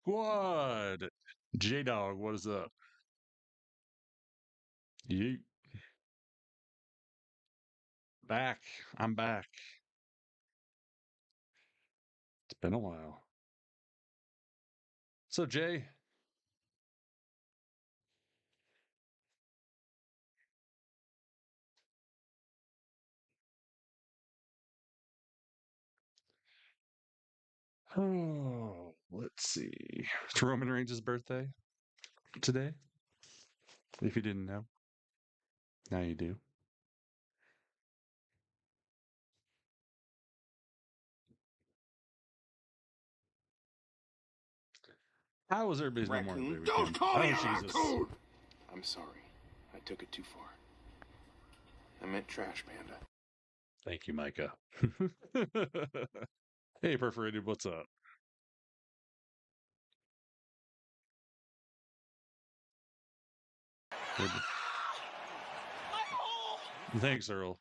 Squad. J-Dog, what is up? You back. I'm back. It's been a while. So, Jay, oh, let's see. It's Roman Reigns' birthday today. If you didn't know, now you do. How was everybody's Memorial Day weekend? Don't call me a raccoon! I'm sorry. I took it too far. I meant trash panda. Thank you, Micah. Hey, Perforated, what's up? Good. Thanks, Earl.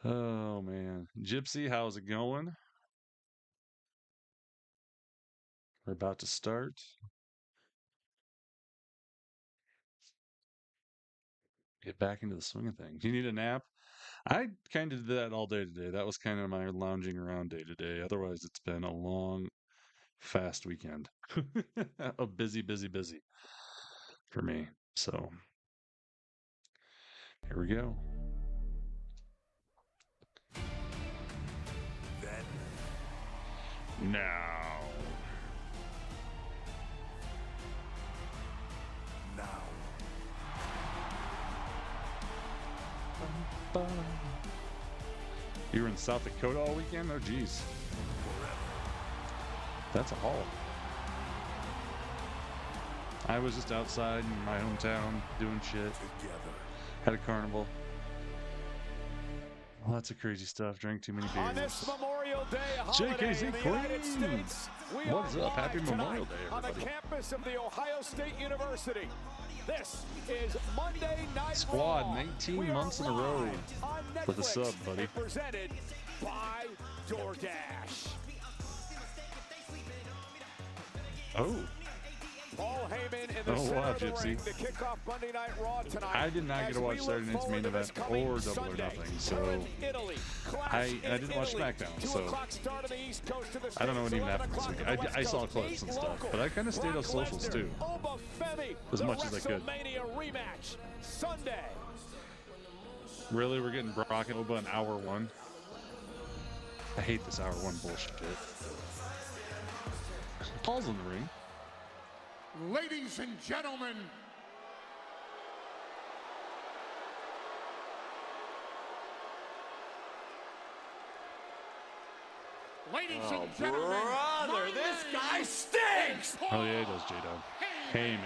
Oh, man. Gypsy, how's it going? We're about to start. Get back into the swing of things. You need a nap? I kind of did that all day today. That was kind of my lounging around day today. Otherwise, it's been a long, fast weekend. A busy for me. So, here we go. Now. You were in South Dakota all weekend? Oh, geez. That's a haul. I was just outside in my hometown doing shit. Had a carnival. Lots of crazy stuff. Drank too many beers. On this Memorial Day holiday in the United States, we What's are up? Happy live Memorial Day, tonight on the everybody. campus of the Ohio State University. This is Monday Night Squad, Raw. 19 months in a row for the sub, buddy. Presented by DoorDash. Oh, Paul Heyman in the Oh, center wow, of the Gypsy. ring to kick off Monday Night Raw tonight. I did not get as to watch we Saturday look night's main forward to event this coming or Double or Sunday. Nothing, so We're in Italy. I didn't watch SmackDown, so I don't know what even happened this week. I saw clips and stuff, but I kind of stayed off socials too, as much as I could. Rematch Sunday. Really, we're getting Brock and Oba in hour one. I hate this hour one bullshit. Paul's in the ring. Ladies and gentlemen, Brother, this guy stinks! Oh yeah, he does, J-Dog. Heyman.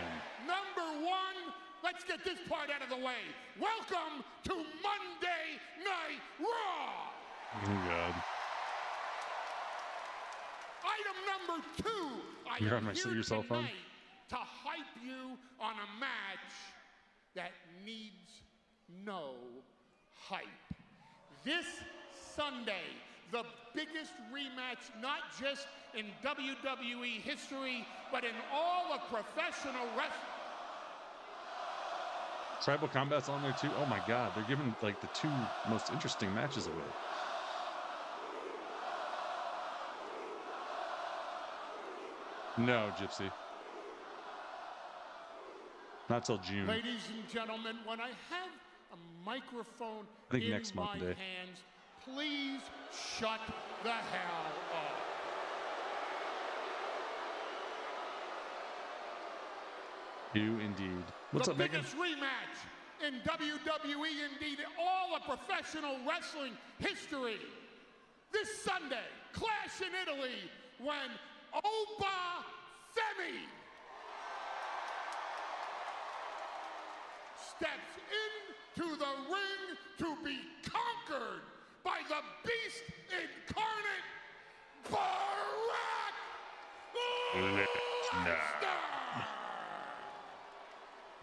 Number one, let's get this part out of the way. Welcome to Monday Night Raw. Oh god. Item number two. You're on your cell phone? To hype you on a match that needs no hype. This Sunday, the biggest rematch, not just in WWE history, but in all of professional wrestling. Tribal Combat's on there too. Oh my god, they're giving like the two most interesting matches away. No, Gypsy. Not till June. Ladies and gentlemen, when I have a microphone I think in next my Monday. hands, please shut the hell up. You indeed. What's the up, Megan? biggest rematch in WWE, indeed all of professional wrestling history. This Sunday, Clash in Italy, when Oba Femi steps into the ring to be conquered by the beast incarnate, Brock Lesnar.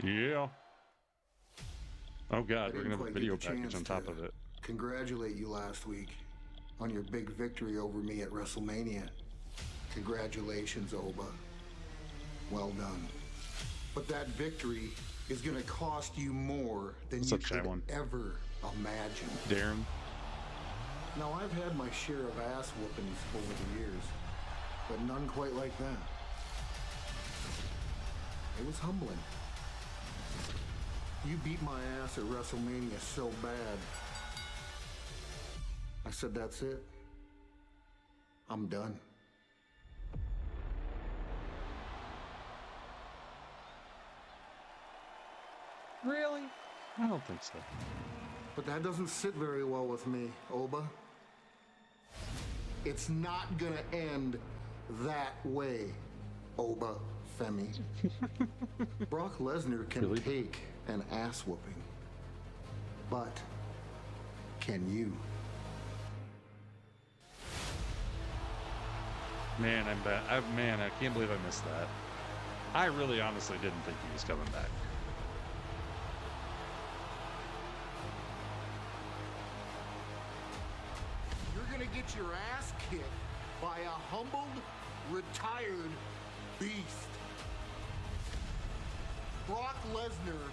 Yeah. Oh god, we're gonna have a quite video get the package on chance top to of it. Congratulate you last week on your big victory over me at WrestleMania. Congratulations, Oba. Well done. But that victory is going to cost you more than What's you up, Shy could One? ever imagine. Darren. Now, I've had my share of ass whoopings over the years, but none quite like that. It was humbling. You beat my ass at WrestleMania so bad, I said, that's it. I'm done. Really? I don't think so. But that doesn't sit very well with me, Oba. It's not gonna end that way, Oba Femi. Brock Lesnar can Really? take an ass whooping, but can you? Man, I'm bad. Man, I can't believe I missed that. I really honestly didn't think he was coming back. You're gonna get your ass kicked by a humbled, retired beast. Brock Lesnar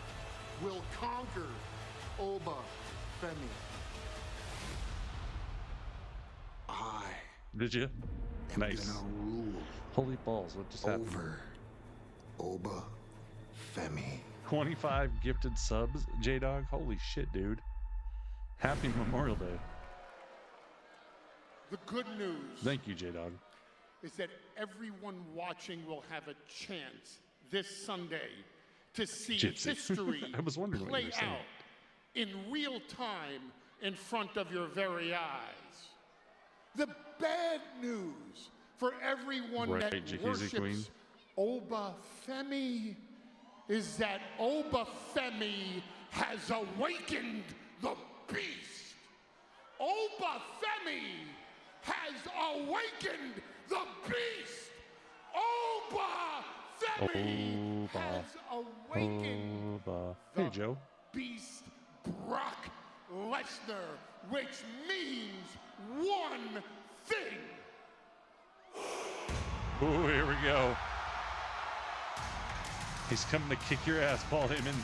will conquer Oba Femi. I Did you? am Nice. gonna rule Holy balls, what just happened? over Oba Femi. 25 gifted subs, J-Dog. Holy shit, dude. Happy Memorial Day. The good news Thank you, J-Dog. is that everyone watching will have a chance this Sunday to see Gypsy. history I was wondering what you play were saying. out in real time in front of your very eyes. The bad news for everyone Right, that Easy worships Queen. Oba Femi is that Oba Femi has awakened the beast. Oba Femi has awakened the beast. Oba Femi Oba. has awakened Oba. the Hey, Joe. beast Brock Lesnar, which means one thing. Ooh, here we go. He's coming to kick your ass, Paul Heyman.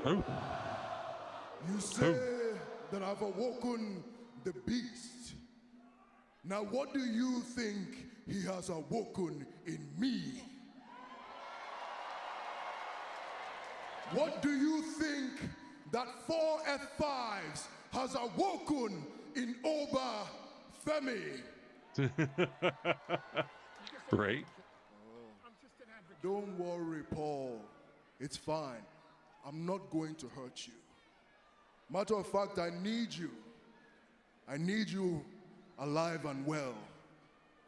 Who? You say that I've awoken the beast. Now, what do you think he has awoken in me? What do you think that 4 F5s has awoken in Oba Femi? Right? Don't worry, Paul. It's fine. I'm not going to hurt you. Matter of fact, I need you. I need you alive and well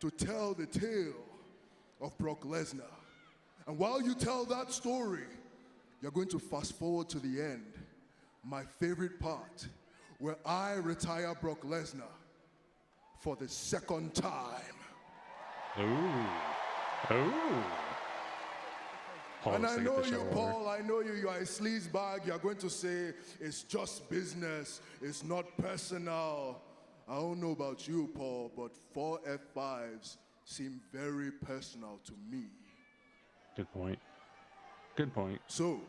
to tell the tale of Brock Lesnar. And while you tell that story, you're going to fast forward to the end, my favorite part, where I retire Brock Lesnar for the second time. Ooh. Ooh. Paul And looks I like a know fish out you, of water. Paul, I know you, you're a sleazebag. You're going to say, it's just business, it's not personal. I don't know about you, Paul, but 4 F5s seem very personal to me. Good point. Good point. So,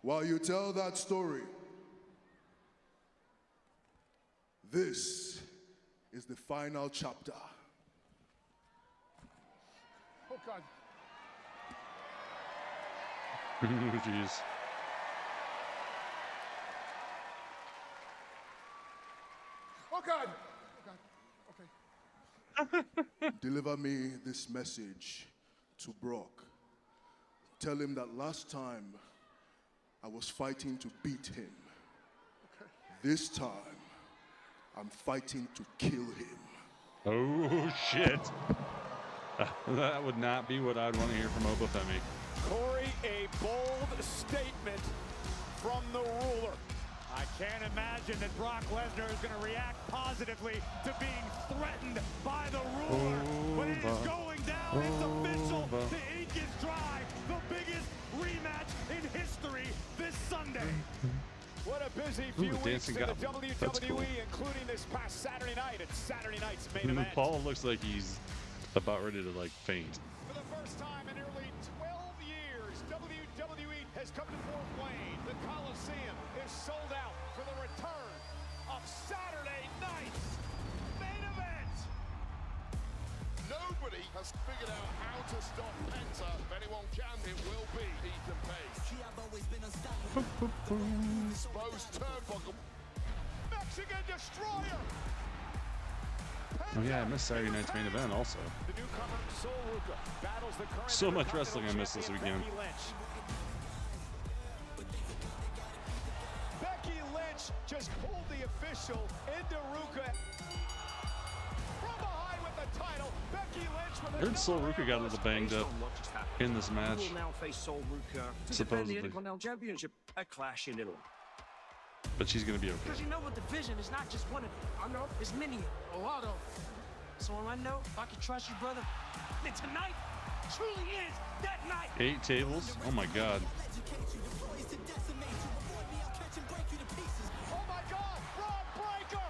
while you tell that story, this is the final chapter. Oh, God. Jeez. Oh, God. Oh, God. Okay. Deliver me this message to Brock. Tell him that last time I was fighting to beat him. This time, I'm fighting to kill him. Oh, shit. That would not be what I'd want to hear from Obafemi. Corey, a bold statement from the ruler. I can't imagine that Brock Lesnar is going to react positively to being threatened by the ruler. But it is going down. It's official. The ink is dry. The biggest rematch in history this Sunday. What a busy few weeks dancing in the goblin. WWE, That's cool. including this past Saturday night at Saturday night's main And event. Paul looks like he's about ready to, like, faint. For the first time in nearly 12 years, WWE has come to Fort Wayne. The Coliseum is sold out for the return of Saturday night's main event. Nobody has figured out how to stop Penta. If anyone can, it will be Ethan Page. Exposed turnbuckle. Mexican Destroyer. Oh, yeah, I missed Saturday night's main event also. The newcomer, Sol Ruca, battles the current So much Intercontinental wrestling I missed this champion, weekend. Becky Lynch just pulled the official into Ruca. From behind with the title, Becky Lynch with I heard Sol Ruca got a little banged up in this match. Will now face Sol Ruca to defend Supposedly. the Intercontinental Championship at Clash in Italy. But she's going to be okay. Because you know what division is not just one of them. I know. It's many of them. A lot of them. So I know if I can trust you, brother, then tonight truly is that night. 8 tables? Oh my god. Oh my God, Rob Breaker!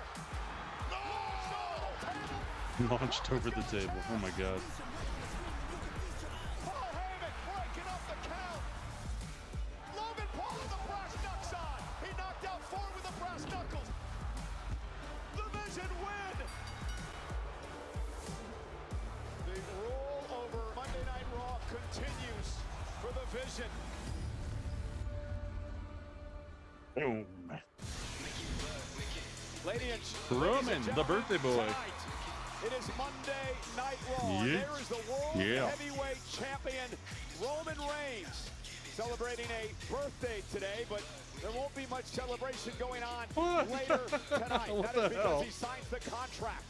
Launched over the table. Oh my god. Paul Heyman breaking up the count. Logan Paul with the brass knucks on. He knocked out Ford with the brass knuckles. The Vision win. The roll over Monday Night Raw continues for the Vision. Boom. Ladies Roman, and the gentlemen, birthday boy. tonight, it is Monday Night Raw. Yeah. There is the World Yeah. Heavyweight Champion, Roman Reigns, celebrating a birthday today, but there won't be much celebration going on What? later tonight. What That is the because hell? he signs the contract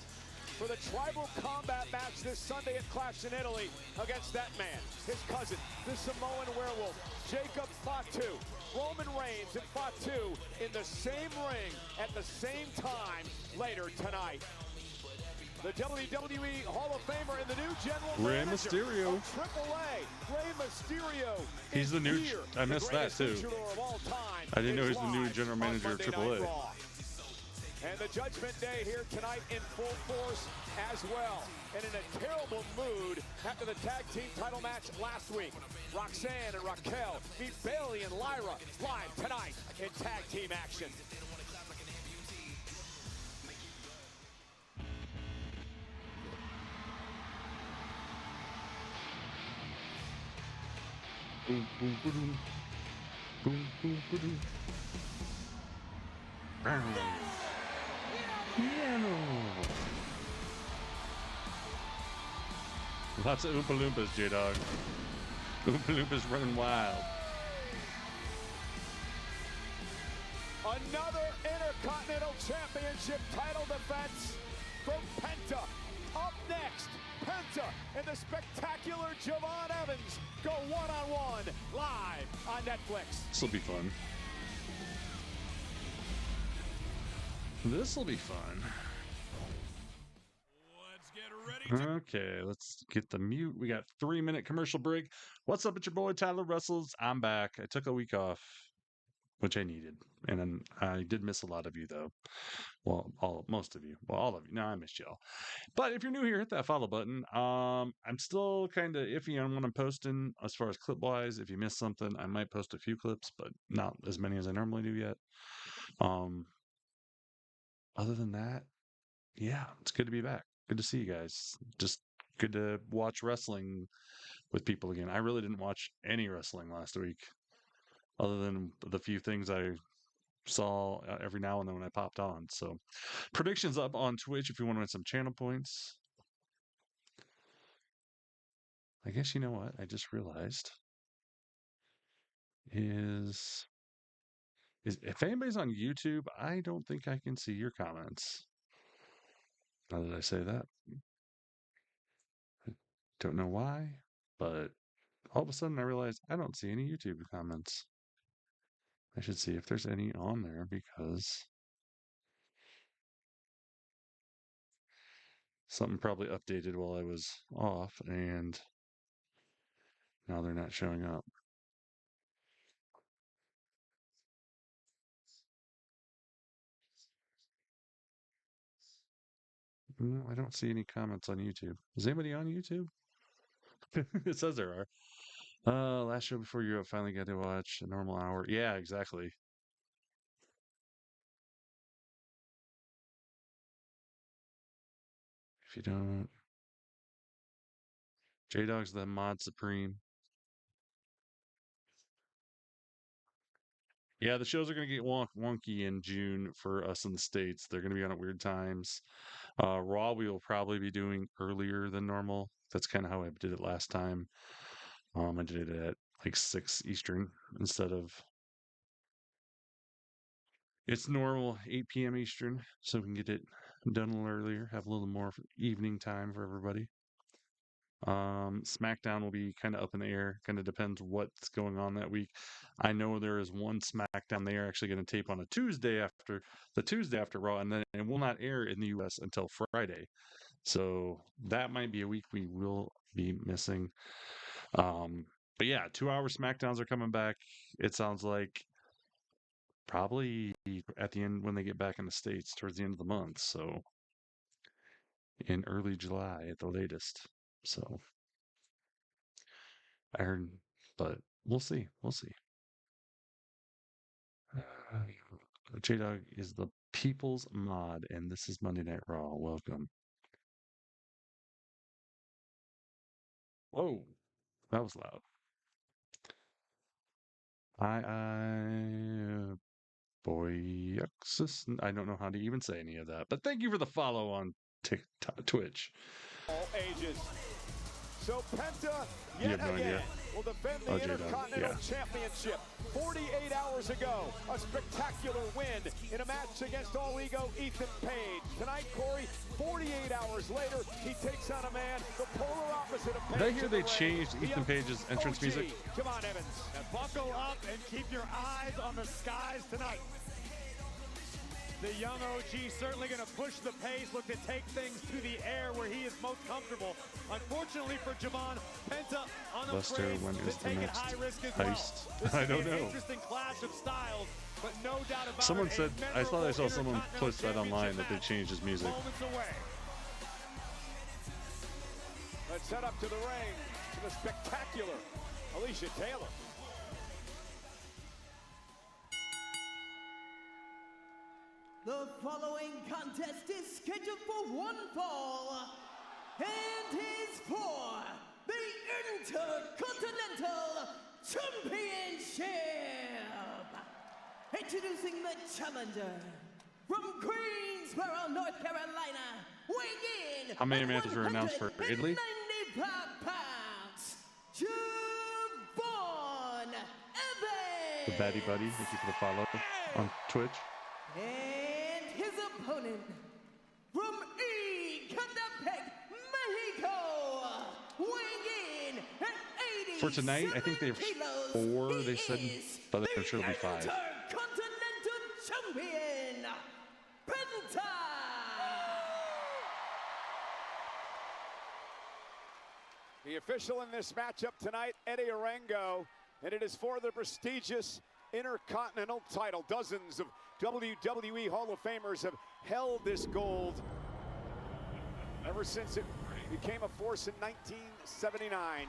for the Tribal Combat match this Sunday at Clash in Italy against that man, his cousin, the Samoan Werewolf, Jacob Fatu. Roman Reigns and Fatu in the same ring at the same time later tonight. The WWE Hall of Famer and the new general Rey manager Mysterio. of AAA, Rey Mysterio. He's is the new- here. I missed The that, greatest too. luchador of all time I didn't know is he's the new live general on manager of Monday Night AAA. Raw. And the Judgment Day here tonight in full force as well. And in a terrible mood after the tag team title match last week. Roxanne and Raquel meet Bayley and Lyra live tonight in tag team action. Boom, boom, ba-doom. Boom, boom, ba-doom. Piano. Lots of Oompa Loompas, J-Dog. Oompa Loompas running wild. Another Intercontinental Championship title defense from Penta. Up next, Penta and the spectacular Javon Evans go one-on-one live on Netflix. This will be fun. This will be fun. Let's get ready. Okay, let's get the mute. We got 3-minute commercial break. What's up? It's your boy Tyler Wrestles. I'm back. I took a week off, which I needed, and then I did miss a lot of you though. Well, most of you. Well, all of you. No, I missed y'all. But if you're new here, hit that follow button. I'm still kind of iffy on what I'm posting as far as clip wise. If you missed something, I might post a few clips, but not as many as I normally do yet. Other than that, yeah, it's good to be back. Good to see you guys. Just good to watch wrestling with people again. I really didn't watch any wrestling last week, other than the few things I saw every now and then when I popped on. So, predictions up on Twitch if you want to win some channel points. I guess you know what I just realized is if anybody's on YouTube, I don't think I can see your comments. Now that I say that, I don't know why, but all of a sudden I realized I don't see any YouTube comments. I should see if there's any on there because something probably updated while I was off and now they're not showing up. No, I don't see any comments on YouTube. Is anybody on YouTube? It says there are. Last show before you finally got to watch a normal hour. Yeah, exactly. If you don't, J-Dog's the mod supreme. Yeah, the shows are going to get wonky in June for us in the States. They're going to be on at weird times. Raw, we will probably be doing earlier than normal. That's kind of how I did it last time. I did it at like 6 Eastern instead of it's normal 8 p.m. Eastern, so we can get it done a little earlier, have a little more evening time for everybody. SmackDown will be kind of up in the air. Kind of depends what's going on that week. I know there is one SmackDown they are actually going to tape on a Tuesday after Raw, and then it will not air in the U.S. until Friday. So that might be a week we will be missing. But yeah, 2-hour SmackDowns are coming back. It sounds like probably at the end when they get back in the States towards the end of the month. So in early July at the latest. So I heard, but we'll see. We'll see. J-Dog is the people's mod, and this is Monday Night Raw. Welcome. Whoa, that was loud. I don't know how to even say any of that, but thank you for the follow on Twitch. All ages. So Penta, You yet have no again, idea. will defend the Oh, J-Dog, Intercontinental yeah. Championship. 48 hours ago, a spectacular win in a match against All Ego Ethan Page. Tonight, Corey, 48 hours later, he takes on a man, the polar opposite of Page. Did I hear they changed Ethan Page's entrance OG, music? Javon Evans. Now buckle up and keep your eyes on the skies tonight. The young OG certainly going to push the pace, look to take things to the air where he is most comfortable. Unfortunately for Javon, Penta Lester, unafraid when to is the take it next high risk as heist? well. This I could don't be an know. interesting clash of styles, but no doubt about Someone it, said, a I thought I saw memorable someone Intercontinental post that online that they Championship changed his music. moments away. Let's head up to the ring to the spectacular Alicia Taylor. The following contest is scheduled for one fall and is for the Intercontinental Championship. Introducing the challenger from Greensboro, North Carolina, weighing in How many matches were announced for Italy? 195 pounds, Javon The Batty Buddy. Thank you for the follow on Twitch. And his opponent from Ecatepec, Mexico, weighing in at 80 For tonight, I think they have 4, they said, but I'm sure it'll be 5. Intercontinental Champion, Penta. The official in this matchup tonight, Eddie Arango, and it is for the prestigious Intercontinental title. Dozens of WWE Hall of Famers have held this gold ever since it became a force in 1979.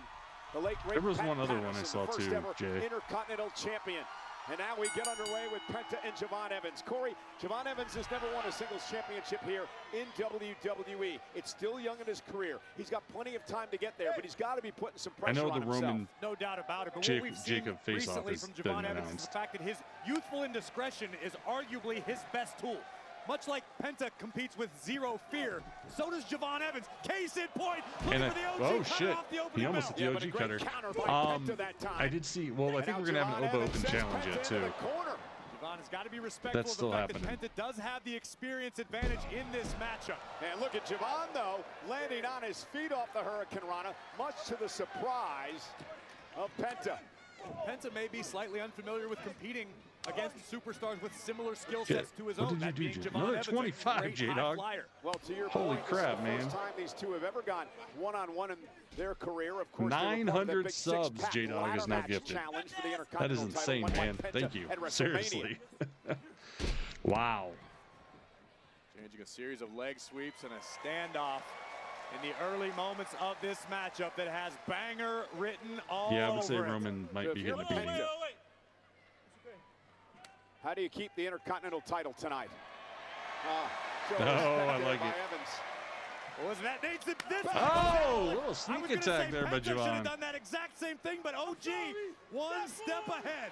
The late great There was Pat one other one I Patterson, saw the first too, ever Jay. Intercontinental champion. And now we get underway with Penta and Javon Evans. Corey, Javon Evans has never won a singles championship here in WWE. It's still young in his career. He's got plenty of time to get there, but he's got to be putting some I pressure know on the himself. Roman No doubt about it, but what we've seen Jacob face-off recently has from been Javon Evans is announced. the fact that his youthful indiscretion is arguably his best tool. Much like Penta competes with zero fear, so does Javon Evans. Case in point, looking for the OG oh cutter shit, off the he opening almost bell. hit the OG cutter. counter by Penta that time. I did see, well, I And think now we're going to have Javon an Obo Evans Open sends challenge Penta yet, into too. the corner. Javon has got to be respectful That's of still the fact happening. that Penta does have the experience advantage in this matchup. And look at Javon, though, landing on his feet off the Hurricane Rana, much to the surprise of Penta. Penta may be slightly unfamiliar with competing against superstars with similar skill Shit. sets to his What own. did you That do, being Jay? Javon Another Evans, a 25, great high J-Dog. flyer. Well, to your Holy point, crap, this is the man. first time these two have ever gone one-on-one in their career. Of course, 900 subs, J-Dog is now gifted. That is insane, man. Thank you. Seriously. Wow. Changing a series of leg sweeps and a standoff in the early moments of this matchup that has banger written all over Yeah, I would say it. Roman might be getting a beating. How do you keep the Intercontinental title tonight? Oh, I like by it. Evans. Wasn't that this Oh, a little I was sneak gonna attack say there by Penta should have Javon. done that exact same thing, but OG one step ahead.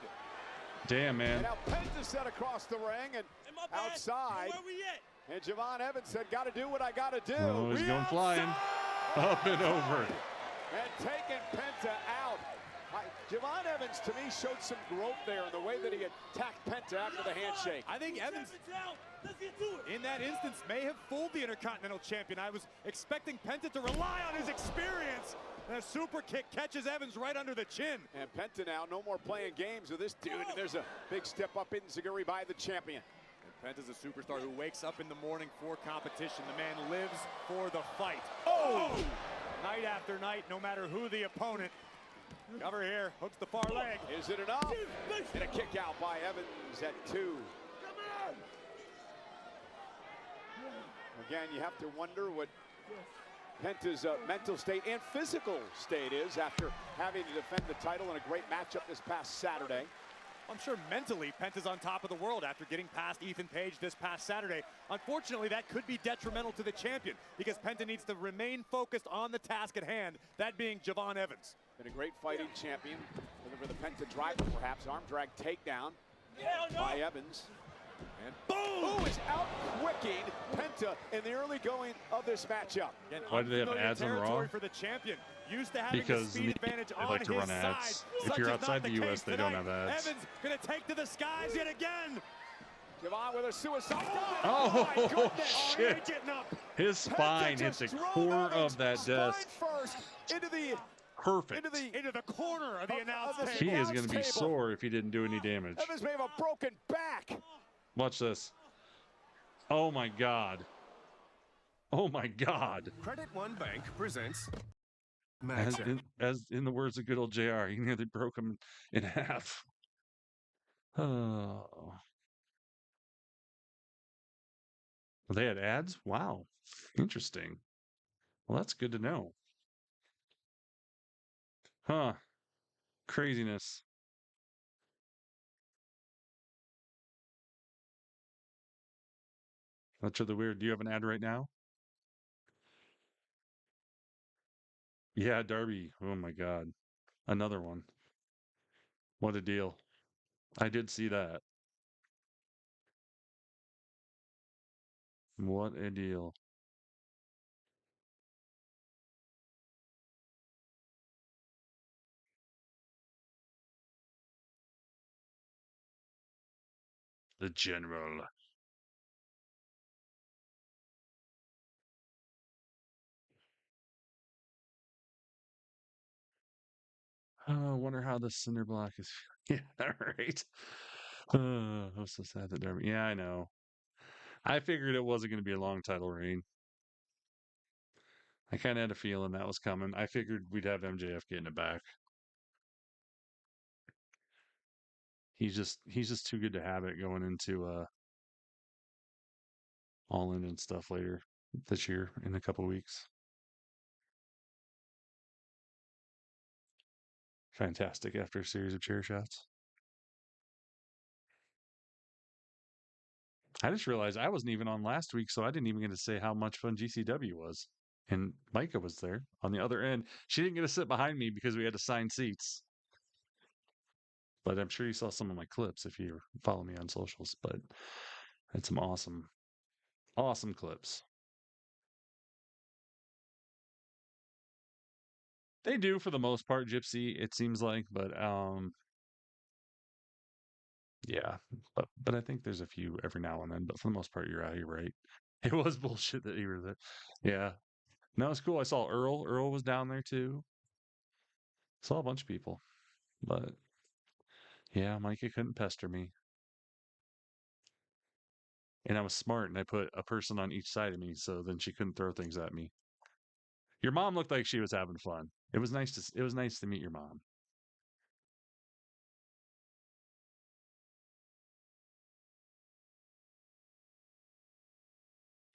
Damn, man. And now Penta set across the ring and outside. And Javon Evans said, got to do what I got to do. Oh, he's going flying. Up and over. And taking Penta out. Javon Evans, to me, showed some growth there in the way that he attacked Penta after the handshake. I think Evans, in that instance, may have fooled the Intercontinental Champion. I was expecting Penta to rely on his experience. And a super kick catches Evans right under the chin. And Penta now, no more playing games with this dude. And there's a big step up in Zaguri by the champion. And Penta's a superstar who wakes up in the morning for competition. The man lives for the fight. Oh! Night after night, no matter who the opponent. Cover here, hooks the far leg. Is it enough? And a kick out by Evans at 2. Again, you have to wonder what Penta's mental state and physical state is after having to defend the title in a great matchup this past Saturday. I'm sure mentally Penta's on top of the world after getting past Ethan Page this past Saturday. Unfortunately, that could be detrimental to the champion because Penta needs to remain focused on the task at hand, that being Javon Evans. Been a great fighting champion. Looking for the Penta driver, perhaps. Arm drag takedown by Evans. And boom! Who is out-quicking Penta in the early going of this matchup? Again, Why do they have unfamiliar ads on Raw? territory for the champion. Used to having Because the speed advantage they on like to his run side. ads. If Such you're is outside not the US, case they don't tonight. have ads. Evans gonna take to the skies yet again. Javon with a suicide. Oh, my goodness. shit. Ain't getting up. His spine hit the core of that desk. First into the Perfect. Into the corner of the announce the table. He is going to be table. sore if he didn't do any damage. Evans may have a broken back. Watch this. Oh, my God. Oh, my God. Credit One Bank presents As in the words of good old JR, he nearly broke him in half. Oh. They had ads? Wow. Interesting. Well, that's good to know. Huh. Craziness. That's really weird. Do you have an ad right now? Yeah, Darby. Oh my God. Another one. What a deal. I did see that. What a deal. The General. Oh, I wonder how the cinder block is. Yeah, right. I'm so sad that Darby. Yeah, I know. I figured it wasn't going to be a long title reign. I kind of had a feeling that was coming. I figured we'd have MJF getting it back. He's just too good to have it going into All In and stuff later this year in a couple weeks. Fantastic after a series of chair shots. I just realized I wasn't even on last week, so I didn't even get to say how much fun GCW was. And Micah was there on the other end. She didn't get to sit behind me because we had assigned seats. But I'm sure you saw some of my clips if you follow me on socials. But I had some awesome clips. They do for the most part, Gypsy, it seems like, but yeah. But I think there's a few every now and then, but for the most part you're right. It was bullshit that you were there. Yeah. No, it's cool. I saw Earl. Earl was down there too. Saw a bunch of people. But yeah, Micah couldn't pester me. And I was smart and I put a person on each side of me so then she couldn't throw things at me. Your mom looked like she was having fun. It was nice to meet your mom.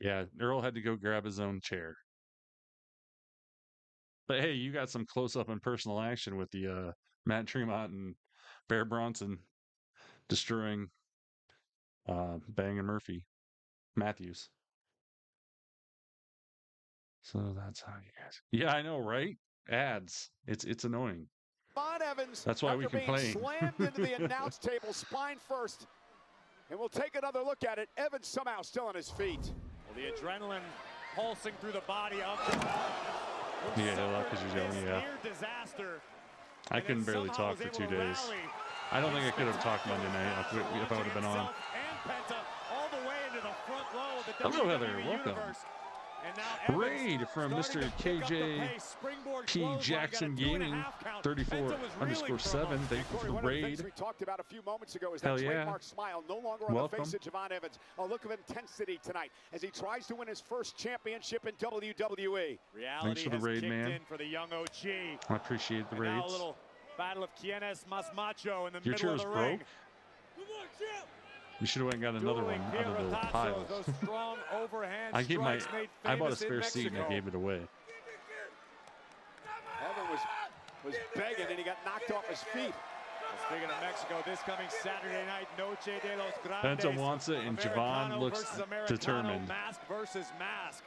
Yeah, Earl had to go grab his own chair. But hey, you got some close up and personal action with the Matt Tremont and Bear Bronson destroying Bang and Murphy Matthews. So that's how you guys. Yeah, I know, right? Ads. It's annoying. Von Evans, that's why we complain. Being slammed into the announce table spine first. And we'll take another look at it. Evans somehow still on his feet. Well, the adrenaline pulsing through the body of yeah, because you're yelling, yeah. Disaster. I couldn't barely talk for 2 days. I don't think I could have talked Monday night if I would have been on. Hello, Heather. Welcome. Raid from Mr. KJ P. Jackson Gaming 34_7. Thank you for the raid. We talked about a few moments ago is Hell that yeah. trademark smile no longer on the face of Javon Evans. A look of intensity tonight as he tries to win his first championship in WWE. Thanks for the raid, man. For the young OG. I appreciate the raids. Now a little battle of Quienes Mas Macho in the Your middle of the ring. broke? We should have went and got another one out of the pile. I bought a spare seat and I gave it away. Evan was begging and he got knocked off his feet. Speaking of Mexico, this coming Saturday night, Noche de los Grandes. Penta wants it and Javon looks determined. Mask versus mask.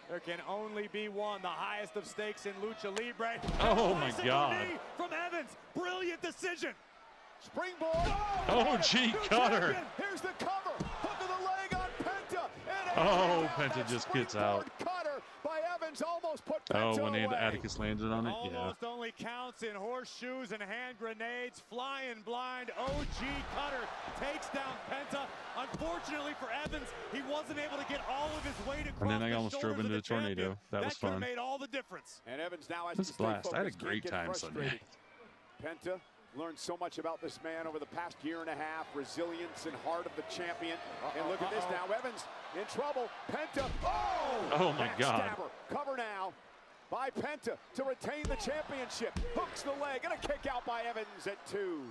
There can only be one, the highest of stakes in Lucha Libre. Oh my God. From Evans, brilliant decision. Springboard. Oh, gee, cutter. Here's the cover. Hook of the leg on Penta. Oh, Penta just gets out. Cutter by Evans almost put Penta when away. Atticus landed on it, Almost only counts in horseshoes and hand grenades. Flying blind, OG Cutter takes down Penta. Unfortunately for Evans, he wasn't able to get all of his weight across. And then I almost drove into a tornado. That was fun. Made all the difference. And Evans now has to stay focused. I had a great time Sunday. Penta learned so much about this man over the past year and a half. Resilience and heart of the champion. And look at this now. Evans in trouble. Penta. Oh my God. Stabber. Cover now by Penta to retain the championship. Hooks the leg and a kick out by Evans at 2.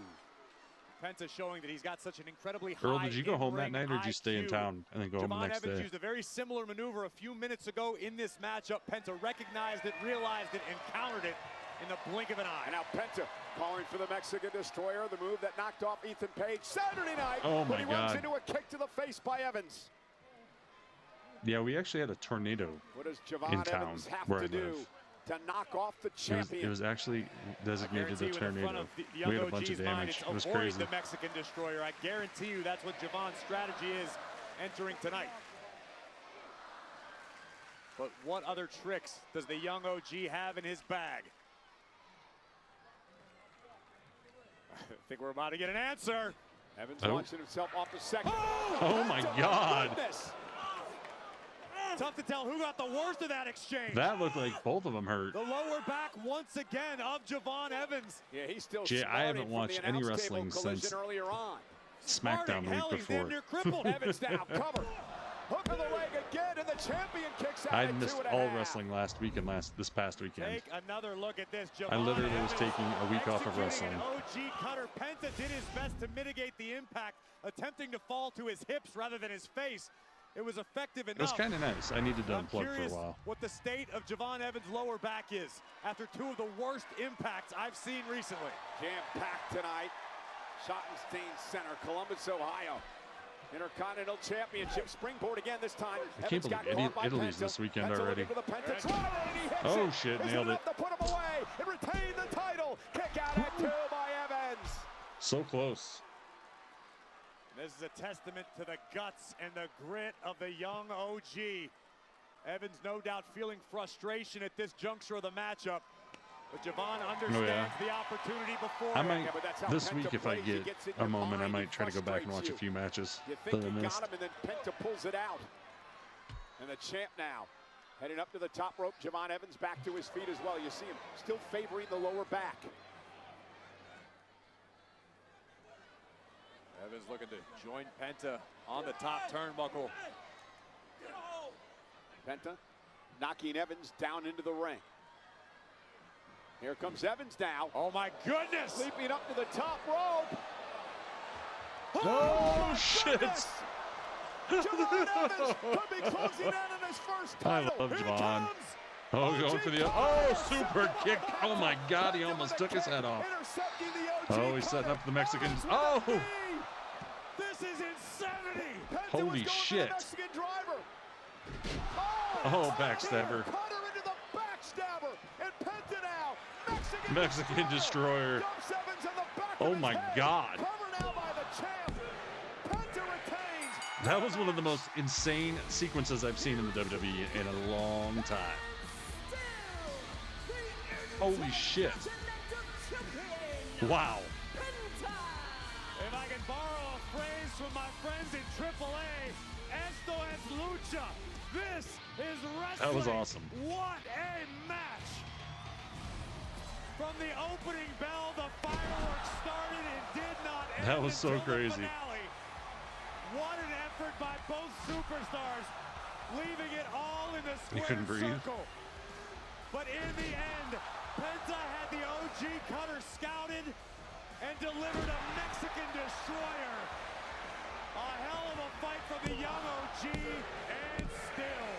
Penta showing that he's got such an incredibly high. Earl, did you go home that night or did you stay in town and then go home the next Evans day? Used a very similar maneuver a few minutes ago in this matchup. Penta recognized it, realized it, and countered it in the blink of an eye. And now Penta calling for the Mexican Destroyer, the move that knocked off Ethan Page Saturday night. Oh my he God. runs into a kick to the face by Evans. Yeah, we actually had a tornado what does Javon in town Evans have where to I do live. To knock off the champion? It was actually designated a tornado. We had a bunch of damage. It was crazy. The Mexican Destroyer. I guarantee you that's what Javon's strategy is entering tonight. But what other tricks does the young OG have in his bag? I think we're about to get an answer. Evans launching himself off the second. Oh my God. Goodness. Tough to tell who got the worst of that exchange. That looked like both of them hurt. The lower back once again of Javon Evans. Yeah, he's still I haven't watched any wrestling since earlier on. SmackDown the week before. Evans now cover. Hook of the leg again, and the champion kicks out. I missed all wrestling last week and this past weekend. Take another look at this. I literally was taking a week off of wrestling. OG cutter. Penta did his best to mitigate the impact, attempting to fall to his hips rather than his face. It was effective enough. It was kind of nice. I needed to unplug for a while. What the state of Javon Evans' lower back is after two of the worst impacts I've seen recently. Jam-packed tonight. Schottenstein Center, Columbus, Ohio. Intercontinental Championship springboard again this time. I can't believe Italy's this weekend already. Oh shit, nailed it. To put him away and retain the title. Kick out at 2 by Evans. So close. This is a testament to the guts and the grit of the young OG. Evans no doubt feeling frustration at this juncture of the matchup. But Javon understands the opportunity before. I might, this week if I get a moment, I might try to go back and watch a few matches that I missed. Got him, and then Penta pulls it out. And the champ now heading up to the top rope. Javon Evans back to his feet as well. You see him still favoring the lower back. Evans looking to join Penta on the top turnbuckle. Penta knocking Evans down into the ring. Here comes Evans now. Oh my goodness! Leaping up to the top rope. Oh shit! Javon Evans could be closing in on his first title. I love Javon. Oh, going for the super kick. Oh my God, he almost took his head off. Oh, he's setting up the Mexicans. Oh! This is insanity! Holy shit. Oh, backstabber. Mexican destroyer. Oh my God. That was one of the most insane sequences I've seen in the WWE in a long time. Holy shit. Wow. If I can borrow a phrase from my friends in AAA, esto es lucha. This is wrestling. That was awesome. What a match. From the opening bell, the fireworks started and did not end. That was so crazy. What an effort by both superstars, leaving it all in the square couldn't breathe. circle. But in the end, Penta had the OG cutter scouted and delivered a Mexican destroyer. A hell of a fight from the young OG, and still.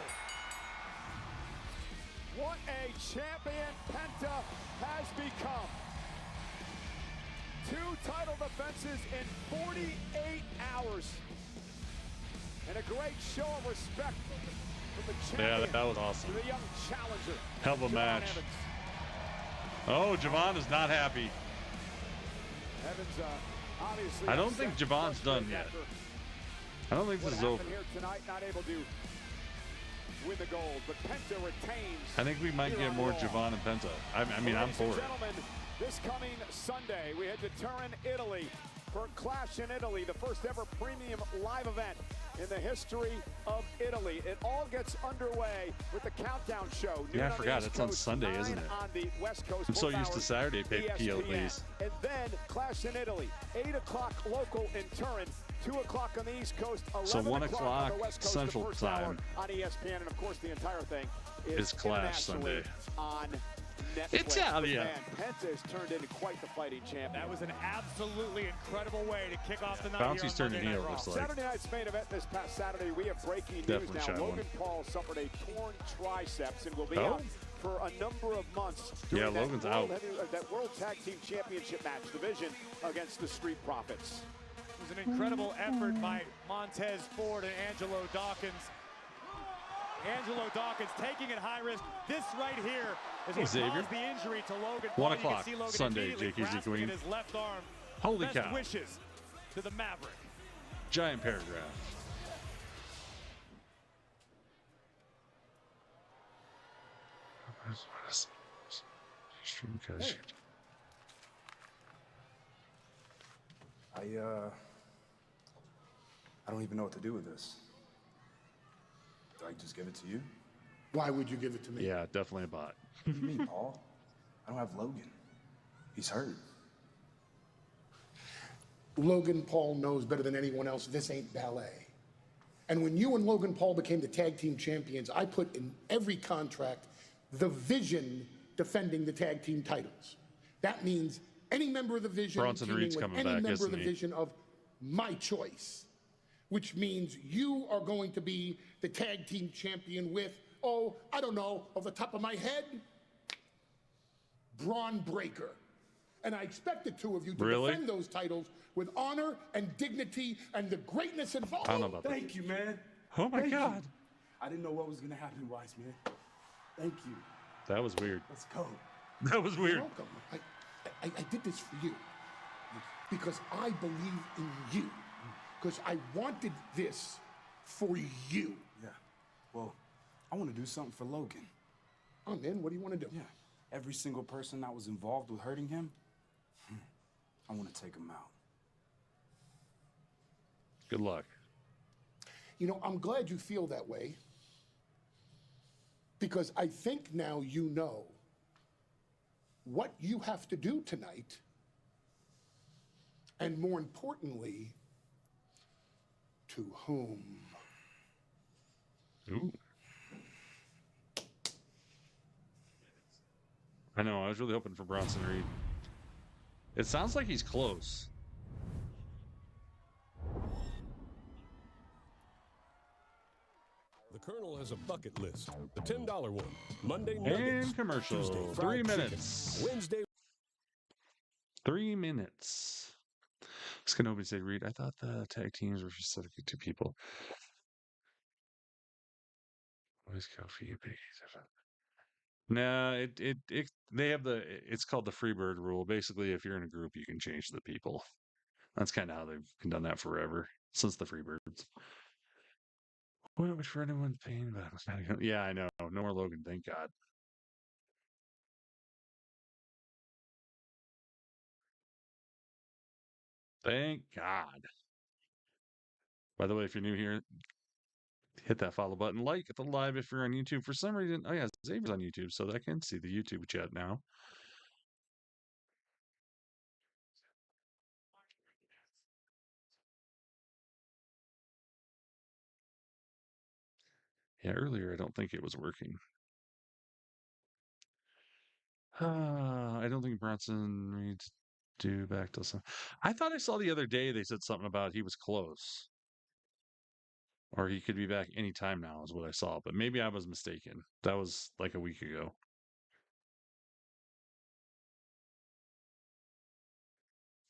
What a champion Penta has become. 2 title defenses in 48 hours. And a great show of respect from the champion. Yeah, that was awesome. To the young challenger. Hell of a match. Evans. Oh, Javon is not happy. Evans, obviously I don't think Javon's done yet. I don't think this is over. Here tonight, not able to win the gold, but Penta retains. I think we might get more Javon and Penta. I mean, I'm for it. Gentlemen, this coming Sunday, we head to Turin, Italy for Clash in Italy, the first ever premium live event in the history of Italy. It all gets underway with the countdown show. Yeah, I forgot. It's on Sunday, isn't it? On the West Coast. I'm so used to Saturday PLEs. And then Clash in Italy, 8 o'clock local in Turin, 2 o'clock on the East Coast, 11 so 1 o'clock on the West Coast, Central the first Time hour on ESPN, and of course the entire thing is Clash Sunday. On Netflix. Italia. Penta has turned into quite the fighting champ. That was an absolutely incredible way to kick off the night. Bounty's turning heel, looks like. Saturday night's main event this past Saturday. We have breaking Definitely news now. Logan Paul suffered a torn triceps and will be out for a number of months. Yeah, Logan's out. That World Tag Team Championship match division against the Street Profits. It was an incredible effort by Montez Ford and Angelo Dawkins. Angelo Dawkins taking it high risk. This right here is what caused the injury to Logan Paul. 1 o'clock Sunday, JKZ Queen. His left arm. Holy Best cow. wishes to the Maverick. Giant paragraph. I don't even know what to do with this. Do I just give it to you? Why would you give it to me? Yeah, definitely a bot. What do you mean, Paul? I don't have Logan. He's hurt. Logan Paul knows better than anyone else this ain't ballet. And when you and Logan Paul became the tag team champions, I put in every contract the Vision defending the tag team titles. That means any member of the Vision Bronson teaming Reed's with coming any back, member of isn't the he? Vision of my choice, which means you are going to be the tag team champion with, oh, I don't know, off the top of my head, Braun Breaker. And I expect the two of you to Really? defend those titles with honor and dignity and the greatness involved. I don't know about that. Thank you, man. Oh my Thank you. God. I didn't know what was gonna happen, Wise man. Thank you. That was weird. Let's go. That was weird. You're welcome. I did this for you because I believe in you. Because I wanted this for you. Yeah. Well, I want to do something for Logan. Oh, man, what do you want to do? Yeah. Every single person that was involved with hurting him, I want to take him out. Good luck. You know, I'm glad you feel that way because I think now you know what you have to do tonight, and more importantly, to whom. Ooh. I know. I was really hoping for Bronson Reed. It sounds like he's close. The Colonel has a bucket list. The $10 one. Monday And nuggets. commercial. Tuesday, 3 fried chicken. minutes. Wednesday. 3 minutes. Skanobi said, Reed, I thought the tag teams were specific to people. Always go for you, big. No, they have it's called the Freebird rule. Basically, if you're in a group, you can change the people. That's kind of how they've done that forever, since the Freebirds. Well, which for anyone's pain, but yeah, I know. No more Logan, thank God. Thank God. By the way, if you're new here, hit that follow button, like the live if you're on YouTube. For some reason, oh yeah, Xavier's on YouTube, so I can see the YouTube chat now. Yeah, earlier I don't think it was working. I don't think Bronson Reed's due back till some. I thought I saw the other day they said something about he was close. Or he could be back anytime now, is what I saw. But maybe I was mistaken. That was like a week ago.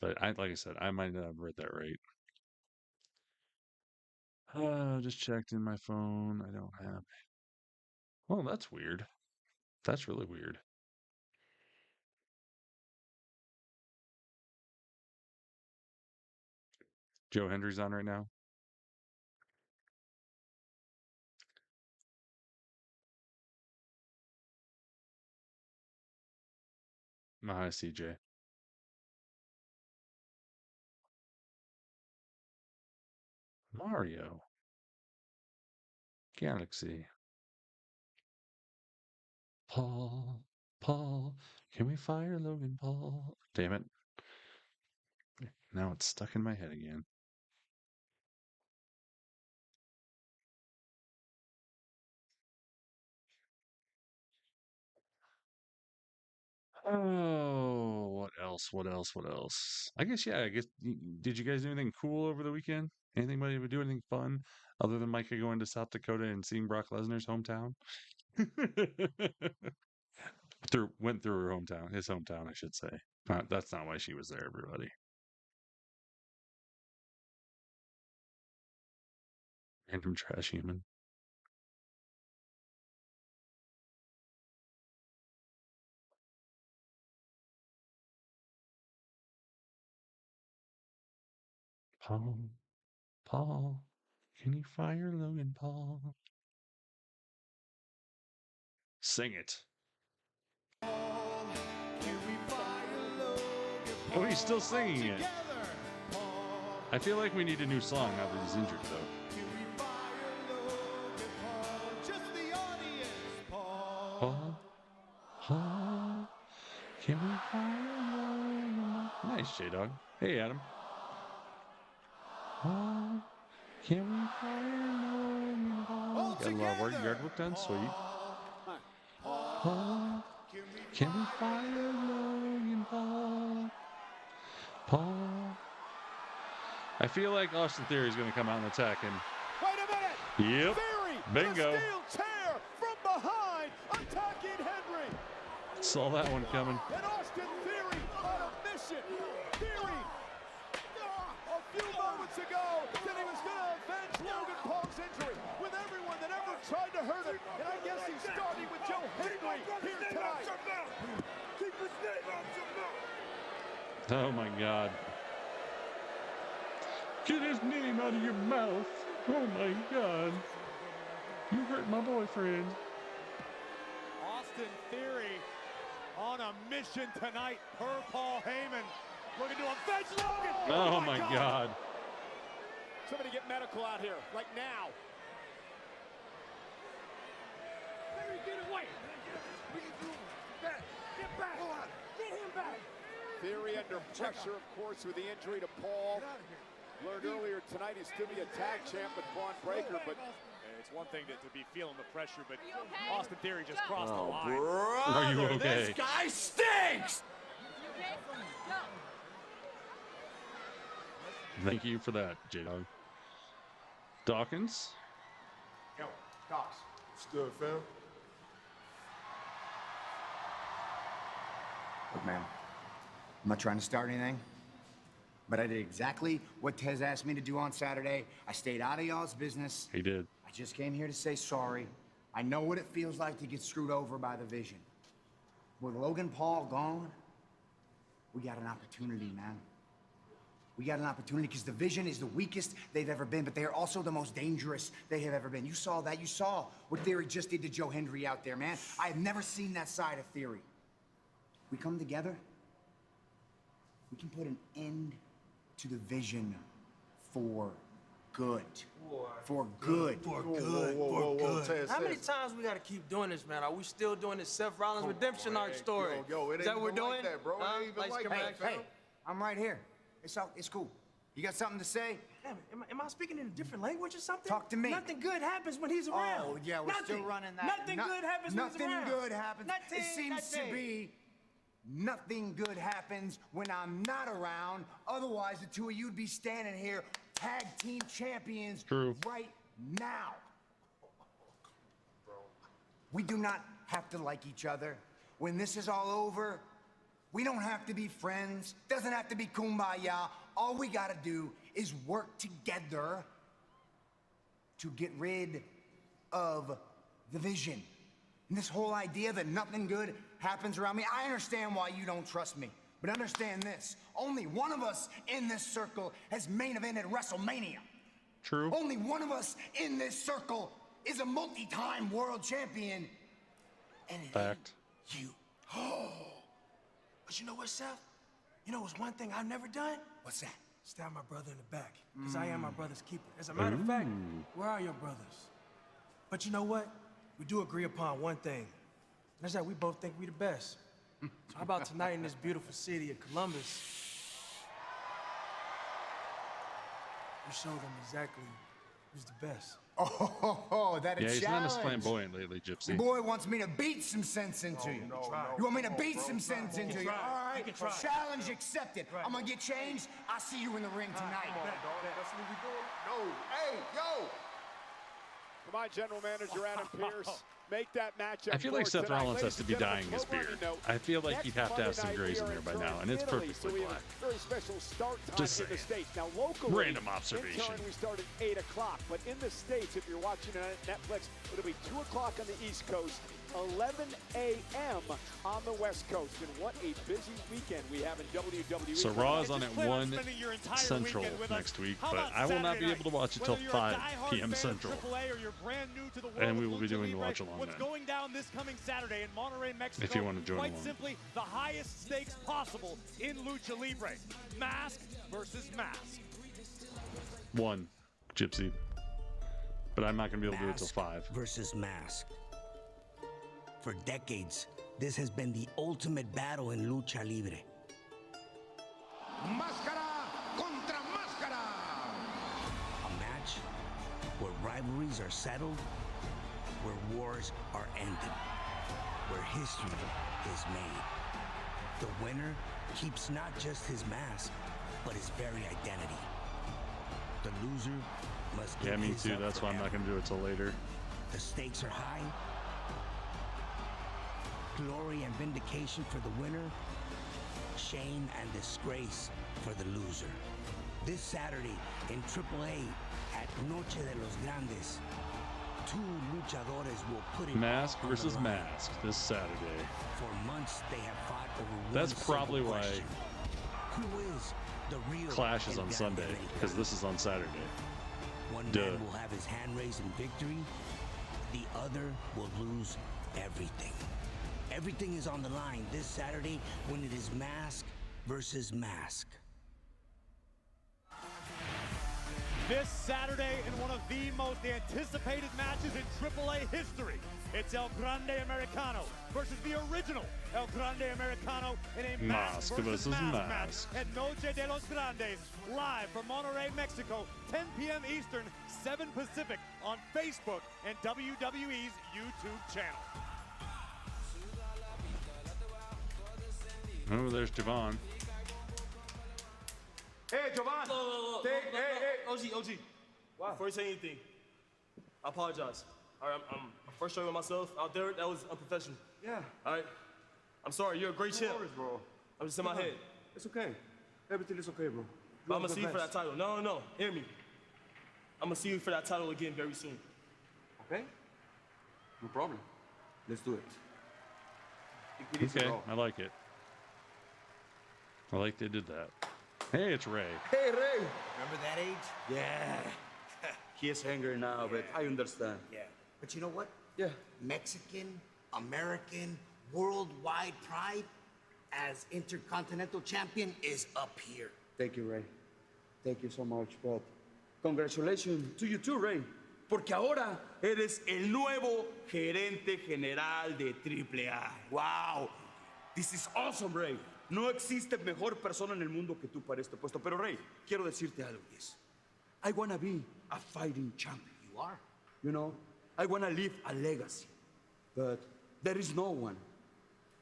But like I said, I might not have read that right. Just checked in my phone. I don't have. Well, that's weird. That's really weird. Joe Hendry's on right now. Hi, CJ. Mario. Galaxy. Paul. Can we fire Logan Paul? Damn it. Now it's stuck in my head again. Oh, what else? I guess, yeah, did you guys do anything cool over the weekend? Anybody would do anything fun other than Micah going to South Dakota and seeing Brock Lesnar's hometown? Went through his hometown, I should say. That's not why she was there, everybody. Random trash human. Paul, can you fire Logan Paul? Sing it. Oh, he's still singing it. I feel like we need a new song now that he's injured, though. Paul? Paul? Can we fire Logan? Nice, J-Dog. Hey, Adam. Paul? Can we fire Logan Paul? Got a lot of work, yard work done. Sweet. Paul? Can we fire Logan Paul? Paul? I feel like Austin Theory is going to come out and attack him. Wait a minute! Yep. Theory, Bingo. the steel chair from behind, attacking Henry. Saw that one coming. And Austin Theory on a mission. Theory, a few moments ago, said he was going to avenge Logan Paul's injury with everyone that ever tried to hurt him. And I guess he's starting with Joe Henry here tonight. Keep his name out your mouth. Oh my God. Get his name out of your mouth. Oh my God. You hurt my boyfriend. Austin Theory on a mission tonight per Paul Heyman. Looking to avenge Logan. Oh my God. Somebody get medical out here, like now. Theory, get away. Get back. Get him back. Theory under pressure, of course, with the injury to Paul. Learned earlier tonight he'd still be a tag champ with Braun Breaker, but it's one thing to be feeling the pressure, but Austin Theory just crossed the line. Are you okay? This guy stinks! Thank you for that, J-Dog. Dawkins? Yo, Docs. What's good, fam? Look, man, I'm not trying to start anything, but I did exactly what Tez asked me to do on Saturday. I stayed out of y'all's business. He did. I just came here to say sorry. I know what it feels like to get screwed over by the Vision. With Logan Paul gone, we got an opportunity, man. We got an opportunity because the Vision is the weakest they've ever been, but they are also the most dangerous they have ever been. You saw that. You saw what Theory just did to Joe Hendry out there, man. I have never seen that side of Theory. We come together, we can put an end to the Vision for good. For good. For good. For good. How many times we gotta keep doing this, man? Are we still doing this Seth Rollins redemption arc story? Yo, it Is that ain't what we're even doing? like that, bro. It ain't even like that, fam. Hey, I'm right here. It's cool. You got something to say? Damn, am I speaking in a different language or something? Talk to me. Nothing good happens when he's around. Oh, yeah, we're Nothing. still running that. Nothing good happens when he's around. Nothing good happens. Nothing, It seems to be nothing good happens when I'm not around. Otherwise, the two of you'd be standing here tag team champions right now. We do not have to like each other. When this is all over, we don't have to be friends. Doesn't have to be kumbaya. All we gotta do is work together to get rid of the Vision. And this whole idea that nothing good happens around me, I understand why you don't trust me. But understand this, only one of us in this circle has main evented WrestleMania. True. Only one of us in this circle is a multi-time world champion. And it Fact. ain't you. But you know what, Seth? You know what's one thing I've never done? What's that? Stab my brother in the back, because I am my brother's keeper. As a matter of fact, where are your brothers? But you know what? We do agree upon one thing, and that's that we both think we the best. So how about tonight in this beautiful city of Columbus, we show them exactly who's the best. Oh, that a Yeah, he's not as challenge. flamboyant lately, Gypsy. Boy wants me to beat some sense into you. You want me to beat some sense into you? All right, challenge accepted. I'm gonna get changed. I'll see you in the ring tonight. That's what we doing? No. Hey, yo. For my general manager, Adam Pearce, make that matchup. I feel like for Seth tonight. Rollins has Ladies to and be gentlemen, dyeing his before beard. we know, I feel like he'd have to have some Monday grays in night there by we are now, in and it's Italy, perfectly so we have black. a very special start time Just in the saying. States. Now, locally, Random in observation. turn, we start at 8 o'clock. But in the States, if you're watching it on Netflix, it'll be 2 o'clock on the East Coast, 11 a.m. on the West Coast. And what a busy weekend we have in WWE. So Raw is on at plan on 1 spending your entire Central weekend with us. next week, How but about I will not Saturday be able to watch it till Whether you're a 5 diehard p.m. fan of Central. AAA or you're brand new to the world And we of will be Lucha doing the Libre, watch along what's then. going down this coming Saturday in Monterrey, Mexico? If you want to join quite along. simply the highest stakes possible in Lucha Libre. Mask versus mask. 1, Gypsy. But I'm not going to be able to do it till 5. Versus mask. For decades, this has been the ultimate battle in lucha libre. Máscara contra máscara. A match where rivalries are settled, where wars are ended, where history is made. The winner keeps not just his mask, but his very identity. The loser must give me his too. up That's why I'm not forever. going to do it till later. The stakes are high. Glory and vindication for the winner. Shame and disgrace for the loser. This Saturday in AAA at Noche de los Grandes, 2 luchadores will put it Mask all on the versus line. mask this Saturday. For months they have fought over one That's simple probably why question. Who is the real Clash is El on Grande Sunday, Americano? because this is on Saturday. One Duh. man will have his hand raised in victory. The other will lose everything. Everything is on the line this Saturday when it is mask versus mask. This Saturday in one of the most anticipated matches in AAA history. It's El Grande Americano versus the original El Grande Americano in a mask versus mask match at Noche de los Grandes, live from Monterrey, Mexico, 10 p.m. Eastern, 7 Pacific, on Facebook and WWE's YouTube channel. Oh, there's Javon. Hey, Jovan. OG. Before you say anything, I apologize. All right, I'm frustrated with myself out there. That was unprofessional. Yeah. All right. I'm sorry. You're a great champ. No worries, bro. I'm just in my head. It's okay. Everything is okay, bro. But I'm gonna see you for that title. No. Hear me. I'm gonna see you for that title again very soon. Okay? No problem. Let's do it. Take it easy, Okay, bro. I like it. I like they did that. Hey, it's Ray. Hey, Ray. Remember that age? Yeah. He is angry now, but I understand. Yeah. But you know what? Yeah. Mexican, American, worldwide pride as Intercontinental Champion is up here. Thank you, Ray. Thank you so much, but congratulations to you too, Ray. Porque ahora eres el nuevo gerente general de AAA. Wow. This is awesome, Ray. No existe mejor persona en el mundo que tú para este puesto. Pero, Ray, quiero decirte algo, yes. I wanna be a fighting champion. You are. You know, I wanna leave a legacy. But there is no one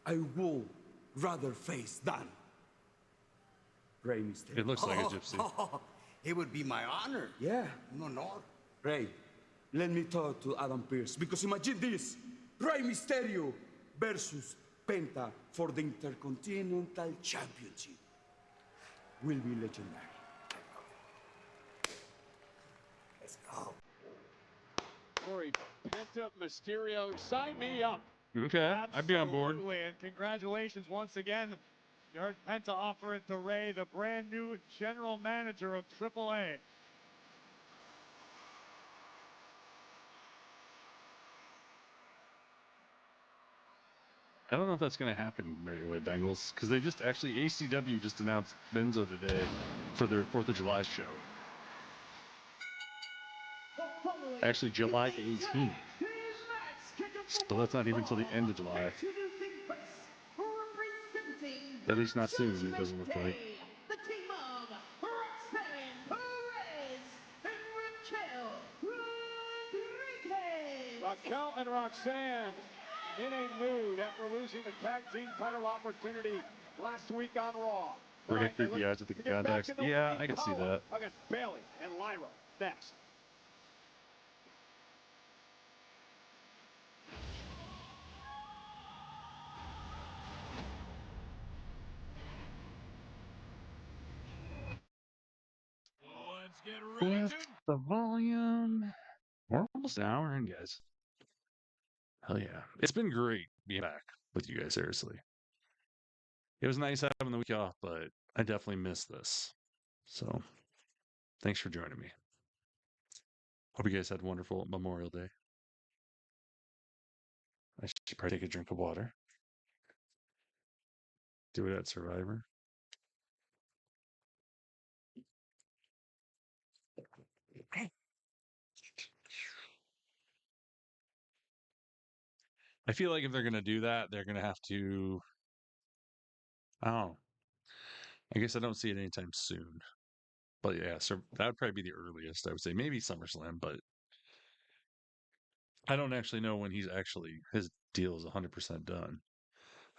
I would rather face than Rey Mysterio. It looks like a gypsy. It would be my honor. Yeah. No, no. Ray, let me talk to Adam Pearce. Because imagine this. Rey Mysterio versus Penta for the Intercontinental Championship. Will be legendary. Let's go. Corey, Penta, Mysterio, sign me up. Okay, I'd be on board. Absolutely, and congratulations once again. You heard Penta offer it to Ray, the brand new general manager of AAA. I don't know if that's going to happen right away, Bengals, because they just actually, ACW just announced Benzo today for their 4th of July show. Actually, July 18th. So that's not even until the end of July. At least not soon, it doesn't look like. The team of Roxanne Perez and Raquel Rodriguez. Raquel and Roxanne in a mood after losing the tag team title opportunity last week on Raw. Pretty creepy eyes at the contacts. Yeah, I can see that. Against Bailey and Lyra next. With the volume. We're almost an hour in, guys. Hell yeah. It's been great being back with you guys, seriously. It was nice having the week off, but I definitely missed this. So, thanks for joining me. Hope you guys had a wonderful Memorial Day. I should probably take a drink of water. Do it at Survivor. I feel like if they're going to do that, they're going to have to. Oh, I guess I don't see it anytime soon. But yeah, so that would probably be the earliest. I would say maybe SummerSlam, but I don't actually know when his deal is 100% done.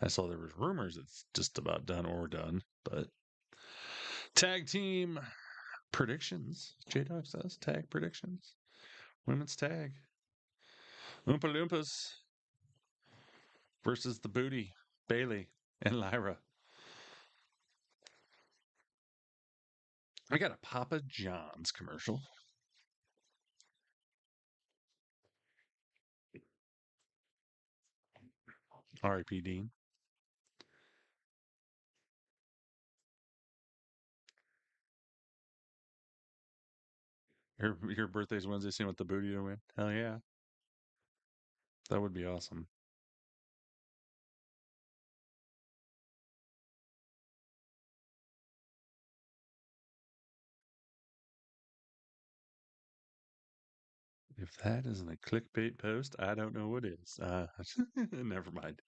I saw there was rumors it's just about done or done, but tag team predictions. J-Dog says tag predictions. Women's tag. Oompa Loompas versus the Booty, Bailey and Lyra. I got a Papa John's commercial. R.I.P. Dean. Your birthday's Wednesday, seeing with the Booty to win? Hell yeah. That would be awesome. If that isn't a clickbait post, I don't know what is. Never mind.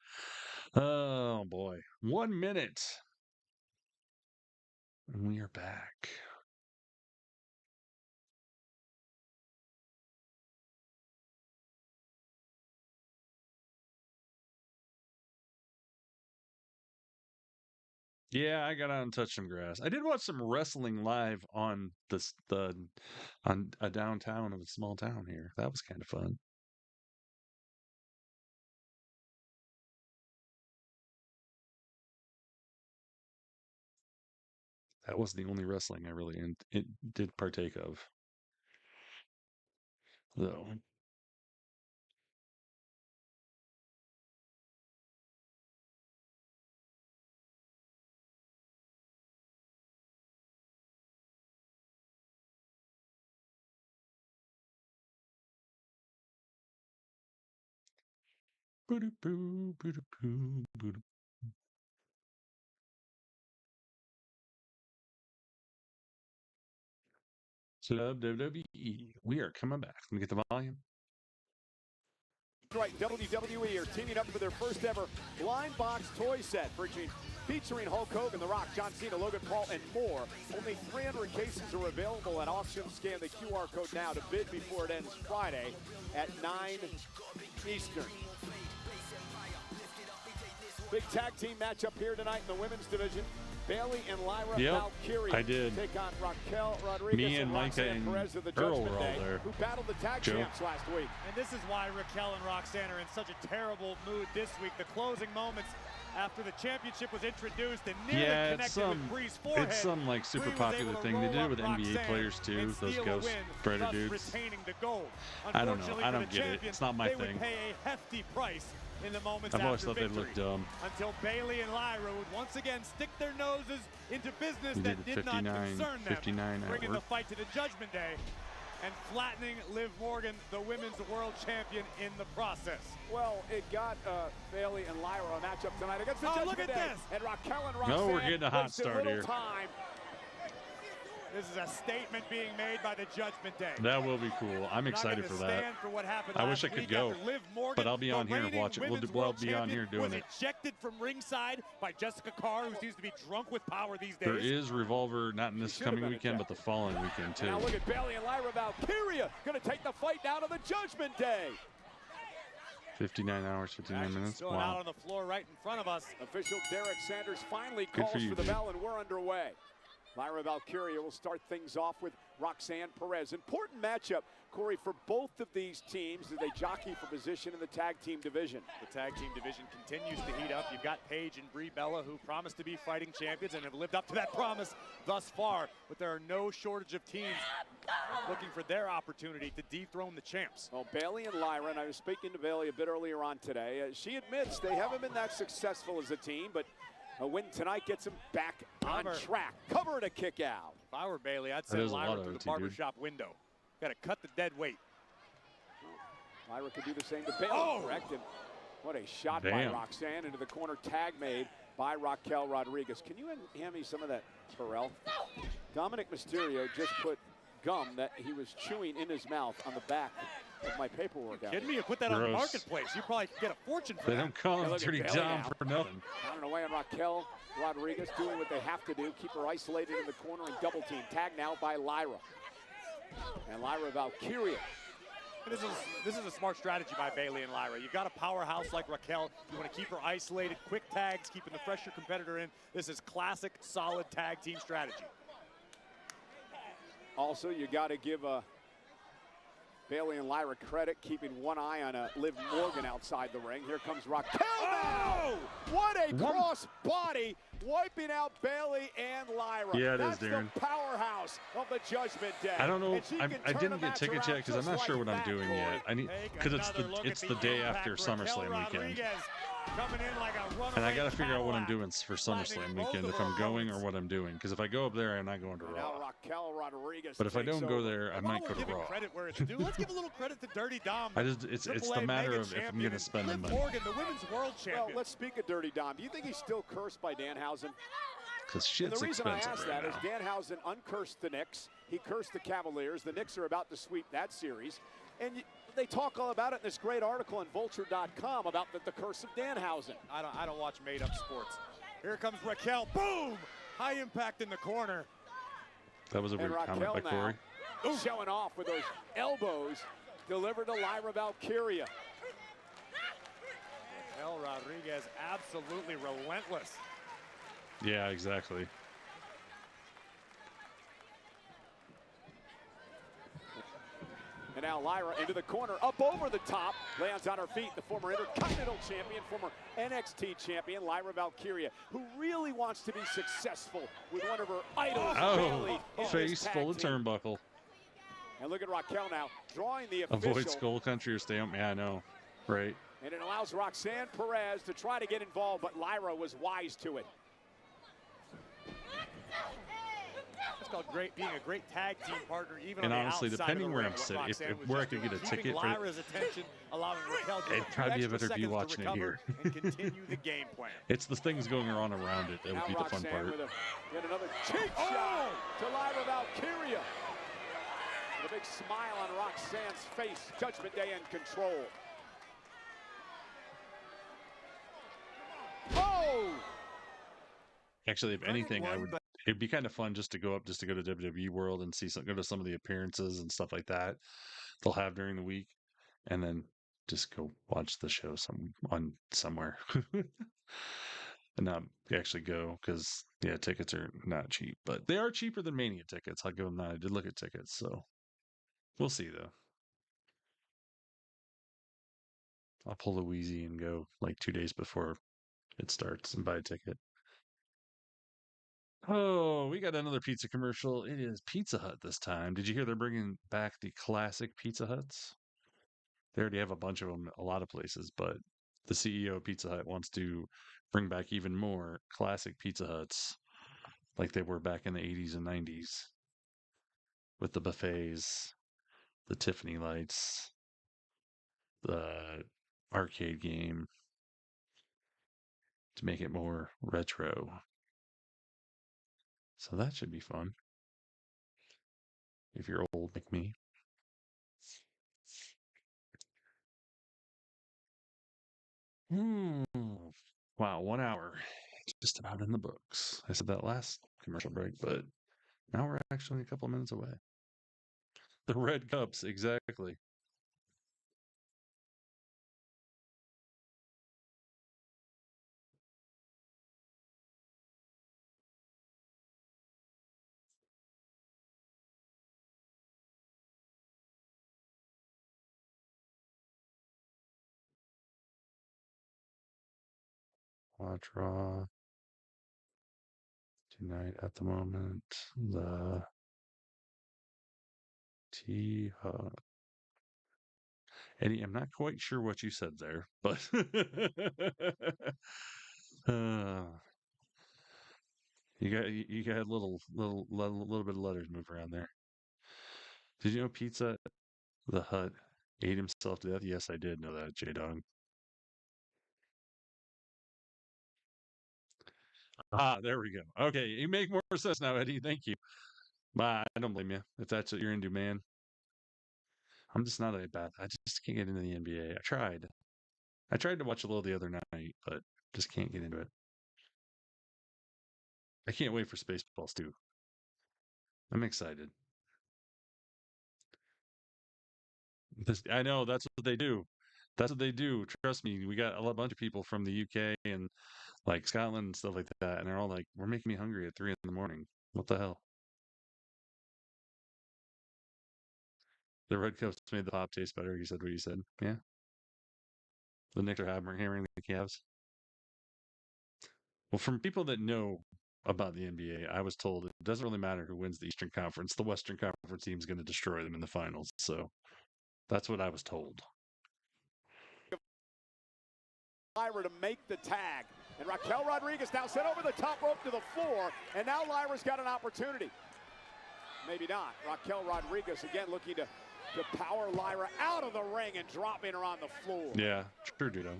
Oh boy. 1 minute. And we are back. Yeah, I got out and touched some grass. I did watch some wrestling live on on a downtown of a small town here. That was kind of fun. That was the only wrestling I really did partake of. Though. Boo-doo-boo, boo-doo-boo, boo-doo. Club WWE. We are coming back. Let me get the volume. Right, WWE are teaming up for their first ever blind box toy set featuring Hulk Hogan, The Rock, John Cena, Logan Paul, and more. Only 300 cases are available at auction. Scan the QR code now to bid before it ends Friday at 9 Eastern. Big tag team matchup here tonight in the women's division. Bailey and Lyra Valkyria I did. take on Raquel Rodriguez. Me and Micah and Perez of the Earl Judgment were all Day, there. who battled the tag champs last week. And this is why Raquel and Roxanne are in such a terrible mood this week. The closing moments after the championship was introduced and nearly connected with Bree's forehead. It's some like super popular thing they did with NBA players too. Those ghost spreader dudes. Retaining the gold. I don't know. I don't get it. It's not my they thing. Would pay a hefty price in the moments I've always after thought they victory, looked dumb. until Bailey and Lyra would once again stick their noses into business that did not concern them, bringing the fight to the Judgment Day and flattening Liv Morgan, the women's world champion, in the process. Well, it got Bailey and Lyra a matchup tonight against the Judgment look at Day. this. And Raquel and Roxanne. No, we're getting a hot start here. Time. This is a statement being made by the Judgment Day. That will be cool. I'm excited for that. For what happened I wish I could go, Morgan, but I'll be on here and watch it. We'll be on here doing it. Was ejected from ringside by Jessica Carr, who seems to be drunk with power these days. There is Revolver, not in this coming weekend, but the following weekend too. Now look at Bailey and Lyra Valkyria going to take the fight down to the Judgment Day. 59 hours, 59 minutes. Still out on the floor right in front of us. Official Derek Sanders finally calls for the bell, and we're underway. Lyra Valkyria will start things off with Roxanne Perez. Important matchup, Corey, for both of these teams as they jockey for position in the tag team division. The tag team division continues to heat up. You've got Paige and Brie Bella, who promised to be fighting champions and have lived up to that promise thus far. But there are no shortage of teams looking for their opportunity to dethrone the champs. Well, Bailey and Lyra, and I was speaking to Bailey a bit earlier on today, she admits they haven't been that successful as a team, but a win tonight gets them back on track. Cover to kick out. If I were Bailey, I'd send Lyra through the barbershop window. Got to cut the dead weight. Lyra could do the same to Bailey, correct? And what a shot by Roxanne into the corner. Tag made by Raquel Rodriguez. Can you hand me some of that Terrell? Dominic Mysterio just put gum that he was chewing in his mouth on the back of my paperwork out. Kidding me? You put that on Gross. Marketplace. You probably get a fortune for They that. don't call him look at Dirty Bailey Dom now. for nothing. Down and away on Raquel Rodriguez, doing what they have to do. Keep her isolated in the corner and double team. Tag now by Lyra. And Lyra Valkyria. And this is a smart strategy by Bailey and Lyra. You've got a powerhouse like Raquel. You want to keep her isolated, quick tags, keeping the fresher competitor in. This is classic, solid tag team strategy. Also, you got to give Bailey and Lyra credit, keeping one eye on Liv Morgan outside the ring. Here comes Raquel now! What a cross body, wiping out Bailey and Lyra. Yeah, it is, That's Darren. the powerhouse of the Judgment Day. I don't know. And she I can turn didn't a get match tickets around yet because I'm just not sure like what I'm that, doing Corey. yet. I need because it's the day after SummerSlam weekend, Coming in like a runaway and I got to figure out what I'm Cadillac. doing for SummerSlam weekend, if I'm going or what I'm doing. Because if I go up there, I'm not going to Now Raw. Raquel Rodriguez But if I takes don't go over. there, I might go to Giving Raw. credit where it's due. Let's give a little credit to Dirty Dom. It's Triple the A matter mega of if I'm champion going to spend the Liv money. Morgan, the women's world champion. Well, let's speak of Dirty Dom. Do you think he's still cursed by Danhausen? Because And shit's the reason I expensive ask right that is now. Danhausen uncursed the Knicks. He cursed the Cavaliers. The Knicks are about to sweep that series. And they talk all about it in this great article on Vulture.com about the curse of Danhausen. I don't watch made-up sports. Here comes Raquel. Boom! High impact in the corner. That was a And weird comment Raquel by Corey. now showing off with those elbows delivered to Lyra Valkyria. Raquel Rodriguez absolutely relentless. Yeah, exactly. And now Lyra into the corner, up over the top, lands on her feet. The former Intercontinental Champion, former NXT Champion, Lyra Valkyria, who really wants to be successful with one of her idols, Bailey, in face this tag full of team. turnbuckle. And look at Raquel now, drawing the official. Avoid Skull Country or stay on. Yeah, I know. Right. And it allows Roxanne Perez to try to get involved, but Lyra was wise to it. It's called being a great tag team partner, even And on honestly, the outside depending of the where ring, I'm what sitting, Roxanne if was where I just could get doing, a keeping ticket for Lyra's attention, allowing Raquel to it'd probably be extra better to be seconds watching it recover here. and continue the game plan. It's the things going on around it that Now would be the fun Roxanne part. with yet another cheek shot to Lyra Valkyria. With a big smile on Roxanne's face. Judgment Day in control. Oh! Actually, if anything, it'd be kind of fun just to go to WWE World and go to some of the appearances and stuff like that they'll have during the week, and then just go watch the show somewhere. And not actually go, because tickets are not cheap, but they are cheaper than Mania tickets. I'll give them that. I did look at tickets, so we'll see though. I'll pull a Wheezy and go like 2 days before it starts and buy a ticket. Oh, we got another pizza commercial. It is Pizza Hut this time. Did you hear they're bringing back the classic Pizza Huts? They already have a bunch of them at a lot of places, but the CEO of Pizza Hut wants to bring back even more classic Pizza Huts like they were back in the 80s and 90s with the buffets, the Tiffany lights, the arcade game to make it more retro. So that should be fun if you're old like me. Wow, 1 hour. Just about in the books. I said that last commercial break, but now we're actually a couple of minutes away. The red cups, exactly. Watch Raw tonight at the moment. The T-Hut. Eddie, I'm not quite sure what you said there, but you got a little bit of letters move around there. Did you know Pizza the Hut ate himself to death? Yes, I did know that, J-Dog. There we go. Okay, you make more sense now, Eddie. Thank you. Bye. I don't blame you if that's what you're into, man. I'm just not a bath. I just can't get into the NBA. I tried to watch a little the other night, but just can't get into it. I can't wait for Spaceballs too. I'm excited. I know that's what they do. That's what they do. Trust me, we got a bunch of people from the UK and like Scotland and stuff like that, and they're all like, "We're making me hungry at 3 in the morning." What the hell? The red coats made the pop taste better. You said what you said. Yeah. The Knicks are hammering the Cavs. Well, from people that know about the NBA, I was told it doesn't really matter who wins the Eastern Conference. The Western Conference team is going to destroy them in the finals. So that's what I was told. Lyra to make the tag. And Raquel Rodriguez now sent over the top rope to the floor. And now Lyra's got an opportunity. Maybe not. Raquel Rodriguez again looking to power Lyra out of the ring and dropping her on the floor. Yeah, true, Dudo.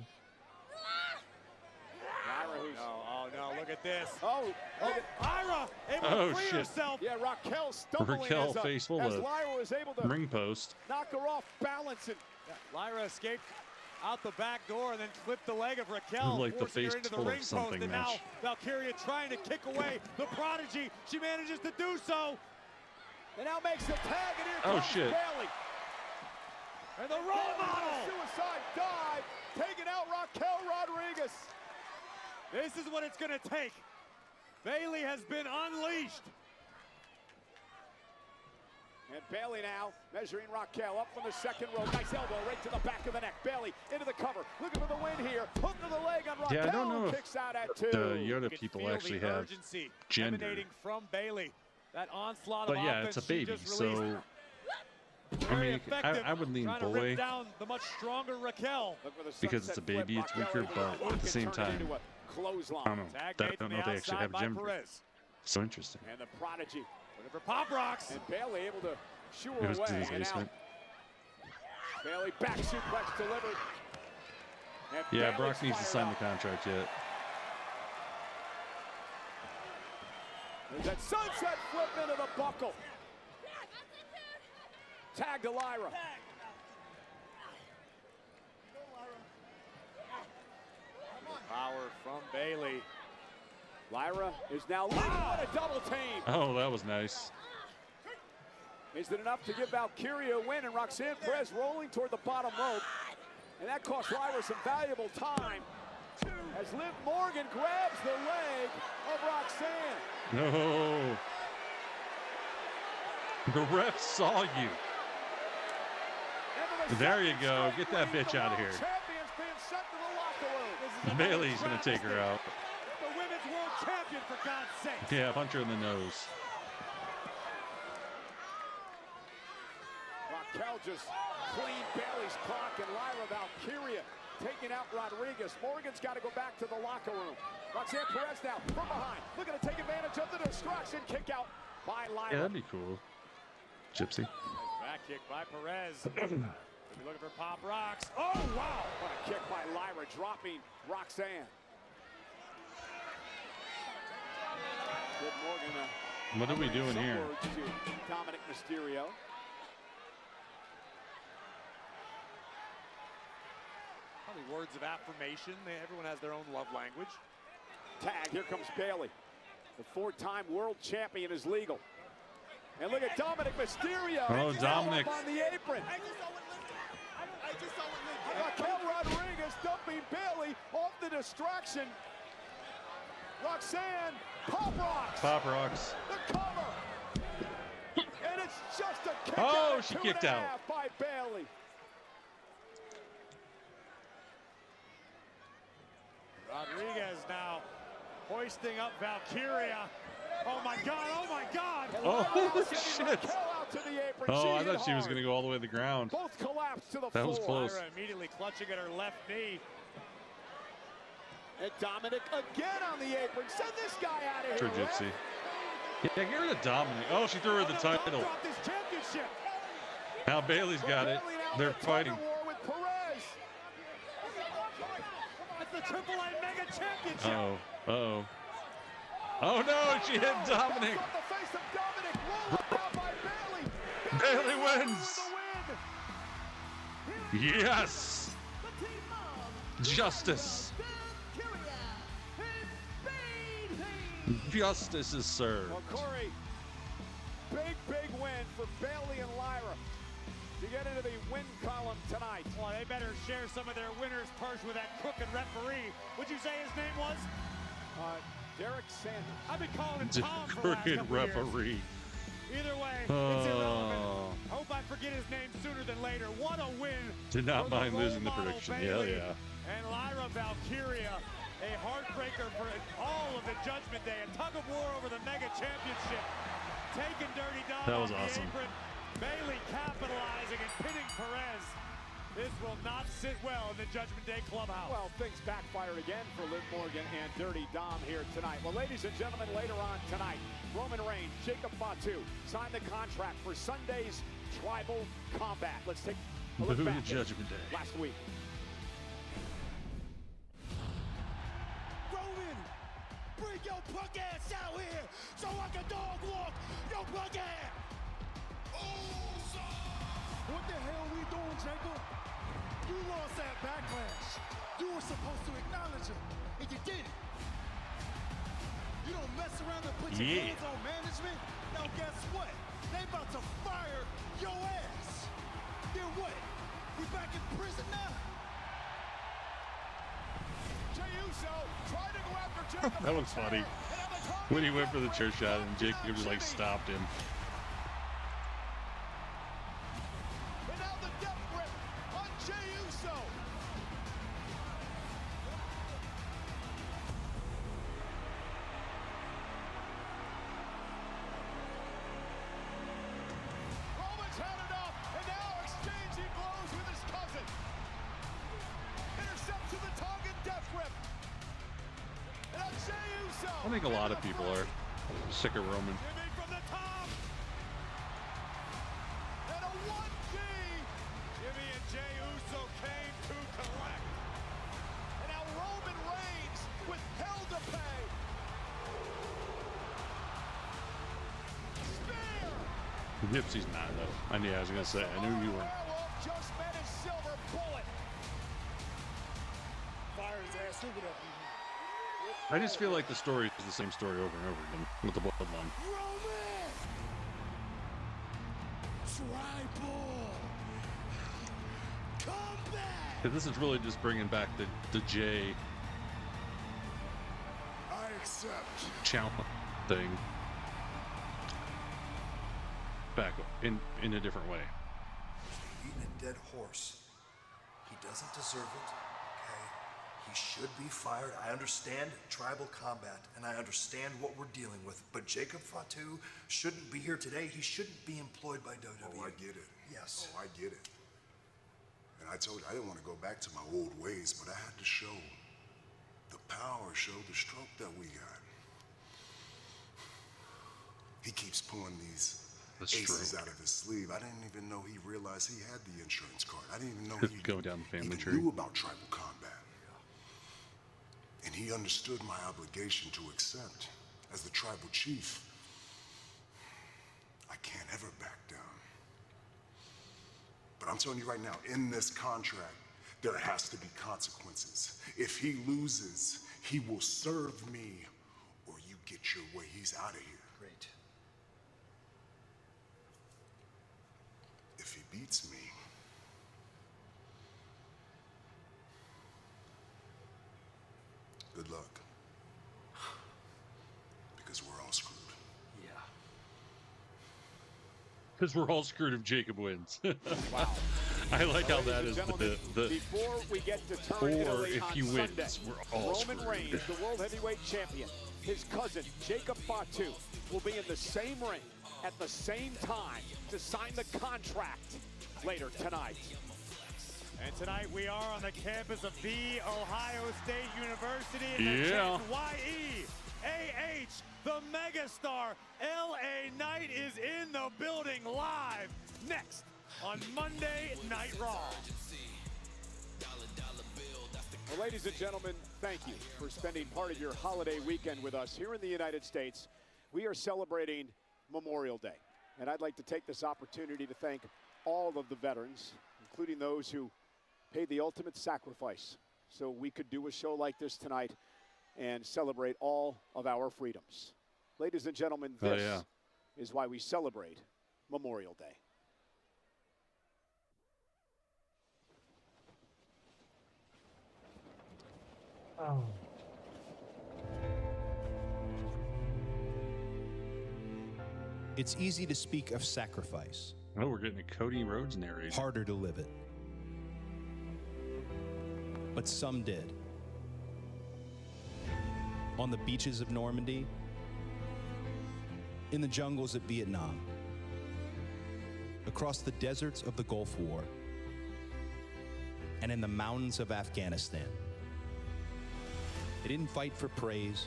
Lyra who's... Oh, no, look at this. Oh, Lyra able to free herself. Yeah, Raquel stumbling Raquel face full as of Lyra was able to ring post. knock her off balance. And Lyra escaped out the back door and then clipped the leg of Raquel, like the forcing face her into the full of ring post. something And now Valkyria trying to kick away the Prodigy. She manages to do so. And now makes the tag, and here comes shit. Bailey. And the role model. Suicide dive, taking out Raquel Rodriguez. This is what it's going to take. Bailey has been unleashed. And Bailey now measuring Raquel up from the second row. Nice elbow right to the back of the neck. Bailey into the cover, looking for the win here. Hook to the leg on Raquel. Yeah, I don't know kicks out at 2. the Yoda people actually have gender. Emanating from Bailey. That onslaught But of yeah, offense it's a baby, so I mean, I would lean trying to boy rip down the much stronger Raquel. because it's a baby, it's weaker, but at the same time, I don't know. I don't know if they actually have gender. So interesting. And the Prodigy looking for pop rocks. And Bailey able to shoo It her was away. to his And basement. now Bailey back suplex delivered. And Yeah, Bailey's Brock needs to fired sign up. the contract yet. There's that sunset flip into the buckle. Tag to Lyra. Power from Bailey. Lyra is now leading on a double team. Oh, that was nice. Is it enough to give Valkyria a win? And Roxanne Perez rolling toward the bottom rope. And that cost Lyra some valuable time as Liv Morgan grabs the leg of Roxanne. No. The ref saw you. There you go. Get that bitch out of here. Champions being sent to the locker room. Bailey's going to take her out. The women's world champion, for God's sake. Yeah, punch her in the nose. Raquel just cleaned Bailey's clock, and Lyra Valkyria taking out Rodriguez. Morgan's got to go back to the locker room. Roxanne Perez now from behind, looking to take advantage of the distraction. Kick out by Lyra. Yeah, that'd be cool. Gypsy. Back kick by Perez. We're looking for pop rocks. Oh, wow. What a kick by Lyra, dropping Roxanne. Liv Morgan. What are we doing some here? words to Dominic Mysterio. Probably words of affirmation. Everyone has their own love language. Tag, here comes Bailey. The 4-time world champion is legal. And look at Dominic Mysterio. Oh, Dominic. On the apron. Raquel Rodriguez dumping Bailey off the distraction. Roxanne, pop rocks. Pop rocks. The cover. And it's just a kick Oh, out she at kicked 2.5 out. by Bailey. Rodriguez now hoisting up Valkyria. Oh my God, oh my God. Oh, shit. Oh, I thought she was hard. going to go all the way to the ground. Both collapsed to the That floor. was close. Lyra immediately clutching at her left knee. And Dominic again on the apron. Send this guy out of True here. Gypsy. Yeah, get rid of Dominic. Oh, she threw her the title. Drop this championship. Now Bailey's got it. Bailey now They're in a tug of fighting. war with Perez. It's the Triple A Mega Championship. Uh-oh. Uh-oh. Oh, no, she hit Dominic. The face of Dominic rolled down by Bailey. Bailey wins. For the win. Yes! Justice! Justice is served. Well, Corey, big win for Bailey and Lyra to get into the win column tonight. Well, they better share some of their winner's purse with that crooked referee. Would you say his name was? Derek Sanders. I've been calling him Tom for the last Crooked couple referee. years. Either way, it's irrelevant. I hope I forget his name sooner than later. What a win. Did not for mind the losing the role model prediction. Bailey Yeah. And Lyra Valkyria, a heartbreaker for all of the Judgment Day. A tug of war over the Mega Championship. Taking Dirty Dom That was off the awesome. apron. Bailey capitalizing and pinning Perez. This will not sit well in the Judgment Day clubhouse. Well, things backfired again for Liv Morgan and Dirty Dom here tonight. Well, ladies and gentlemen, later on tonight, Roman Reigns, Jacob Fatu signed the contract for Sunday's Tribal Combat. Let's take a look back at Judgment Day. last week. Roman, bring your punk ass out here so I can dog walk your punk ass. What the hell we doing, Jacob? You lost that backlash. You were supposed to acknowledge it, and you didn't. You don't mess around and put your hands on management. Now guess what? They about to fire your ass. Then what? We back in prison now? Jey Uso tried to go after Jacob. That was funny. When he went for the chair shot and Jacob just like stopped him. And now the death grip on Jey Uso. Roman's had enough, and now exchanging blows with his cousin. Intercepts to the tongue and death grip. And now Jey Uso. I think a lot of people are sick of Roman. Jimmy from the top. And a 1-2. Jimmy and Jey Uso came to collect. And now Roman Reigns with hell to pay. Spear. Nipsey's not though. I knew I was gonna say. I knew you were. Werewolf just met his silver bullet. Fire his ass over there. I just feel like the story is the same story over and over again with the bloodline. Roman! Tribal! Come back! This is really just bringing back the Jay I accept. challenge thing back in a different way. Eating a dead horse. He doesn't deserve it, okay? He should be fired. I understand tribal combat, and I understand what we're dealing with, but Jacob Fatu shouldn't be here today. He shouldn't be employed by WWE. Oh, I get it. Yes. Oh, I get it. And I told you I didn't want to go back to my old ways, but I had to show the power, show the stroke that we got. He keeps pulling these aces out of his sleeve. I didn't even know he realized he had the insurance card. I didn't even know he Go down the family even tree. knew about tribal combat. And he understood my obligation to accept. As the tribal chief, I can't ever back down. But I'm telling you right now, in this contract, there has to be consequences. If he loses, he will serve me, or you get your way. He's out of here. Great. If he beats me, good luck. Because we're all screwed. Yeah. Because we're all screwed if Jacob wins. Wow. I like how that is Gentlemen, the before we get to turn or Italy if on he Sunday, wins, we're all Roman screwed. Reigns, the World Heavyweight Champion, his cousin Jacob Fatu will be in the same ring at the same time to sign the contract later tonight. And tonight we are on the campus of the Ohio State University in the Yeah. YEAH. The megastar LA Knight is in the building live next on Monday Night Raw. Well, ladies and gentlemen, thank you for spending part of your holiday weekend with us here in the United States. We are celebrating Memorial Day, and I'd like to take this opportunity to thank all of the veterans, including those who paid the ultimate sacrifice so we could do a show like this tonight and celebrate all of our freedoms. Ladies and gentlemen, this is why we celebrate Memorial Day. Oh. It's easy to speak of sacrifice. Oh, we're getting a Cody Rhodes narrator. Harder to live it. But some did. On the beaches of Normandy, in the jungles of Vietnam, across the deserts of the Gulf War, and in the mountains of Afghanistan. They didn't fight for praise.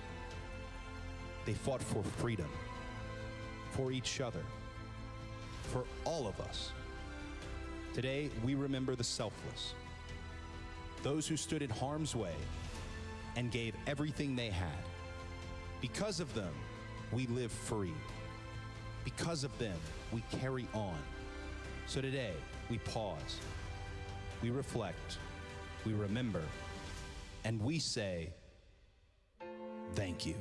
They fought for freedom, for each other, for all of us. Today, we remember the selfless, those who stood in harm's way and gave everything they had. Because of them, we live free. Because of them, we carry on. So today, we pause, we reflect, we remember, and we say, thank you.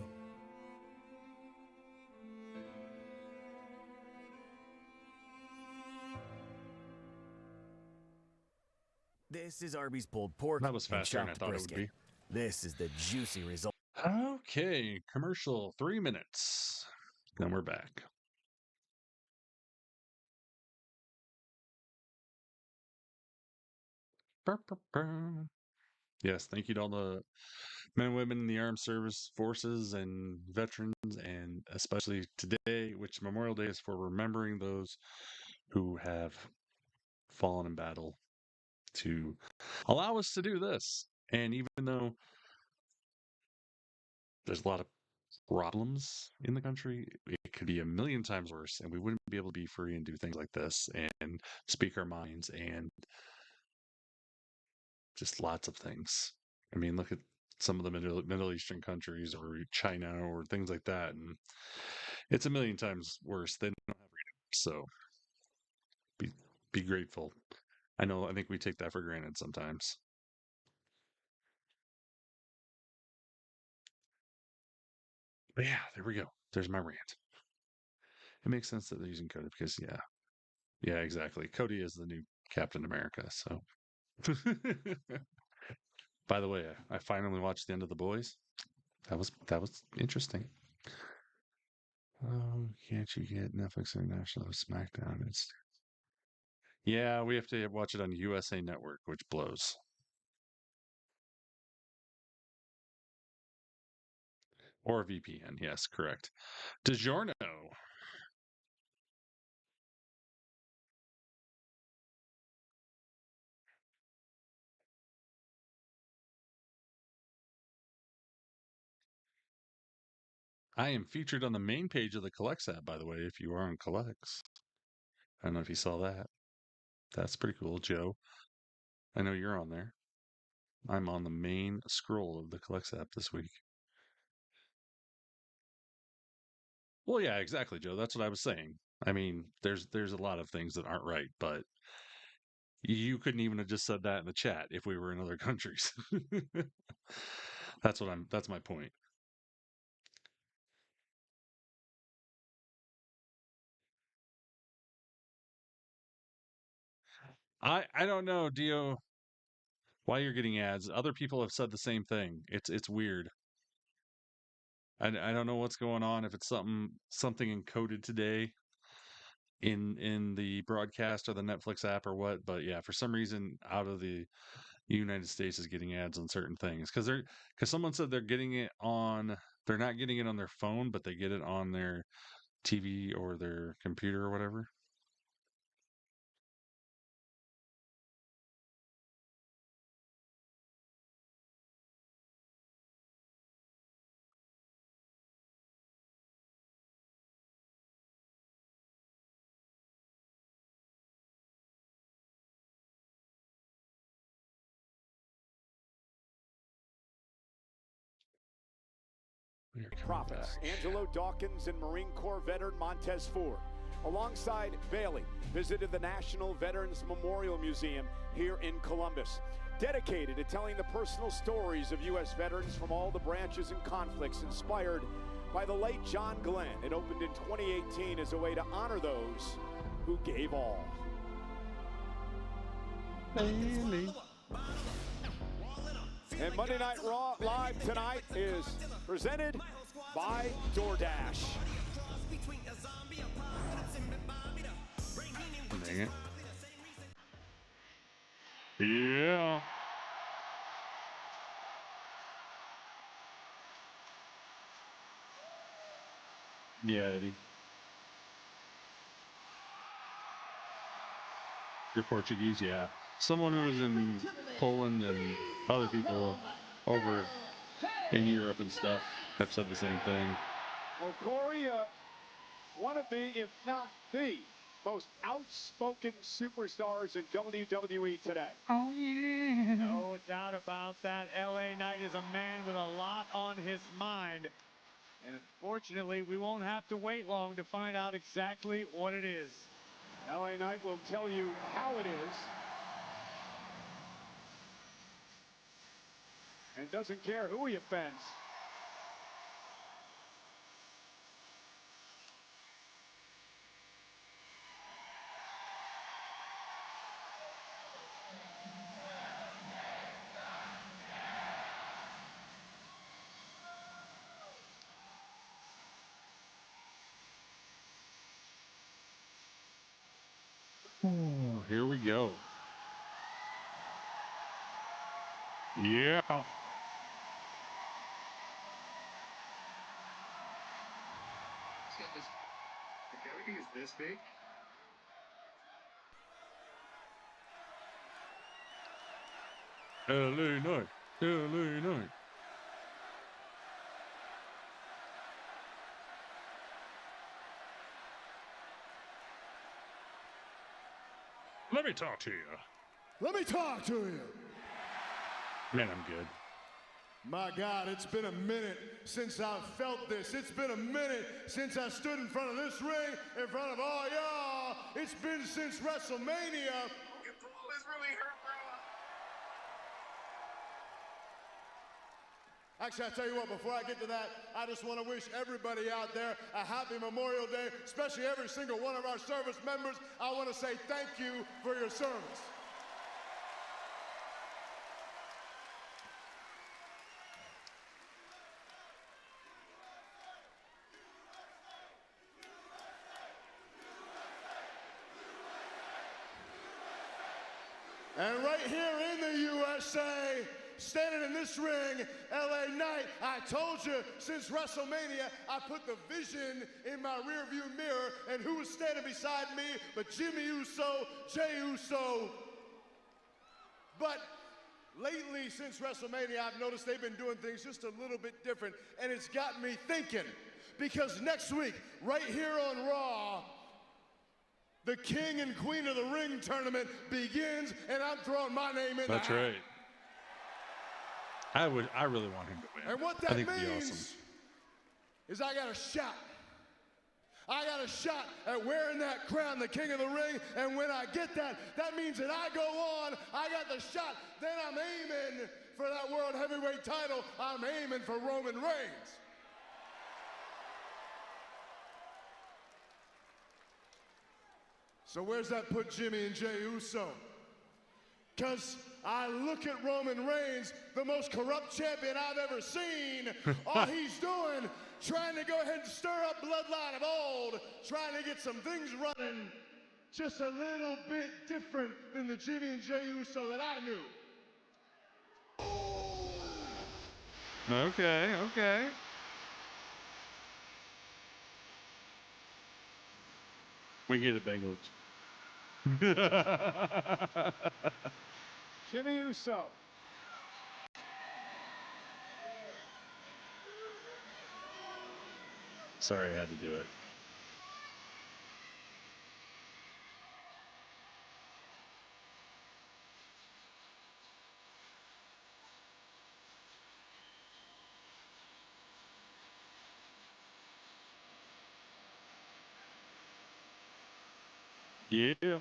This is Arby's pulled pork. That was faster than I chopped thought it would brisket. be. This is the juicy result. Okay, commercial, 3 minutes. Then we're back. Yes, thank you to all the men and women in the armed service forces and veterans, and especially today, which Memorial Day is for remembering those who have fallen in battle to allow us to do this. And even though there's a lot of problems in the country, it could be a million times worse, and we wouldn't be able to be free and do things like this and speak our minds and just lots of things. I mean, look at some of the Middle Eastern countries or China or things like that, and it's a million times worse. They don't have freedom, so be grateful. I think we take that for granted sometimes. But yeah, there we go. There's my rant. It makes sense that they're using Cody because yeah, exactly. Cody is the new Captain America. So, by the way, I finally watched the end of The Boys. That was interesting. Oh, can't you get Netflix International SmackDown? Yeah, we have to watch it on USA Network, which blows. Or VPN, yes, correct. DiGiorno. I am featured on the main page of the Collects app, by the way, if you are on Collects. I don't know if you saw that. That's pretty cool, Joe. I know you're on there. I'm on the main scroll of the Collects app this week. Well, yeah, exactly, Joe. That's what I was saying. I mean, there's a lot of things that aren't right, but you couldn't even have just said that in the chat if we were in other countries. That's my point. I don't know, Dio, why you're getting ads. Other people have said the same thing. It's weird. I don't know what's going on, if it's something encoded today in the broadcast or the Netflix app or what, but yeah, for some reason out of the United States is getting ads on certain things because someone said they're not getting it on their phone, but they get it on their TV or their computer or whatever. Profits. Angelo Dawkins and Marine Corps veteran Montez Ford alongside Bailey, visited the National Veterans Memorial Museum here in Columbus, dedicated to telling the personal stories of U.S. veterans from all the branches and conflicts inspired by the late John Glenn. It opened in 2018 as a way to honor those who gave all. Bailey. And Monday Night Raw Live tonight is presented by DoorDash. Dang it. Yeah. Yeah, Eddie. You're Portuguese, yeah. Someone who was in Poland and other people over in Europe and stuff have said the same thing. Well, Corey, one of the, if not the, most outspoken superstars in WWE today. Oh, yeah. No doubt about that. LA Knight is a man with a lot on his mind. And unfortunately, we won't have to wait long to find out exactly what it is. LA Knight will tell you how it is. And doesn't care who he offends. Oh, here we go. Yeah. Everything is this big? LA Knight. LA Knight. Let me talk to you. Let me talk to you. Man, I'm good. My God, it's been a minute since I've felt this. It's been a minute since I stood in front of this ring, in front of all y'all. It's been since WrestleMania. Actually, I tell you what, before I get to that, I just want to wish everybody out there a happy Memorial Day, especially every single one of our service members. I want to say thank you for your service. And right here in the USA, standing in this ring, LA Knight, I told you since WrestleMania, I put the vision in my rearview mirror, and who was standing beside me but Jimmy Uso, Jey Uso. But lately, since WrestleMania, I've noticed they've been doing things just a little bit different, and it's got me thinking, because next week, right here on Raw, the King and Queen of the Ring tournament begins, and I'm throwing my name in. That's right. I really want him to win. And what that I think means it'd be awesome. is I got a shot. I got a shot at wearing that crown, the King of the Ring, and when I get that, that means that I go on, I got the shot, then I'm aiming for that World Heavyweight title. I'm aiming for Roman Reigns. So where's that put Jimmy and Jey Uso? Because I look at Roman Reigns, the most corrupt champion I've ever seen. All he's doing, trying to go ahead and stir up bloodline of old, trying to get some things running just a little bit different than the Jimmy and Jey Uso that I knew. Okay, okay. We get it, Bengals. Jimmy Uso. Sorry, I had to do it. Yeah.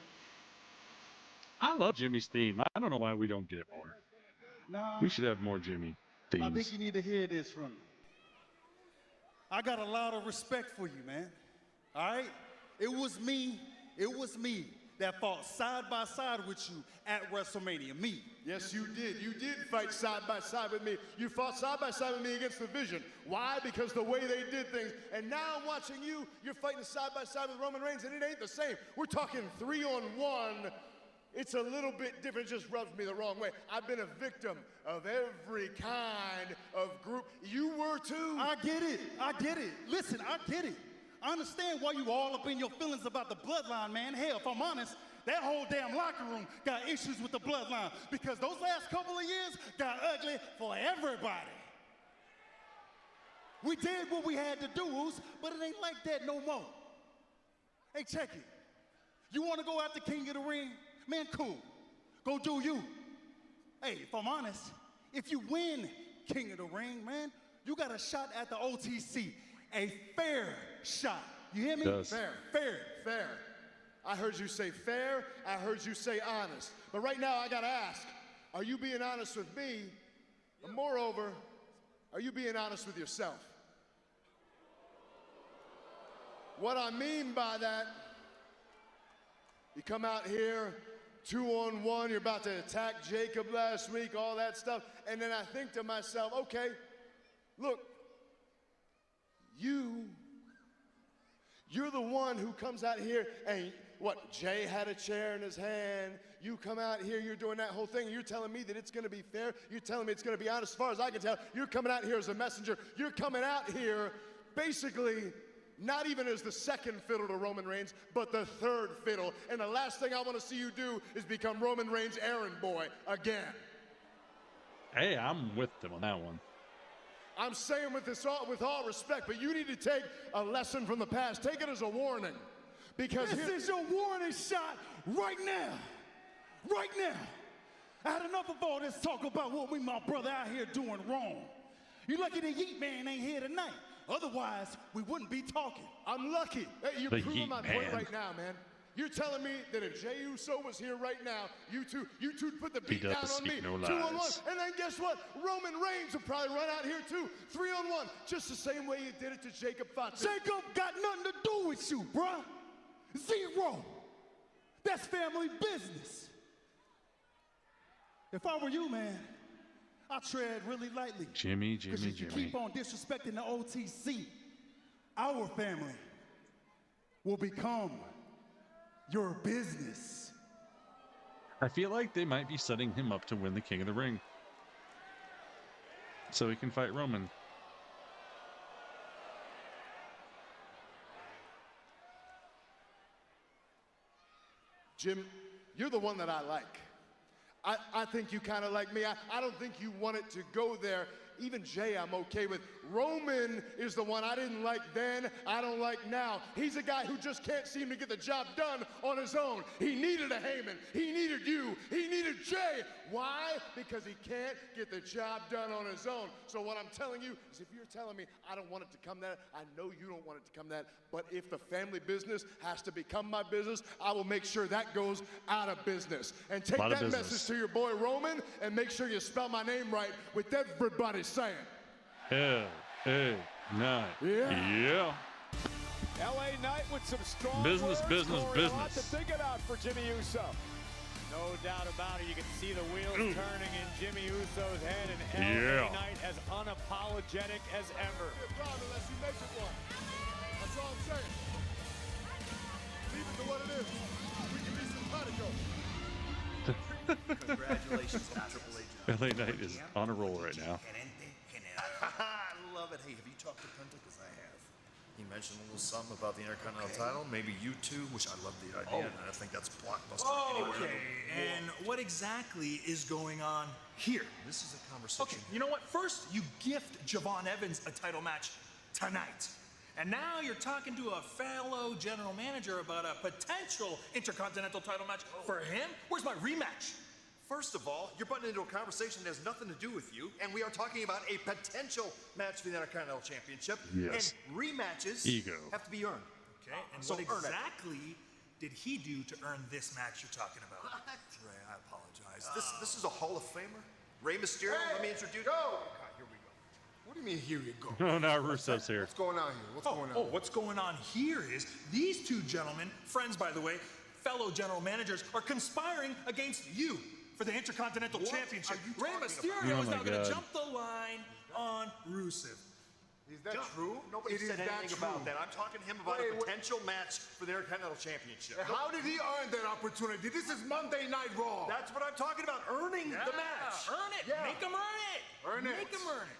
I love Jimmy's theme. I don't know why we don't get it more. Nah, We should have more Jimmy I think themes. you need to hear this from me. I got a lot of respect for you, man. All right? It was me that fought side by side with you at WrestleMania. Me. Yes, you did. You did fight side by side with me. You fought side by side with me against the Vision. Why? Because the way they did things. And now I'm watching you. You're fighting side by side with Roman Reigns, and it ain't the same. We're talking 3-on-1. It's a little bit different. It just rubs me the wrong way. I've been a victim of every kind of group. You were too. I get it. Listen, I get it. I understand why you all up in your feelings about the bloodline, man. Hell, if I'm honest, that whole damn locker room got issues with the bloodline because those last couple of years got ugly for everybody. We did what we had to do, but it ain't like that no more. Hey, check it. You want to go after King of the Ring? Man, cool. Go do you. Hey, if I'm honest, if you win King of the Ring, man, you got a shot at the OTC. A fair shot. You hear me? Fair. I heard you say fair. I heard you say honest. But right now, I got to ask, are you being honest with me? And moreover, are you being honest with yourself? What I mean by that, you come out here 2-on-1, you're about to attack Jacob last week, all that stuff, and then I think to myself, okay, look, you're the one who comes out here and what, Jay had a chair in his hand, you come out here, you're doing that whole thing, you're telling me that it's gonna be fair, you're telling me it's gonna be honest. As far as I can tell, you're coming out here as a messenger, you're coming out here basically not even as the second fiddle to Roman Reigns, but the third fiddle. And the last thing I want to see you do is become Roman Reigns' errand boy again. Hey, I'm with them on that one. I'm saying with all respect, but you need to take a lesson from the past. Take it as a warning. Because this is your warning shot right now. Right now. I had enough of all this talk about what we, my brother, out here doing wrong. You lucky the Yeet Man ain't here tonight. Otherwise, we wouldn't be talking. I'm lucky. Hey, you're proving my point right now, man. You're telling me that if Jey Uso was here right now, you two put the beat down on me, 2-on-1, and then guess what? Roman Reigns would probably run out here too, 3-on-1, just the same way you did it to Jacob Fatu. Jacob got nothing to do with you, bruh. Zero. That's family business. If I were you, man, I tread really lightly. Jimmy. Because if you keep on disrespecting the OTC, our family will become your business. I feel like they might be setting him up to win the King of the Ring, so he can fight Roman. Jim, you're the one that I like. I think you kind of like me. I don't think you want it to go there. Even Jay, I'm okay with. Roman is the one I didn't like then, I don't like now. He's a guy who just can't seem to get the job done on his own. He needed a Heyman. He needed you. He needed Jay. Why? Because he can't get the job done on his own. So what I'm telling you is if you're telling me I don't want it to come that, I know you don't want it to come that, but if the family business has to become my business, I will make sure that goes out of business. And take that message to your boy Roman and make sure you spell my name right with everybody saying. L.A. Knight. Yeah. LA Knight with some strong business. To think it out for Jimmy Uso. No doubt about it. You can see the wheels turning in Jimmy Uso's head, and LA Knight as unapologetic as ever. Unless you make it one. That's all I'm saying. Leave it to what it is. We can be simpatico. Congratulations, Triple H. LA Knight is on a roll right now. I love it. Hey, have you talked to Penta? Because I have. He mentioned a little something about the Intercontinental title, maybe you two, which I love the idea, and I think that's blockbuster anywhere. And what exactly is going on here? This is a conversation. Okay, you know what? First, you gift Javon Evans a title match tonight. And now you're talking to a fellow general manager about a potential Intercontinental title match for him? Where's my rematch? First of all, you're butting into a conversation that has nothing to do with you, and we are talking about a potential match for the Intercontinental Championship. Yes. And rematches have to be earned. Okay, and so what exactly did he do to earn this match you're talking about? What? Ray, I apologize. This is a Hall of Famer? Rey Mysterio, let me introduce you. Here we go. What do you mean, here you go? Oh, now Rusev's here. What's going on here? What's going on? Oh, what's going on here is these two gentlemen, friends by the way, fellow general managers, are conspiring against you for the Intercontinental Championship. Rey Mysterio is now going to jump the line on Rusev. Is that true? Nobody said anything about that. I'm talking to him about a potential match for the Intercontinental Championship. How did he earn that opportunity? This is Monday Night Raw. That's what I'm talking about, earning the match. Earn it. Yeah. Make him earn it. Earn it. Make him earn it.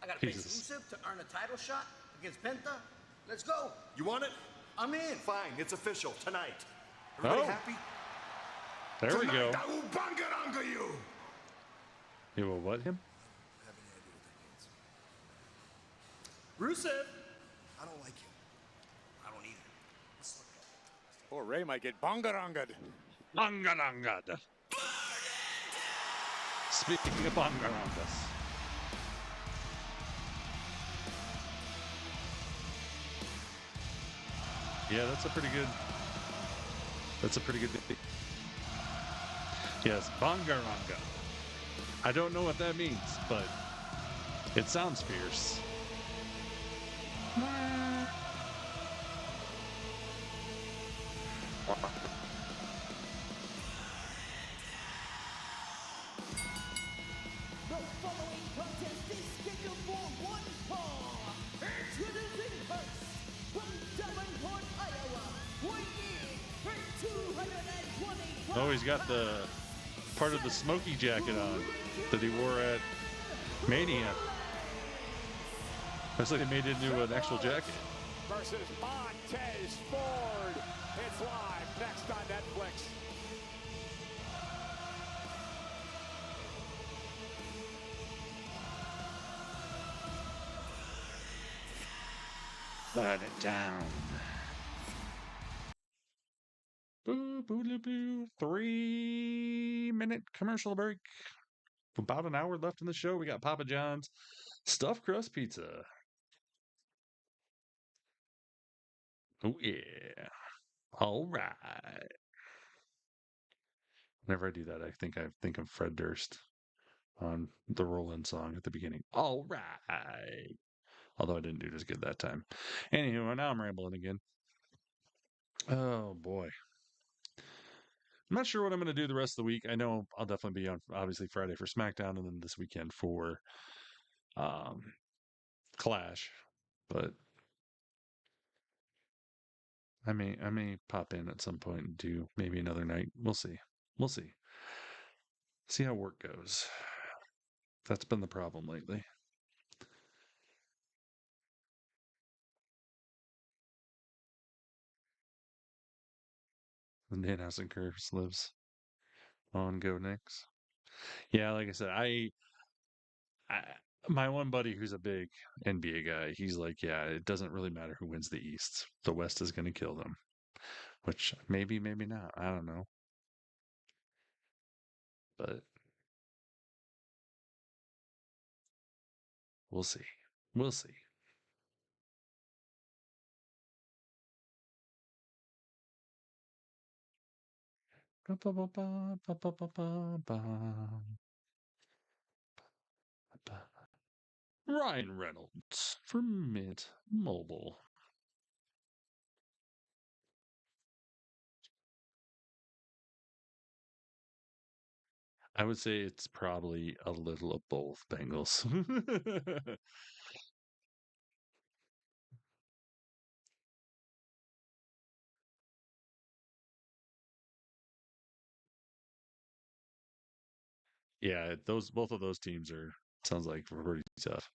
I gotta face Rusev to earn a title shot against Penta. Let's go. You want it? I'm in. Fine, it's official tonight. Everybody happy? There we go. I will bangaranga you. You will what him? Rusev. I don't like him. I don't either. Poor Ray might get bangarangad. Bangarangad. Speaking of bangarangas. Yeah, that's a pretty good thing. Yes, bangaranga. I don't know what that means, but it sounds fierce. The following contest is scheduled for one fall. Introducing first, from Davenport, Iowa, weighing in for 220 Oh, he's got the part of the smoky jacket on that he wore at Mania. Looks like they made it into an actual jacket. Versus Montez Ford. It's live next on Netflix. Burn it down. Boo, boo, boo, boo. 3-minute commercial break. About an hour left in the show. We got Papa John's stuffed crust pizza. Oh, yeah. All right. Whenever I do that, I think of Fred Durst on the Rollin' song at the beginning. All right. Although I didn't do it as good that time. Anywho, now I'm rambling again. Oh, boy. I'm not sure what I'm going to do the rest of the week. I know I'll definitely be on, obviously, Friday for SmackDown and then this weekend for Clash. But I may pop in at some point and do maybe another night. We'll see. We'll see. See how work goes. That's been the problem lately. And Dan Curves lives on Go Knicks. Yeah, like I said, I my one buddy who's a big NBA guy, he's like, yeah, it doesn't really matter who wins the East. The West is going to kill them. Which maybe not. I don't know. But we'll see. We'll see. Ryan Reynolds from Mint Mobile. I would say it's probably a little of both, Bengals. Yeah, both of those teams sounds like pretty tough.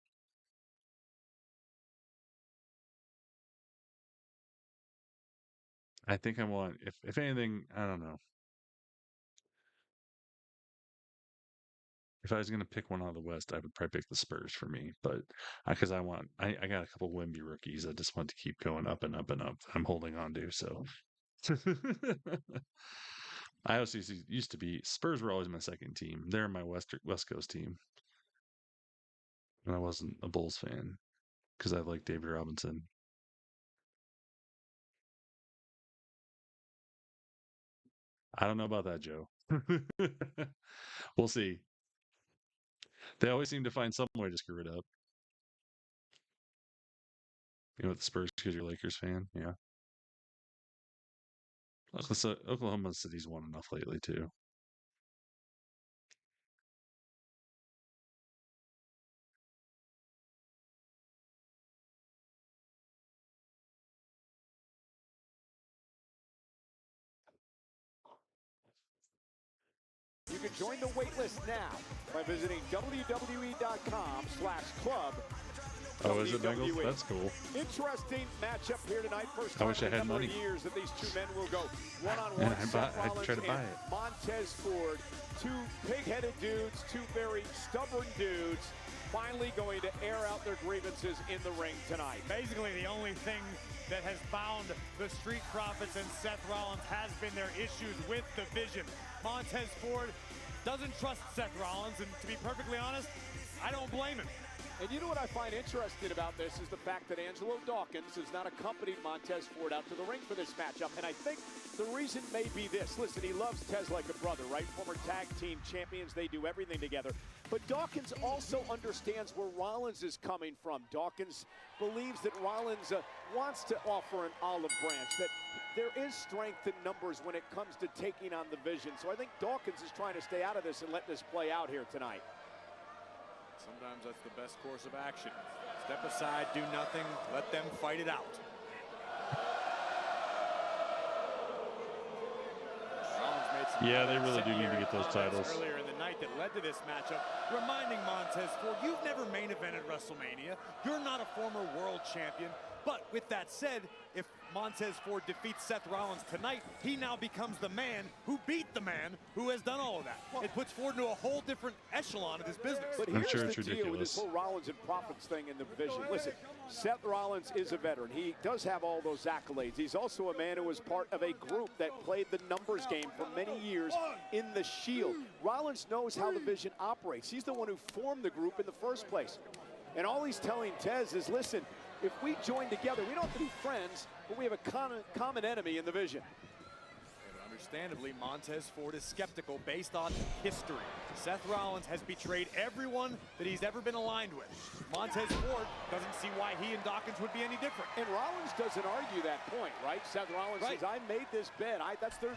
I think I want if anything, I don't know. If I was going to pick one out of the West, I would probably pick the Spurs for me. But because I got a couple Wemby rookies. I just want to keep going up and up and up. I'm holding on to. So I also used to be Spurs were always my second team. They're my West Coast team. And I wasn't a Bulls fan because I like David Robinson. I don't know about that, Joe. We'll see. They always seem to find some way to screw it up. You know, with the Spurs because you're a Lakers fan. Yeah. Oklahoma City's won enough lately, too. You can join the waitlist now by visiting WWE.com/club. Oh, is it Bengals? That's cool. Interesting matchup here tonight. First I time wish in I had a number money. of years that these two men will go one-on-one. Yeah, Seth I'd try to buy Rollins it. and Montez Ford, two pig-headed dudes, two very stubborn dudes, finally going to air out their grievances in the ring tonight. Basically, the only thing that has bound the Street Profits and Seth Rollins has been their issues with the Vision. Montez Ford doesn't trust Seth Rollins, and to be perfectly honest, I don't blame him. And you know what I find interesting about this is the fact that Angelo Dawkins has not accompanied Montez Ford out to the ring for this matchup. And I think the reason may be this. Listen, he loves Tez like a brother, right? Former tag team champions. They do everything together. But Dawkins also understands where Rollins is coming from. Dawkins believes that Rollins wants to offer an olive branch, that there is strength in numbers when it comes to taking on the Vision. So I think Dawkins is trying to stay out of this and let this play out here tonight. Sometimes that's the best course of action. Step aside, do nothing, let them fight it out. Rollins made some Yeah, they really do need to get those comments titles. earlier in the night that led to this matchup, reminding Montez Ford, you've never main evented WrestleMania. You're not a former world champion. But with that said, if Montez Ford defeats Seth Rollins tonight, he now becomes the man who beat the man who has done all of that. It puts Ford into a whole different echelon of this business. But I'm here's sure the it's deal with ridiculous. this whole Rollins and Profits thing in the division. Listen, Seth Rollins is a veteran. He does have all those accolades. He's also a man who was part of a group that played the numbers game for many years in the Shield. Rollins knows how the Vision operates. He's the one who formed the group in the first place. And all he's telling Tez is, listen, if we join together, we don't have to be friends, but we have a common enemy in the Vision. But understandably, Montez Ford is skeptical based on history. Seth Rollins has betrayed everyone that he's ever been aligned with. Montez Ford doesn't see why he and Dawkins would be any different. And Rollins doesn't argue that point, right? Seth Rollins says, I made this bet.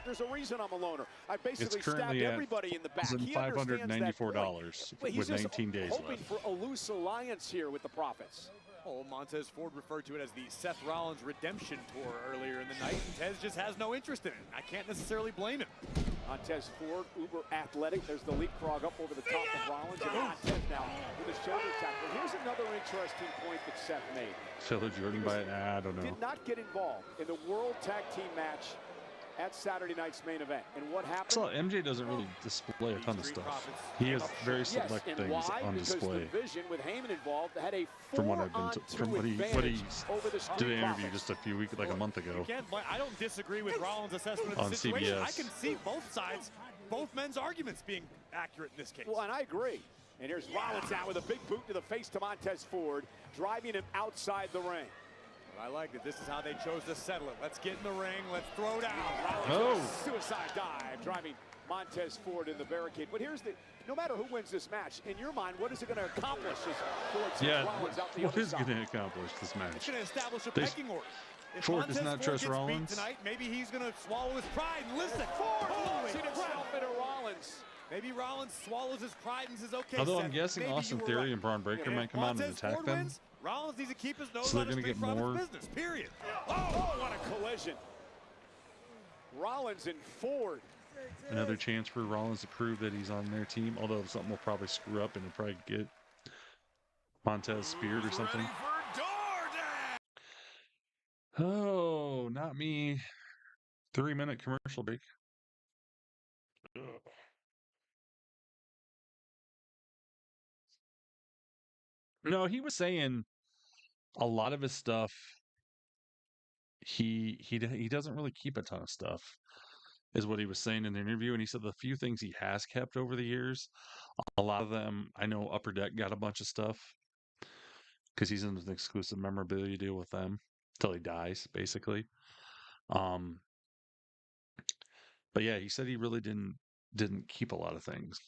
There's a reason I'm a loner. I basically stabbed currently at everybody in the back. He understands that $594 point. He's with just 19 days hoping left. for a loose alliance here with the Profits. Oh, Montez Ford referred to it as the Seth Rollins redemption tour earlier in the night, and Tez just has no interest in it. I can't necessarily blame him. Montez Ford, uber athletic. There's the leapfrog up over the top of Rollins. And Montez now with a shoulder tackle. Here's another interesting point that Seth made. Phil Jordan by it? I don't know. Did not get involved in the World Tag Team match at Saturday night's main event. And what happened? So MJ doesn't really display a ton of stuff. He has very select and things why? on Because display. the Vision with Heyman involved had a From what I've been, from what he over the did an interview Profits. just a few weeks, like a month ago. I don't disagree with Rollins' assessment of the On situation. CBS. I can see both sides, both men's arguments being accurate in this case. Well, and I agree. And here's Rollins out with a big boot to the face to Montez Ford, driving him outside the ring. But I like that this is how they chose to settle it. Let's get in the ring. Let's throw down. Rollins with a suicide dive, driving Montez Ford in the barricade. But here's the, no matter who wins this match, in your mind, what is it going to accomplish as Ford sends Yeah, Rollins out the what other is side? going to accomplish this It's match? going to establish a They- pecking order. If Ford Montez does not Ford trust gets Rollins. beat tonight, maybe he's going to swallow his pride and listen. Ford Holy launching himself into Rollins. Maybe Rollins swallows his pride and says, okay, Although Seth, I'm guessing maybe Austin you were Theory right. and Braun Breaker If might come out and Montez attack Ford them. wins, Rollins needs to keep his nose So they're out of gonna Street get Profits more- business, period. Oh, what a collision. Rollins and Ford. Another chance for Rollins to prove that he's on their team. Although something will probably screw up and he'll probably get Montez speared or something. Oh, not me. 3-minute commercial break. No, he was saying a lot of his stuff. He doesn't really keep a ton of stuff, is what he was saying in the interview. And he said the few things he has kept over the years, a lot of them, I know Upper Deck got a bunch of stuff because he's in an exclusive memorabilia deal with them till he dies, basically. But yeah, he said he really didn't keep a lot of things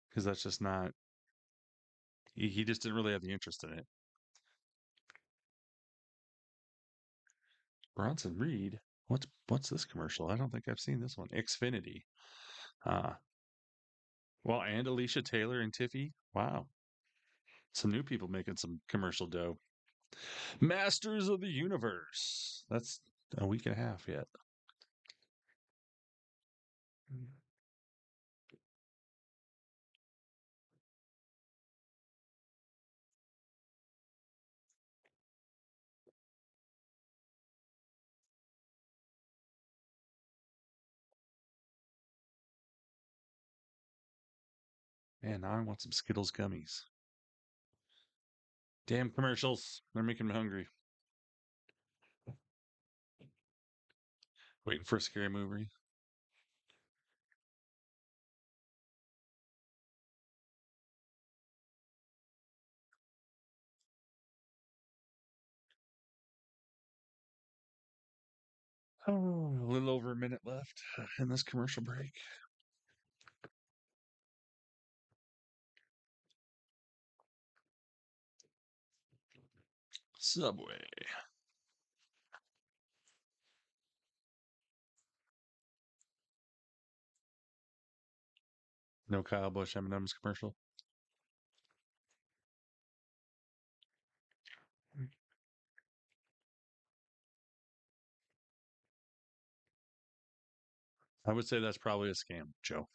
because that's just not. He just didn't really have the interest in it. Bronson Reed. What's this commercial? I don't think I've seen this one. Xfinity. Well, and Alicia Taylor and Tiffy. Wow. Some new people making some commercial dough. Masters of the Universe. That's a week and a half yet. Man, now I want some Skittles gummies. Damn commercials. They're making me hungry. Waiting for a scary movie. Oh, a little over a minute left in this commercial break. Subway. No Kyle Busch M&M's commercial. I would say that's probably a scam, Joe.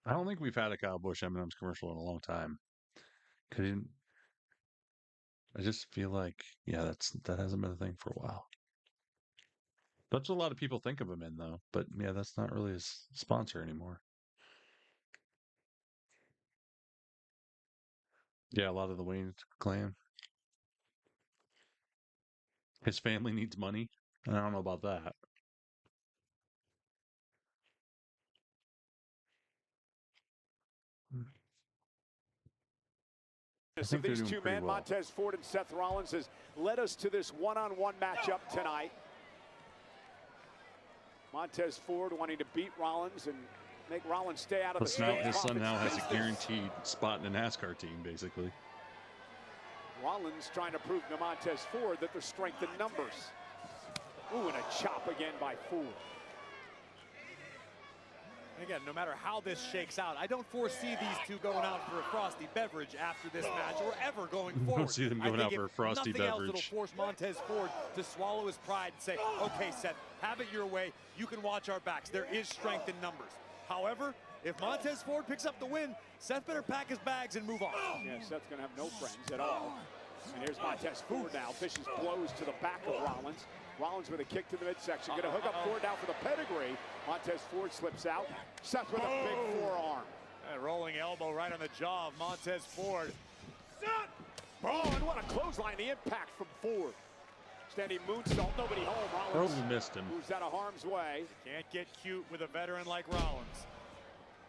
I don't think we've had a Kyle Busch M&M's commercial in a long time. I just feel like, yeah, that hasn't been a thing for a while. That's what a lot of people think of him in, though. But yeah, that's not really his sponsor anymore. Yeah, a lot of the Wayne clan. His family needs money. I don't know about that. Of these two men, Montez Ford and Seth Rollins, has led us to this one-on-one matchup tonight. Montez Ford wanting to beat Rollins and make Rollins stay out of the street. His son now has a guaranteed spot in the NASCAR team, basically. Rollins trying to prove to Montez Ford that there's strength in numbers. Ooh, and a chop again by Ford. Again, no matter how this shakes out, I don't foresee these two going out for a frosty beverage after this match or ever going forward. I don't see them going out for a frosty beverage. Nothing else, it'll force Montez Ford to swallow his pride and say, okay, Seth, have it your way. You can watch our backs. There is strength in numbers. However, if Montez Ford picks up the win, Seth better pack his bags and move on. Yeah, Seth's going to have no friends at all. And here's Montez Ford now. Vicious blows to the back of Rollins. Rollins with a kick to the midsection. Going to hook up Ford now for the pedigree. Montez Ford slips out. Seth with a big forearm. A rolling elbow right on the jaw of Montez Ford. Oh, and what a clothesline. The impact from Ford. Standing moonsault. Nobody home. Rollins missed him. Moves out of harm's way. Can't get cute with a veteran like Rollins.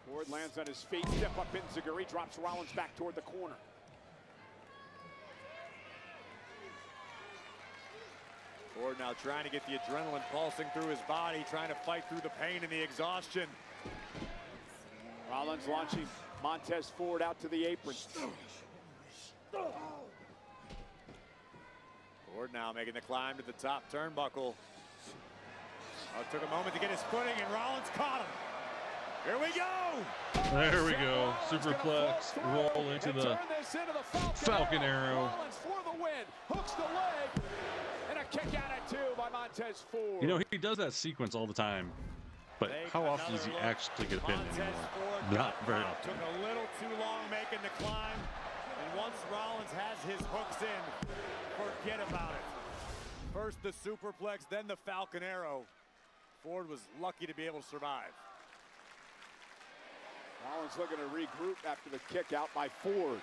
Ford lands on his feet. Step up Enziguri. Drops Rollins back toward the corner. Ford now trying to get the adrenaline pulsing through his body, trying to fight through the pain and the exhaustion. Rollins launching Montez Ford out to the apron. Ford now making the climb to the top turnbuckle. Oh, it took a moment to get his footing, and Rollins caught him. Here we go! There we go. Superplex. Roll into the Falcon Arrow. Rollins for the win. Hooks the leg. And a kick out at two by Montez Ford. You know, he does that sequence all the time. But how often does he actually get a pin anymore? Not very often. Took a little too long making the climb. And once Rollins has his hooks in, forget about it. First the superplex, then the Falcon Arrow. Ford was lucky to be able to survive. Rollins looking to regroup after the kick out by Ford.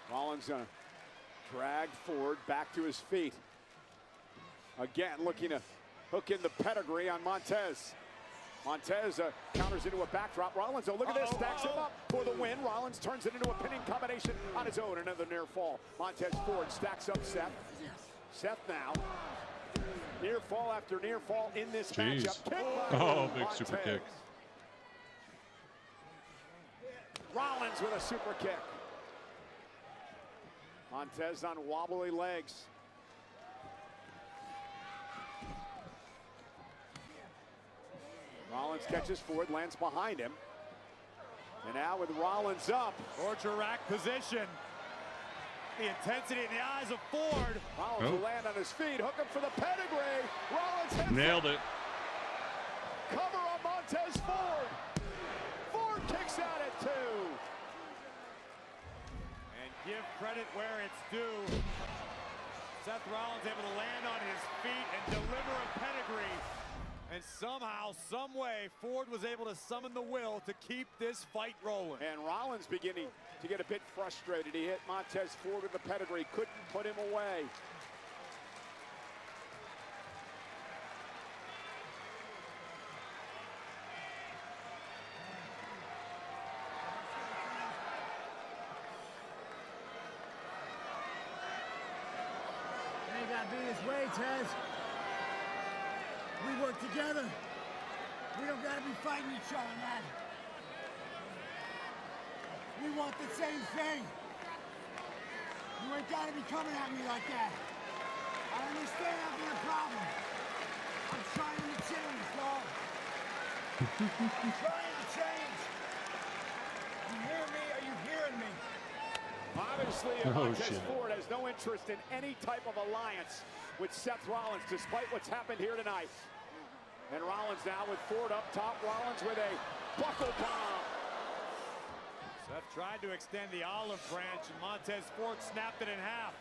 Rollins gonna drag Ford back to his feet. Again, looking to hook in the pedigree on Montez. Montez counters into a backdrop. Rollins, though, look at this, stacks him up for the win. Rollins turns it into a pinning combination on his own. Another near fall. Montez Ford stacks up Seth. Seth now. Near fall after near fall in this matchup. Kick by Oh, big Montez. super kick. Rollins with a super kick. Montez on wobbly legs. Rollins catches Ford, lands behind him. And now with Rollins up. Torture rack position. The intensity in the eyes of Ford. Rollins will land on his feet, hook him for the pedigree. Rollins hits Nailed it. Cover on Montez Ford. Ford kicks out at 2. And give credit where it's due. Seth Rollins able to land on his feet and deliver a pedigree. And somehow, some way, Ford was able to summon the will to keep this fight rolling. And Rollins beginning to get a bit frustrated. He hit Montez Ford with the pedigree, couldn't put him away. It ain't gotta be this way, Tez. We work together. We don't gotta be fighting each other, man. We want the same thing. You ain't gotta be coming at me like that. I understand I've been a problem. I'm trying to change, dog. I'm trying to change. You hear me? Are you hearing me? Obviously, Montez Ford has no interest in any type of alliance with Seth Rollins, despite what's happened here tonight. And Rollins now with Ford up top. Rollins with a buckle bomb. Seth tried to extend the olive branch, and Montez Ford snapped it in half.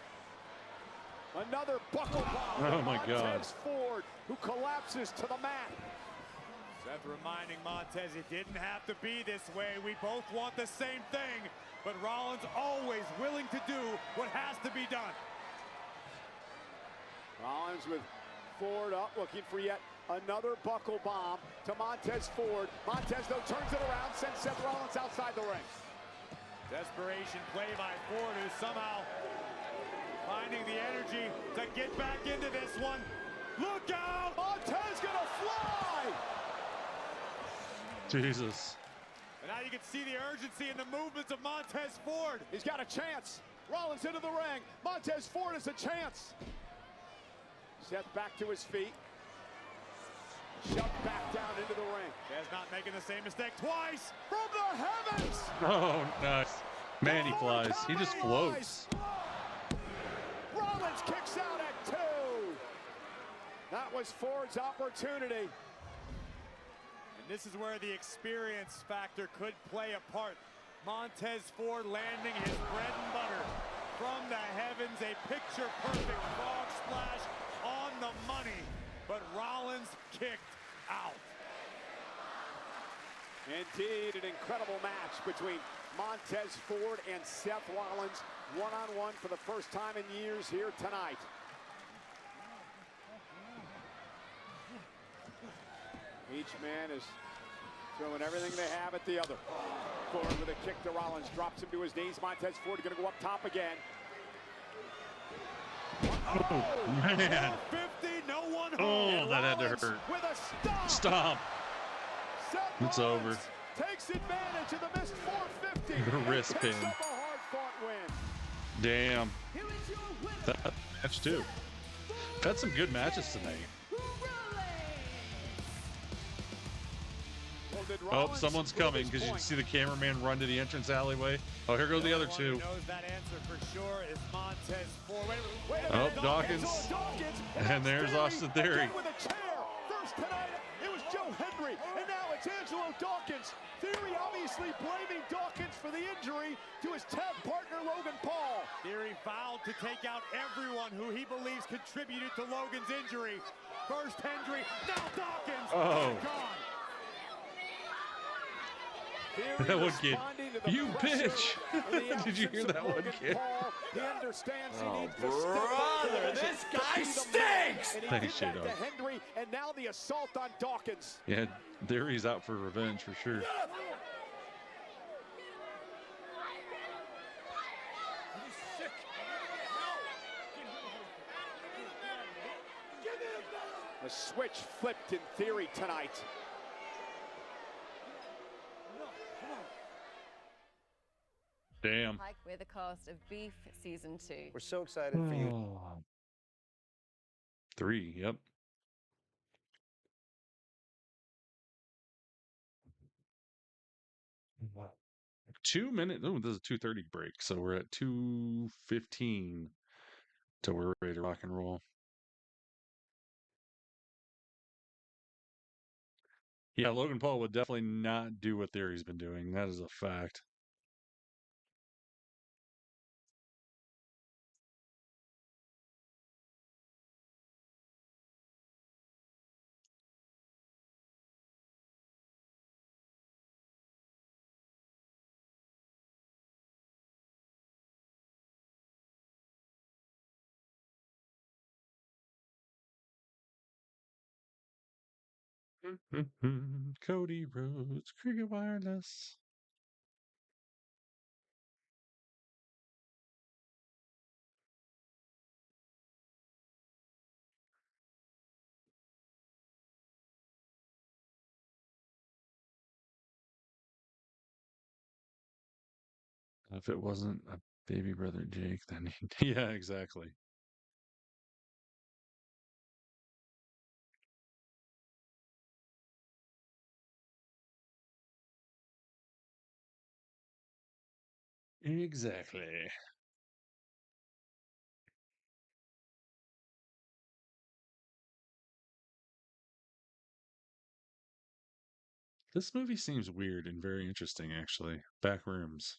Another buckle bomb. Oh my God. Montez Ford, who collapses to the mat. Seth reminding Montez it didn't have to be this way. We both want the same thing, but Rollins always willing to do what has to be done. Rollins with Ford up, looking for yet another buckle bomb to Montez Ford. Montez, though, turns it around, sends Seth Rollins outside the ring. Desperation play by Ford, who's somehow finding the energy to get back into this one. Look out! Montez gonna fly! Jesus. And now you can see the urgency in the movements of Montez Ford. He's got a chance. Rollins into the ring. Montez Ford has a chance. Seth back to his feet. Shoved back down into the ring. Tez not making the same mistake twice. From the heavens! Oh, nice. Man, he flies. He just floats. Rollins kicks out at 2. That was Ford's opportunity. And this is where the experience factor could play a part. Montez Ford landing his bread and butter from the heavens. A picture-perfect frog splash on the money. But Rollins kicked out. Indeed, an incredible match between Montez Ford and Seth Rollins. One-on-one for the first time in years here tonight. Each man is throwing everything they have at the other. Ford with a kick to Rollins, drops him to his knees. Montez Ford going to go up top again. Oh, man. 50, no one Oh, that had to hurt. With a stomp. Stop. Seth It's Rollins over. takes advantage of the missed 450. The wrist and picks pin. up a hard-fought win. Damn. That's 2. Had some good matches tonight. Oh, someone's coming because you can see the cameraman run to the entrance alleyway. Oh, here goes the other 2. Knows that answer for sure is Montez Ford. Wait a Oh, minute, Dawkins. And there's Austin Theory. With a chair. First tonight, it was Joe Hendry, and now it's Angelo Dawkins. Theory obviously blaming Dawkins for the injury to his tag partner, Logan Paul. Theory vowed to take out everyone who he believes contributed to Logan's injury. First Hendry, now Dawkins. Oh. Gone. That one kid. You bitch! Did you hear that one kid? He understands he needs to Brother, this guy stinks! And he Thanks, did that J-Dog. to Hendry, and now the assault on Dawkins. Yeah, Theory's out for revenge for sure. The switch flipped in Theory tonight. Damn. Like we're the cast of Beef Season 2. We're so excited for you. 3, yep. Wow. 2 minutes. Oh, this is a 2:30 break, so we're at 2:15 till we're ready to rock and roll. Yeah, Logan Paul would definitely not do what Theory's been doing. That is a fact. Cody Rhodes, Cricket Wireless. If it wasn't a baby brother Jake, then yeah, exactly. Exactly. This movie seems weird and very interesting, actually. Backrooms.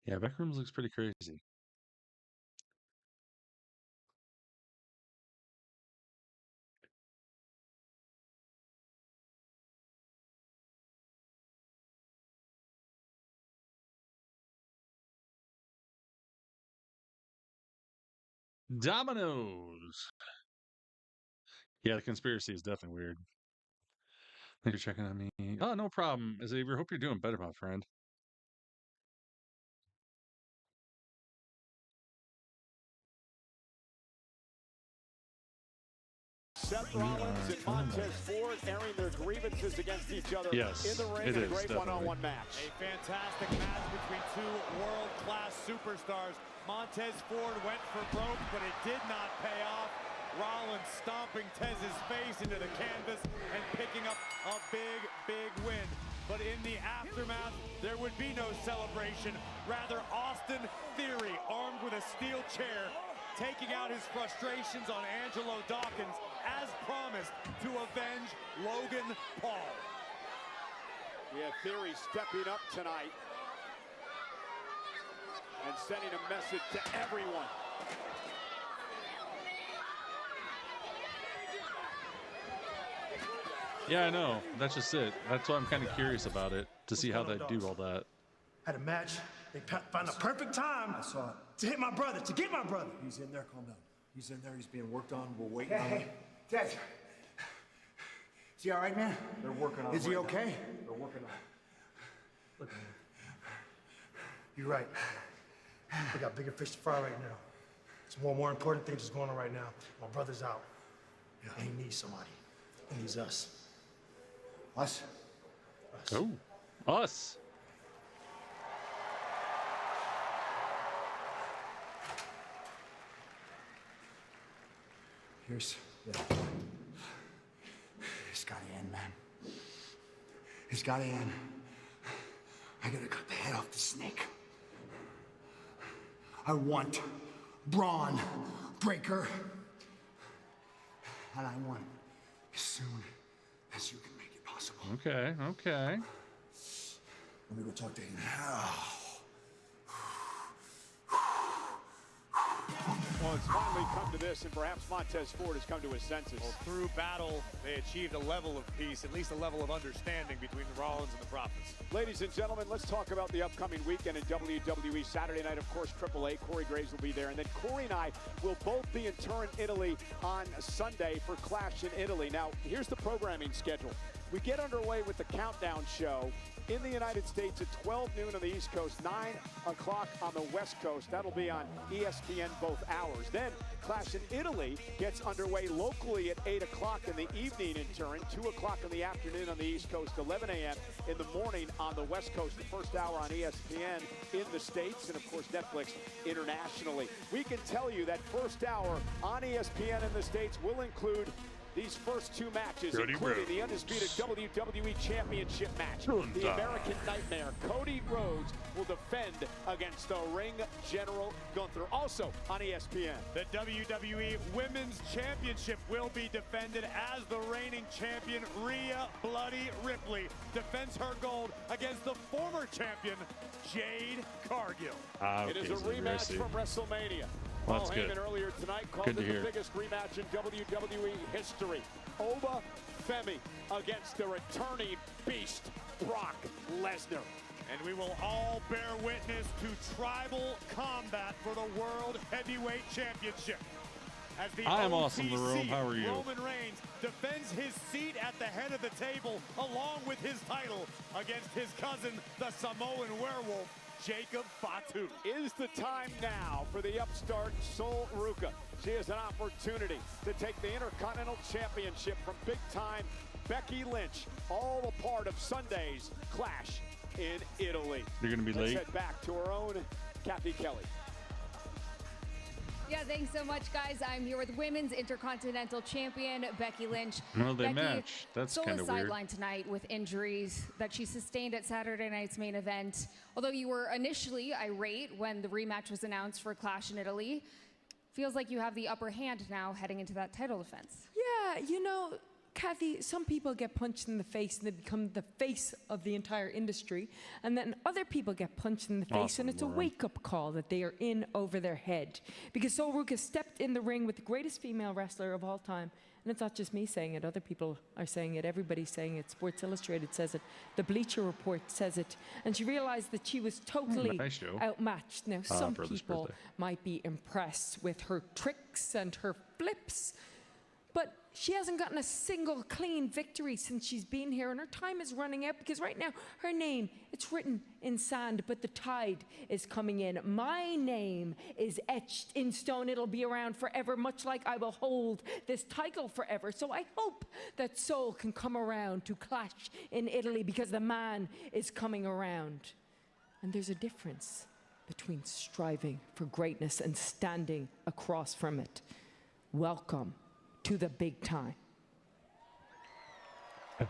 Yeah, Backrooms looks pretty crazy. Dominoes. Yeah, the conspiracy is definitely weird. Thanks for checking on me. Oh, no problem, Xavier. Hope you're doing better, my friend. Seth Rollins and Montez Ford airing their grievances against each other Yes, in the ring it in a is, great definitely. one-on-one match. A fantastic match between two world-class superstars. Montez Ford went for broke, but it did not pay off. Rollins stomping Tez's face into the canvas and picking up a big, big win. But in the aftermath, there would be no celebration. Rather, Austin Theory, armed with a steel chair, taking out his frustrations on Angelo Dawkins, as promised, to avenge Logan Paul. Yeah, Theory stepping up tonight and sending a message to everyone. Yeah, I know. That's just it. That's why I'm kind of curious about it, to see how they do all that. Had a match. They found a perfect time. I saw it. To hit my brother, to get my brother. He's in there. Calm down. He's in there. He's being worked on. We're waiting on him. Hey, Dad. Is he all right, man? They're working on him. Is he right now. okay? They're working on him. Look, man. You're right. We got bigger fish to fry right now. There's more important things that's going on right now. My brother's out. Yeah. And he needs somebody. He needs us. Us? Oh, us. Here's... Yeah. It's gotta end, man. It's gotta end. I gotta cut the head off the snake. I want Braun Breaker And I want it as soon as you can make it possible. Okay, okay. Let me go talk to him. Well, it's finally come to this, and perhaps Montez Ford has come to his senses. Well, through battle, they achieved a level of peace, at least a level of understanding between the Rollins and the Prophets. Ladies and gentlemen, let's talk about the upcoming weekend in WWE. Saturday night, of course, AAA. Corey Graves will be there. And then Corey and I will both be in Turin, Italy on Sunday for Clash in Italy. Now, here's the programming schedule. We get underway with the Countdown show in the United States at 12 noon on the East Coast, 9 o'clock on the West Coast. That'll be on ESPN both hours. Then Clash in Italy gets underway locally at 8 o'clock in the evening in Turin, 2 o'clock in the afternoon on the East Coast, 11 a.m. in the morning on the West Coast. The first hour on ESPN in the States, and of course Netflix internationally. We can tell you that first hour on ESPN in the States will include these first two matches, including the undisputed WWE Championship match. The American Nightmare, Cody Rhodes, will defend against the Ring General Gunther, also on ESPN. The WWE Women's Championship will be defended as the reigning champion, Rhea Bloody Ripley, defends her gold against the former champion, Jade Cargill. It is a rematch from WrestleMania. Well, Paul that's good. Heyman earlier tonight called Good to it the hear. biggest rematch in WWE history. Oba Femi against the returning beast, Brock Lesnar. And we will all bear witness to tribal combat for the World Heavyweight Championship. As the I'm awesome, Jerome. OTC, How are you? Roman Reigns defends his seat at the head of the table along with his title against his cousin, the Samoan Werewolf, Jacob Fatu. Is the time now for the upstart Sol Ruca. She has an opportunity to take the Intercontinental Championship from big-time Becky Lynch, all a part of Sunday's Clash in Italy. You're going to be Let's late? head back to our own Kathy Kelly. Yeah, thanks so much, guys. I'm here with Women's Intercontinental Champion Becky Lynch. Well, they Becky, match. That's Sol kind is of weird. sidelined tonight with injuries that she sustained at Saturday night's main event. Although you were initially irate when the rematch was announced for Clash in Italy, feels like you have the upper hand now heading into that title defense. Yeah, you know, Kathy, some people get punched in the face and they become the face of the entire industry. And then other people get punched in the face Awesome, and it's a Lauren. wake-up call that they are in over their head. Because Sol Ruca stepped in the ring with the greatest female wrestler of all time. And it's not just me saying it, other people are saying it, everybody's saying it. Sports Illustrated says it, the Bleacher Report says it. And she realized that she was totally Nice show. outmatched. Now, some for this people birthday. might be impressed with her tricks and her flips, but she hasn't gotten a single clean victory since she's been here, and her time is running out because right now her name, it's written in sand, but the tide is coming in. My name is etched in stone. It'll be around forever, much like I will hold this title forever. So I hope that Sol can come around to Clash in Italy because the man is coming around. And there's a difference between striving for greatness and standing across from it. Welcome to the big time.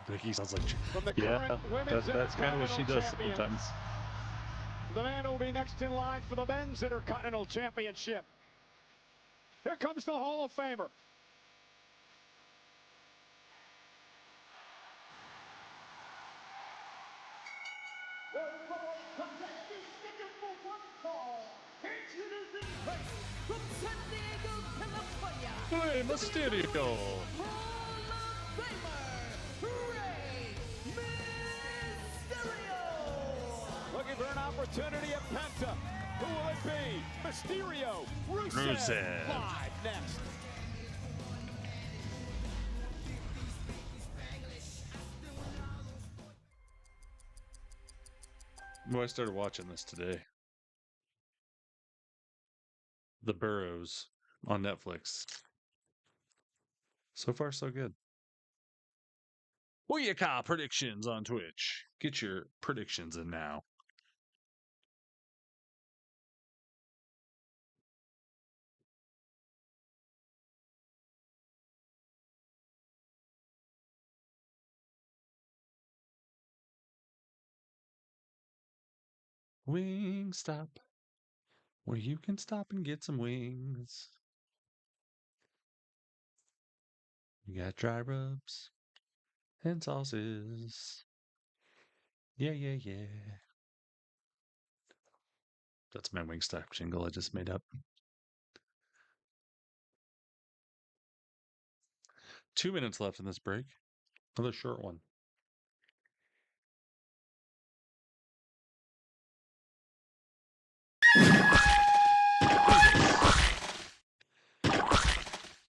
Becky sounds like... From the Yeah, current Women's that's kind of what she does Intercontinental sometimes. Champions, the man who will be next in line for the Men's Intercontinental Championship. Here comes the Hall of Famer. From San Diego, California, Hey, Mysterio! Looking for an opportunity at Penta. Who will it be? Mysterio, Rusev. Rusev. Live next. Well, I started watching this today. The Burrows on Netflix. So far, so good. Booyaka predictions on Twitch. Get your predictions in now. Wingstop, where you can stop and get some wings. We got dry rubs and sauces. Yeah, yeah, yeah. That's my Wingstop jingle I just made up. 2 minutes left in this break. Another short one.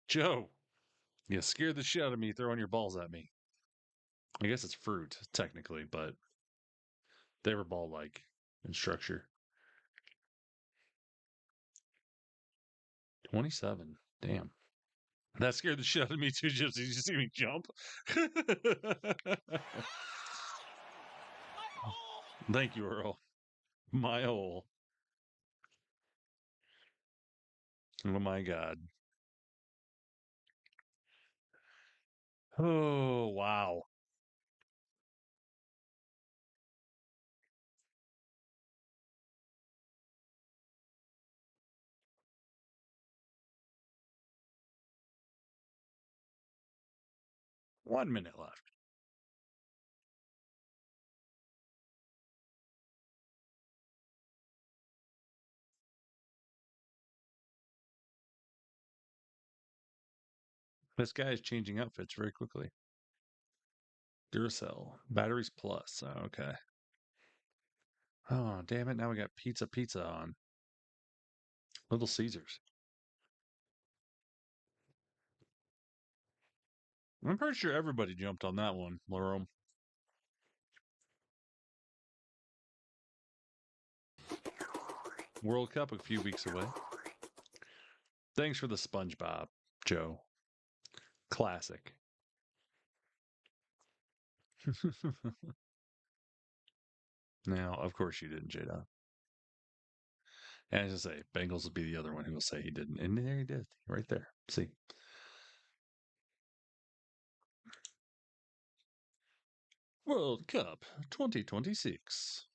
Joe, you scared the shit out of me throwing your balls at me. I guess it's fruit, technically, but they were ball-like in structure. 27. Damn. That scared the shit out of me too, Gypsy. Did you see me jump? Thank you, Earl. My hole. Oh my God. Oh, wow. One minute left. This guy is changing outfits very quickly. Duracell. Batteries plus. Oh, okay. Oh, damn it. Now we got pizza on. Little Caesars. I'm pretty sure everybody jumped on that one, Laurel. World Cup a few weeks away. Thanks for the SpongeBob, Joe. Classic. Now, of course you didn't, Jada. And as I say, Bengals will be the other one who will say he didn't. And there he did. Right there. See. World Cup 2026.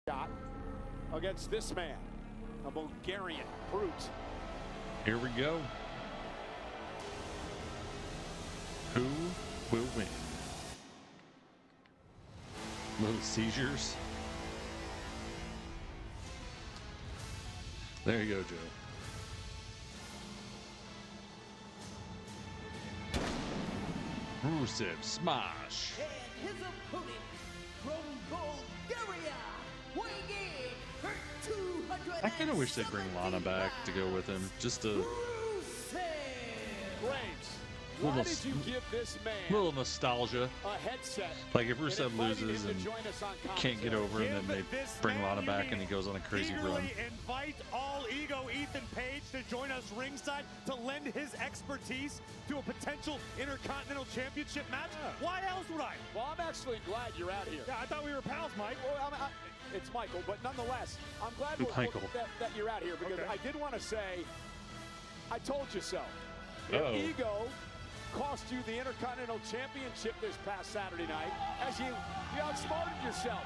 Shot against this man, a Bulgarian brute. Here we go. Who will win? Little seizures. There you go, Joe. Rusev smash. And his opponent from Bulgaria, weighing in for 200. I kind of wish they'd bring Lana back to go with him, just to Graves, why did you give this man little nostalgia. a headset? Like if Rusev loses and can't get over, and then they bring Lana back, and he goes on a crazy run. Invite all ego Ethan Page to join us ringside to lend his expertise to a potential Intercontinental Championship match. Why else would I? Well, I'm actually glad you're out here. Yeah, I thought we were pals, Mike. Well, it's Michael, but nonetheless, I'm glad that you're out here because I did want to say, I told you so. Your ego cost you the Intercontinental Championship this past Saturday night as you outsmarted yourself.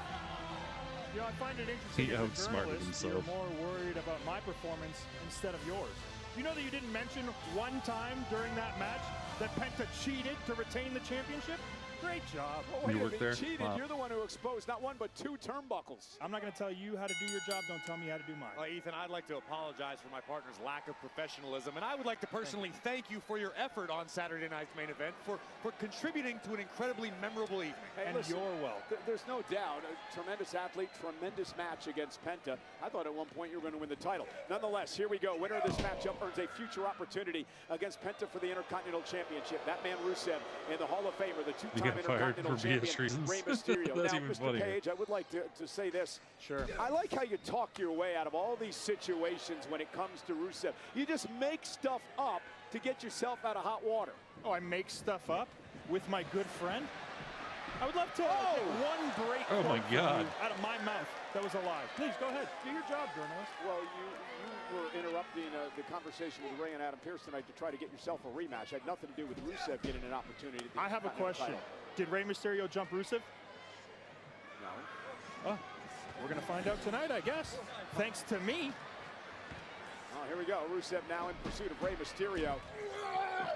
You know, I find it interesting. He outsmarted himself. You're more worried about my performance instead of yours. You know that you didn't mention one time during that match that Penta cheated to retain the championship? Great job. Well, wait, You worked there? Cheated. Wow. You're the one who exposed not one but 2 turnbuckles. I'm not going to tell you how to do your job. Don't tell me how to do mine. Well, Ethan, I'd like to apologize for my partner's lack of professionalism, and I would like to personally thank you for your effort on Saturday night's main event for contributing to an incredibly memorable evening. Hey, And listen, you're welcome. There's no doubt. A tremendous athlete, tremendous match against Penta. I thought at one point you were going to win the title. Nonetheless, here we go. Winner of this matchup earns a future opportunity against Penta for the Intercontinental Championship. That man Rusev and the Hall of Famer, the 2-time Intercontinental Champion, Rey Mysterio. That's now, even Mr. funnier. Page, I would like to say this. Sure. I like how you talk your way out of all these situations when it comes to Rusev. You just make stuff up to get yourself out of hot water. Oh, I make stuff up with my good friend? I would love to pick one great Oh, my quote from God. you out of my mouth that was a lie. Please, go ahead. Do your job, journalist. Well, you were interrupted interrupting the conversation with Ray and Adam Pearce tonight to try to get yourself a rematch. Had nothing to do with Rusev getting an opportunity. I have a question. Did Rey Mysterio jump Rusev? No. Oh, we're going to find out tonight, I guess. Thanks to me. Oh, here we go. Rusev now in pursuit of Rey Mysterio.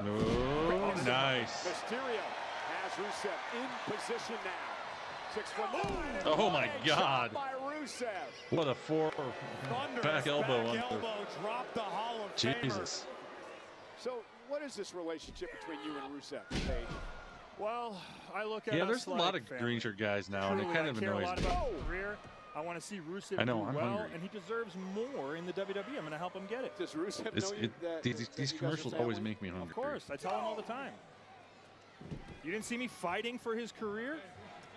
Oh, nice. Mysterio has Rusev in position now. 6'1". Oh my God. By Rusev. What a back elbow on Dropped the Hall of Famer. Jesus. So, what is this relationship between you and Rusev, Paige? Well, I look at Yeah, us there's a like lot of family. green shirt guys now, and it Truly, kind I of care a annoys lot me. about his career. I want to see Rusev I know, do I'm well, hungry. and he deserves more in the WWE. I'm going to help him get it. Does Rusev know These commercials always make me hungry. Of course, I tell him all the time. You didn't see me fighting for his career?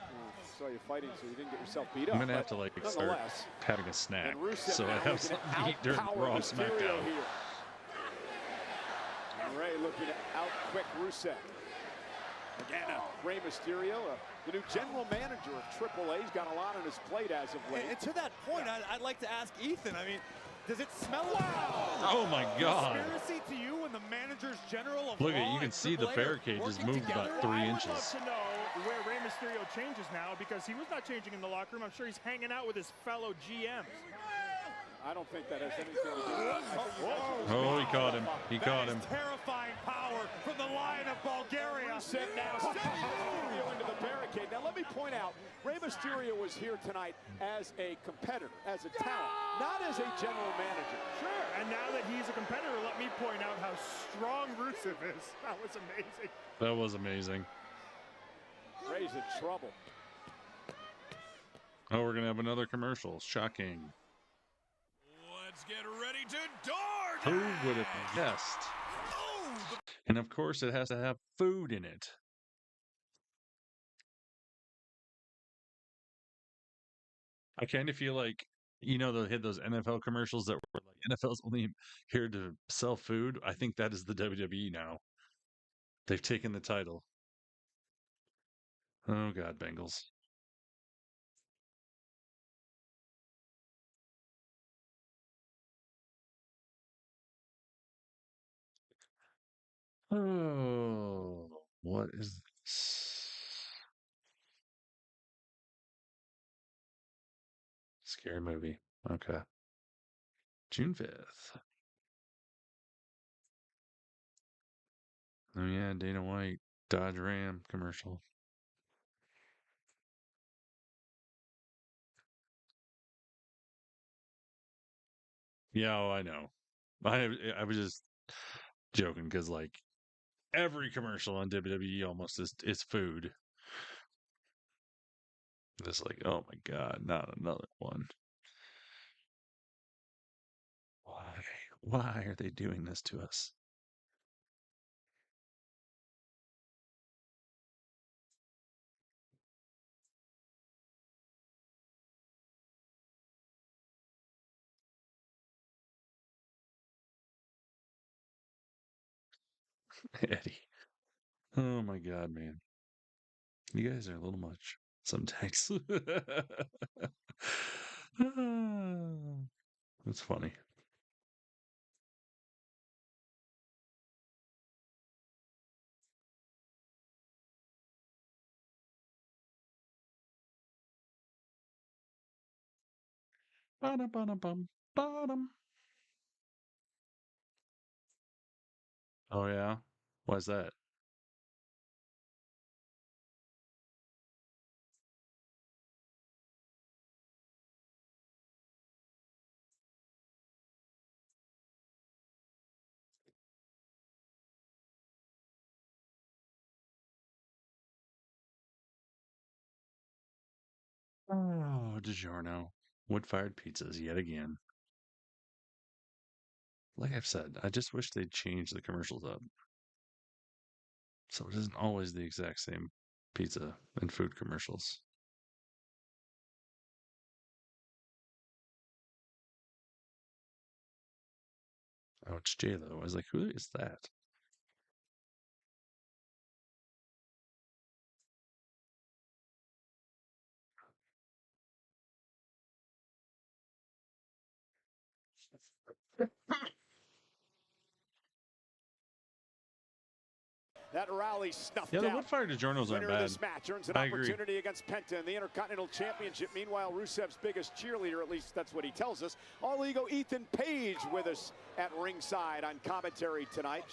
I saw you fighting, so you didn't get yourself beat up. I'm gonna have to like start having a snack so I have something to eat during Raw SmackDown. Here. And Ray looking to out-quick Rusev. Again, Rey Mysterio, the new general manager of AAA. He's got a lot on his plate as of late. And to that point, I'd like to ask Ethan, I mean, does it smell like Oh my God. conspiracy to you when the manager's general of Look at Raw you can and see the AAA are barricade just working moved together? about 3 I would inches. love to know where Rey Mysterio changes now, because he was not changing in the locker room. I'm sure he's hanging out with his fellow GMs. I don't think that has anything to do with it. Oh, he caught him. He caught him. Terrifying power from the Lion of Bulgaria. Rusev now stepping Mysterio into the barricade. Now let me point out, Rey Mysterio was here tonight as a competitor, as a talent, not as a general manager. Sure, and now that he's a competitor, let me point out how strong Rusev is. That was amazing. That was amazing. Rey's in trouble. Oh, we're gonna have another commercial. Shocking. Let's get ready to door. Who would have guessed? And of course, it has to have food in it. I kind of feel like, you know, they had those NFL commercials that were like, NFL's only here to sell food. I think that is the WWE now. They've taken the title. Oh, God, Bengals. Oh, what is this? Scary movie. Okay. June 5th. Oh, yeah, Dana White, Dodge Ram commercial. Yeah, oh, I know. I was just joking because, like, every commercial on WWE almost is food. Just like, oh my God, not another one. Why? Why are they doing this to us? Eddie. Oh my God, man. You guys are a little much sometimes. It's funny. Ba-da-ba-da-bum, bottom. Oh yeah? Why's that? Oh, DiGiorno. Wood-fired pizzas yet again. Like I've said, I just wish they'd change the commercials up. So it isn't always the exact same pizza and food commercials. Oh, it's J-Lo. I was like, who is that? That rally snuffed Yeah, the out. wood-fired DiGiorno's aren't Winner of bad. this match earns an I agree. opportunity against Penta in the Intercontinental Championship. Meanwhile, Rusev's biggest cheerleader, at least that's what he tells us, All Ego Ethan Page with us at ringside on commentary tonight.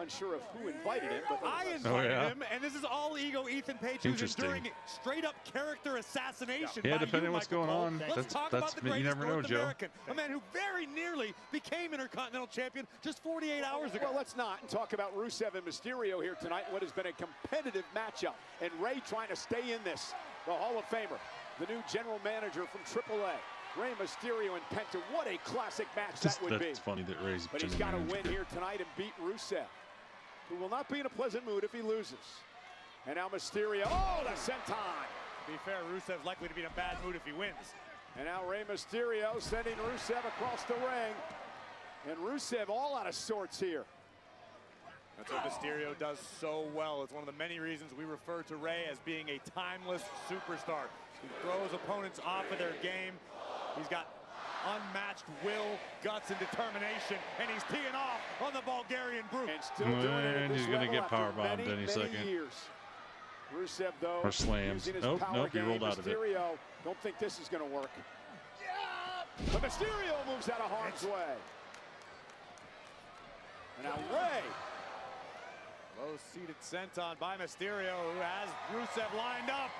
Unsure of who invited him, but I invited him, and this is All Ego Ethan Page, who's enduring straight-up character assassination. Yeah, by depending you, what's Michael going Cole. on. Let's talk about the you greatest never know, North Joe. American, a man who very nearly became Intercontinental Champion just 48 hours ago. Well, let's not and talk about Rusev and Mysterio here tonight. What has been a competitive matchup, and Ray trying to stay in this. The Hall of Famer, the new general manager from AAA. Rey Mysterio and Penta, what a classic match that would be. That's funny that Ray's But he's got to win here tonight and beat Rusev, who will not be in a pleasant mood if he loses. And now Mysterio, oh, the senton. To be fair, Rusev's likely to be in a bad mood if he wins. And now Rey Mysterio sending Rusev across the ring. And Rusev all out of sorts here. That's what Mysterio does so well. It's one of the many reasons we refer to Rey as being a timeless superstar. He throws opponents off of their game. He's got unmatched will, guts, and determination, and he's teeing off on the Bulgarian brute. And still doing it at this he's going to get level powerbombed after any second. Years. Rusev, though, Or slams. using his Oh, power nope, he game. rolled out of it. Mysterio, don't think this is going to work. But Mysterio moves out of harm's way. And now Rey. Low-seated senton by Mysterio, who has Rusev lined up.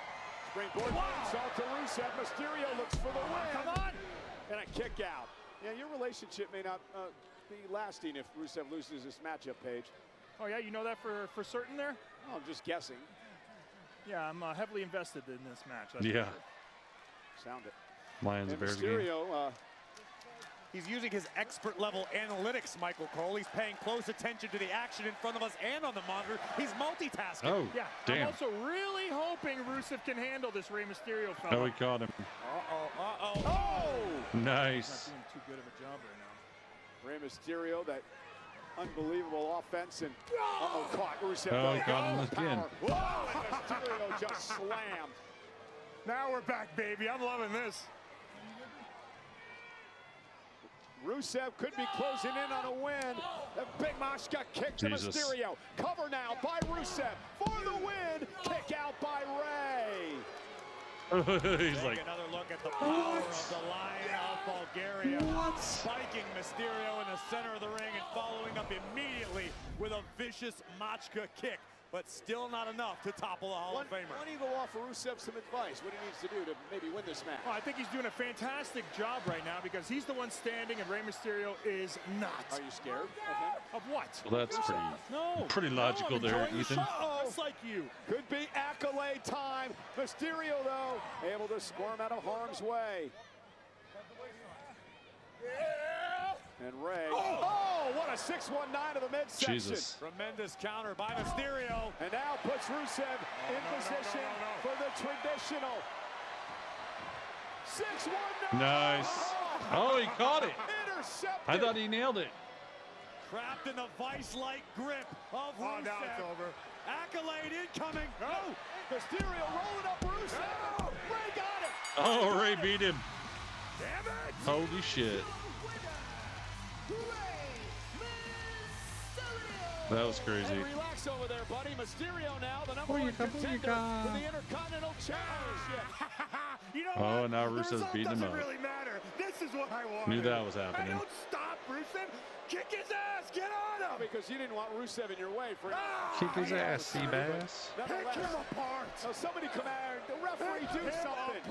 Springboard moonsault to Rusev. Mysterio looks for the win. Come on! And a kick out. Yeah, your relationship may not be lasting if Rusev loses this matchup, Paige. Oh, yeah, you know that for certain there? Oh, I'm just guessing. Yeah, I'm heavily invested in this match. That's Yeah. For sure. Sound it. Lions and Bears game. Mysterio, he's using his expert-level analytics, Michael Cole. He's paying close attention to the action in front of us and on the monitor. He's multitasking. Oh, yeah, damn. I'm also really hoping Rusev can handle this Rey Mysterio fella. Oh, he caught him. Oh! Nice. Not doing too good of a job right now. Rey Mysterio, that unbelievable offense, and caught Rusev. Oh, he caught him again. Whoa, and Mysterio just slammed. Now we're back, baby. I'm loving this. Rusev could be closing in on a win. A big Mashka kick to Jesus. Mysterio. Cover now by Rusev for the win. Kick out by Rey. He's Take like, another look at the power of the Lion of Bulgaria. Spiking Mysterio in the center of the ring and following up immediately with a vicious Machka kick. But still not enough to topple a Hall of Famer. Why don't you go offer Rusev some advice, what he needs to do to maybe win this match? Well, I think he's doing a fantastic job right now because he's the one standing and Rey Mysterio is not. Are you scared of him? Of what? well, that's pretty logical I'm there, enjoying the Ethan. show, just like you. Could be accolade time. Mysterio, though, able to squirm out of harm's way. And Rey. Oh, what a 619 of the midsection. Jesus. Tremendous counter by Mysterio. And now puts Rusev in position for the traditional 619. Nice. Oh, he caught it. Intercepted. I thought he nailed it. Trapped in the vice-like grip of Rusev. Oh, now it's over. Accolade incoming. No. Mysterio rolling up Rusev. No. Rey got it. Oh, Ray beat him. Damn it. Holy shit. That was crazy. And relax over there, buddy. Mysterio now, the number one contender for the Intercontinental Championship. You know Oh, what? now The Rusev's result beating him doesn't up. really matter. This is what I want. Knew that was Hey, happening. don't stop, Rusev. Kick his ass. Get on him. Because you didn't want Rusev in your way for Kick his ass, Seabass. Pick him apart. So somebody come out. The referee do something.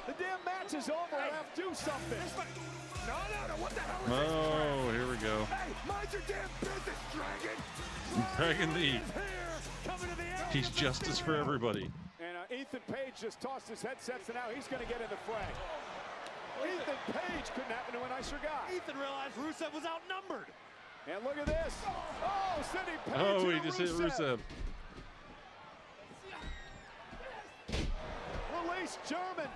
The damn match is over. Ref, do something. No. What the hell is this? Oh, here we go. Hey, mind your damn business, Dragon. Dragon Lee. Here, coming to the end. He's justice for everybody. And Ethan Page just tossed his headsets, and now he's going to get in the fray. Ethan Page couldn't happen to a nicer guy. Ethan realized Rusev was outnumbered. And look at this. Oh, sending Page Oh, to he just hit Rusev. Release German.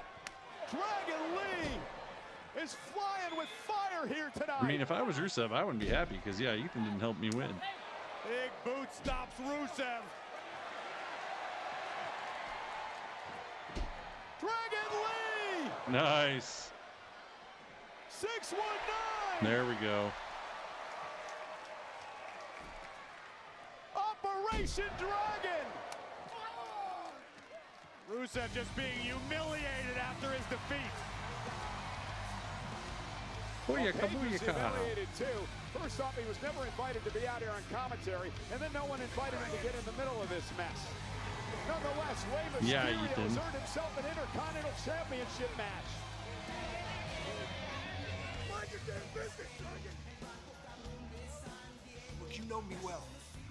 Dragon Lee is flying with fire here tonight. I mean, if I was Rusev, I wouldn't be happy because, yeah, Ethan didn't help me win. Big boot stops Rusev. Dragon Lee. Nice. 619. There we go. Operation Desperation Dragon! Rusev just being humiliated after his defeat. Booyaka, Paige was booyaka. humiliated too. First off, he was never invited to be out here on commentary, and then no one invited him to get in the middle of this mess. Nonetheless, Rey Yeah, Mysterio Ethan. has earned himself an Intercontinental Championship match. Look, you know me well.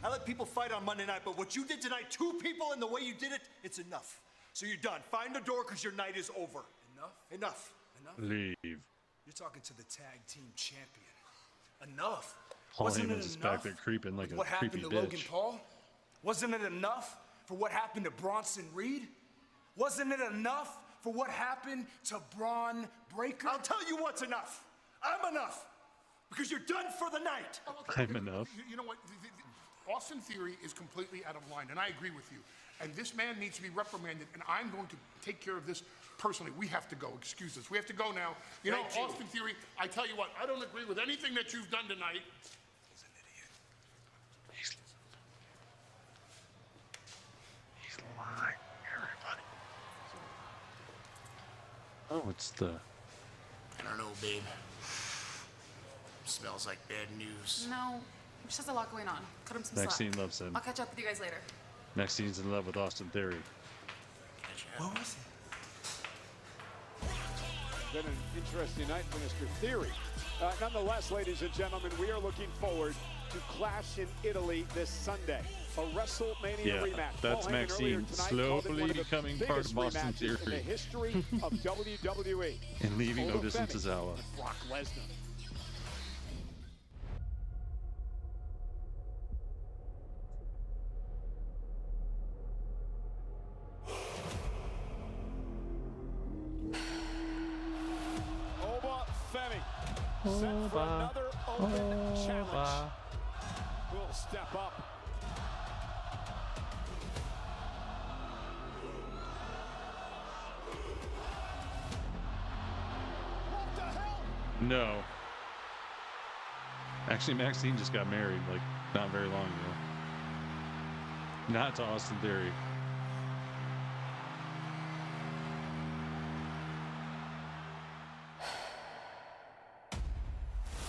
I let people fight on Monday night, but what you did tonight, 2 people, and the way you did it, it's enough. So you're done. Find the door, because your night is over. Enough? Enough. Enough? Leave. You're talking to the tag team champion. Enough. Paul Wasn't Heyman's it just enough back there creeping like with a what creepy happened to Logan bitch. Paul? Wasn't it enough for what happened to Bronson Reed? Wasn't it enough for what happened to Braun Breaker? I'll tell you what's enough. I'm enough. Because you're done for the night. I'm enough. You know what? Austin Theory is completely out of line, and I agree with you. And this man needs to be reprimanded, and I'm going to take care of this personally. We have to go. Excuse us. We have to go now. You know, Thank you. Austin Theory, I tell you what, I don't agree with anything that you've done tonight. He's lying, everybody. Oh, it's the... I don't know, babe. Smells like bad news. No, just has a lot going on. Cut him some Maxine slack. loves him. I'll catch up with you guys later. Maxine's in love with Austin Theory. What was it? Been an interesting night for Mr. Theory. Nonetheless, ladies and gentlemen, we are looking forward to Clash in Italy this Sunday. A WrestleMania Yeah, rematch. that's Paul Heyman earlier Maxine tonight called it one slowly of the becoming part biggest of Austin rematches in the Theory. history of WWE. And leaving Over Otis and Femi Tozawa. and Brock Lesnar. Set for another open challenge. Will step up. What the hell? No. Actually, Maxine just got married, like, not very long ago. Not to Austin Theory.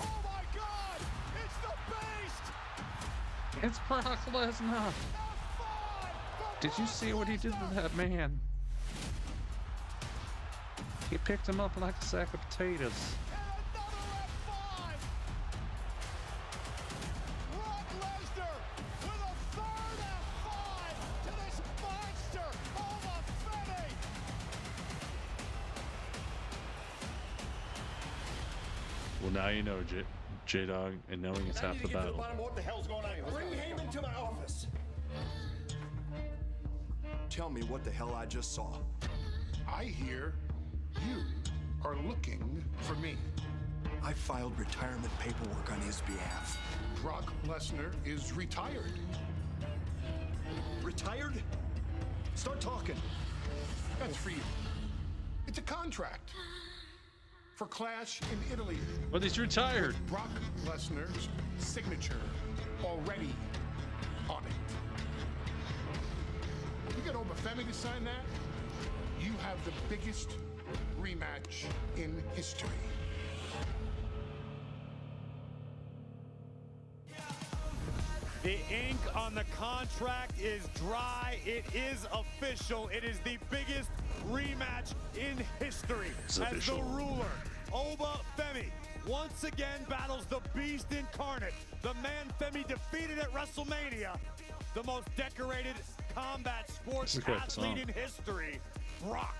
Oh my God! It's the Beast! It's Brock Lesnar. Did you see what he did to that man? He picked him up like a sack of potatoes. Brock Lesnar with a third F5 to this monster Oma Femi. Well, now you know, J-Dog, and knowing it's half the battle. What the hell's going on here? Bring Heyman to my office. Tell me what the hell I just saw. I hear you are looking for me. I filed retirement paperwork on his behalf. Brock Lesnar is retired. Retired? Start talking. That's for you. It's a contract for Clash in Italy. But he's retired. With Brock Lesnar's signature already on it. You get Oma Femi to sign that, you have the biggest rematch in history. The ink on the contract is dry. It is official. It is the biggest rematch in history. It's as official. the ruler, Oma Femi, once again battles the Beast incarnate. The man Femi defeated at WrestleMania. The most decorated combat sports It's a great athlete song. in history, Brock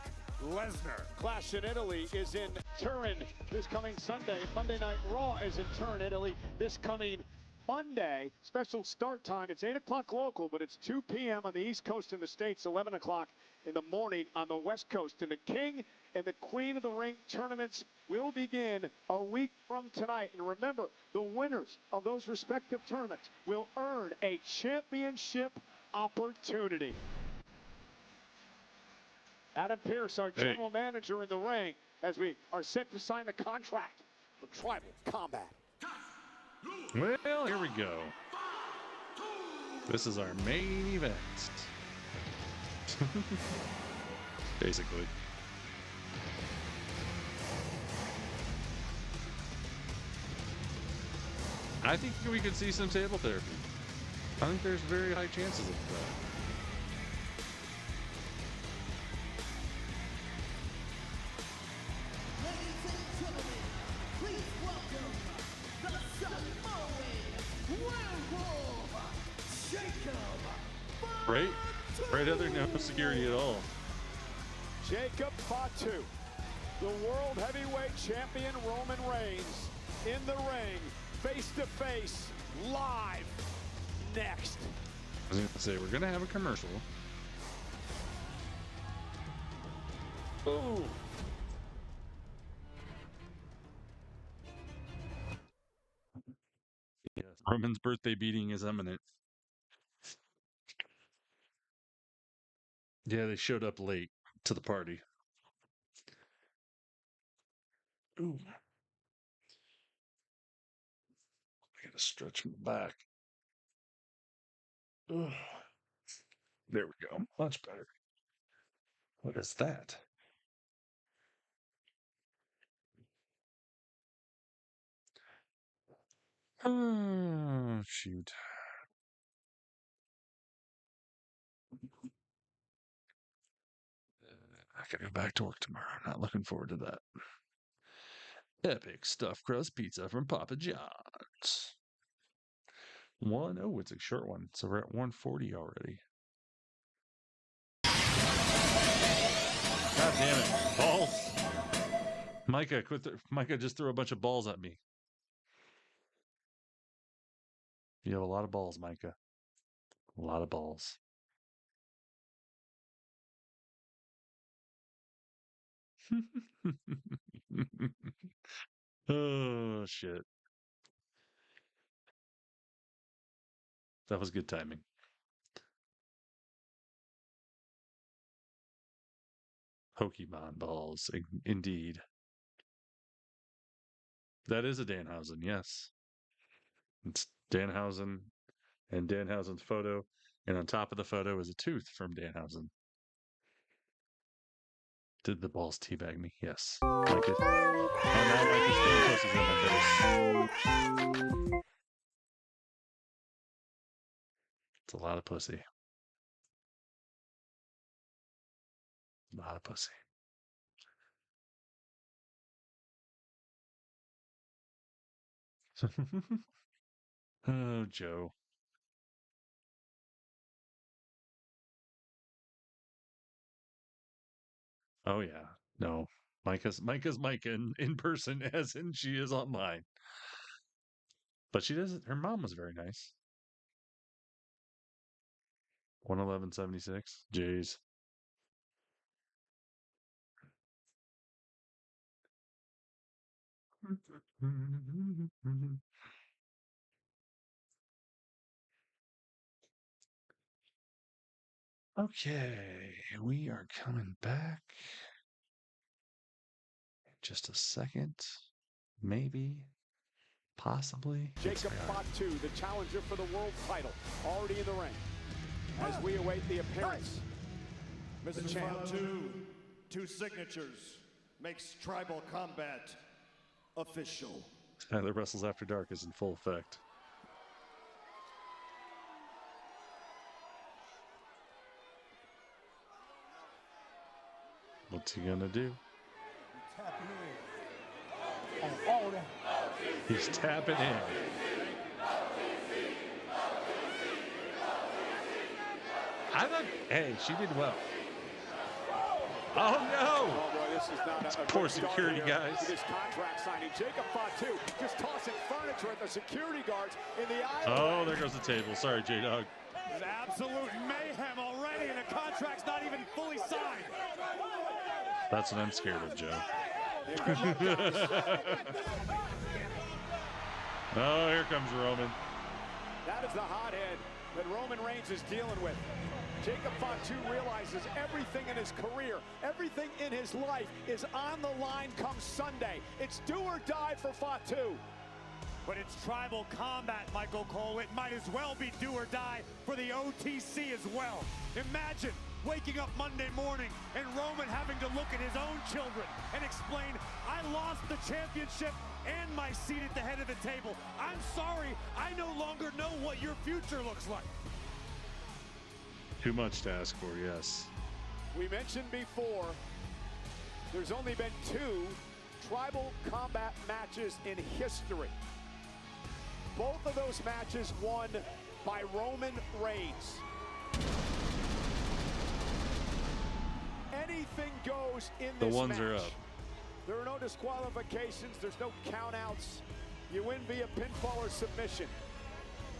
Lesnar. Clash in Italy is in Turin this coming Sunday. Monday Night Raw is in Turin, Italy this coming Monday. Special start time. It's 8 o'clock local, but it's 2 p.m. on the East Coast in the States, 11 o'clock in the morning on the West Coast. And the King and the Queen of the Ring tournaments will begin a week from tonight. And remember, the winners of those respective tournaments will earn a championship opportunity. Adam Pearce, our general manager in the ring, as we are set to sign the contract for Tribal Combat. Well, here we go. This is our main event. Basically. I think we could see some table therapy. I think there's very high chances of that. Ladies and gentlemen, please welcome the Samoan werewolf, Jacob. Right, Heather, no security at all. Jacob Fatu, the World Heavyweight Champion Roman Reigns in the ring, face to face, live, next. I was going to say, we're going to have a commercial. Oh. Yes, Roman's birthday beating is imminent. Yeah, they showed up late to the party. Ooh. I gotta stretch my back. Ugh. There we go. Much better. What is that? Oh, shoot. I gotta go back to work tomorrow. Not looking forward to that. Epic stuffed crust pizza from Papa John's. Oh, it's a short one. So we're at 140 already. God damn it. Balls. Micah, Micah just threw a bunch of balls at me. You have a lot of balls, Micah. A lot of balls. Oh, shit. That was good timing. Pokemon balls, indeed. That is a Danhausen, yes. It's Danhausen and Danhausen's photo, and on top of the photo is a tooth from Danhausen. Did the balls teabag me? Yes. Micah. Oh, now Micah's throwing pussies in my face. It's a lot of pussy. A lot of pussy. Oh, Joe. Oh yeah. No. Micah's Micah in person as in she is online. But she doesn't her mom was very nice. 111.76. Jeez. Okay, we are coming back. Just a second. Maybe. Possibly. Jacob Fatu, the challenger for the world title, already in the ring. As we await the appearance. Mr. Fatu, 2 signatures, makes tribal combat official. Tyler Wrestles After Dark is in full effect. What's he gonna do? He's tapping in. I thought, hey, she did well. Oh no! Oh boy, this is not a poor security guys. This contract signing, Jacob Fatu just tossing furniture at the security guards in the aisle. Oh, there goes the table. Sorry, J-Dog. There's absolute mayhem already, and the contract's not even fully signed. That's what I'm scared of, Joe. Oh, here comes Roman. That is the hothead that Roman Reigns is dealing with. Jacob Fatu realizes everything in his career, everything in his life is on the line come Sunday. It's do or die for Fatu. But it's tribal combat, Michael Cole. It might as well be do or die for the OTC as well. Imagine waking up Monday morning and Roman having to look at his own children and explain, I lost the championship and my seat at the head of the table. I'm sorry, I no longer know what your future looks like. Too much to ask for, yes. We mentioned before, there's only been 2 tribal combat matches in history. Both of those matches won by Roman Reigns. Anything goes in this match. The ones are up. There are no disqualifications. There's no countouts. You win via pinfall or submission.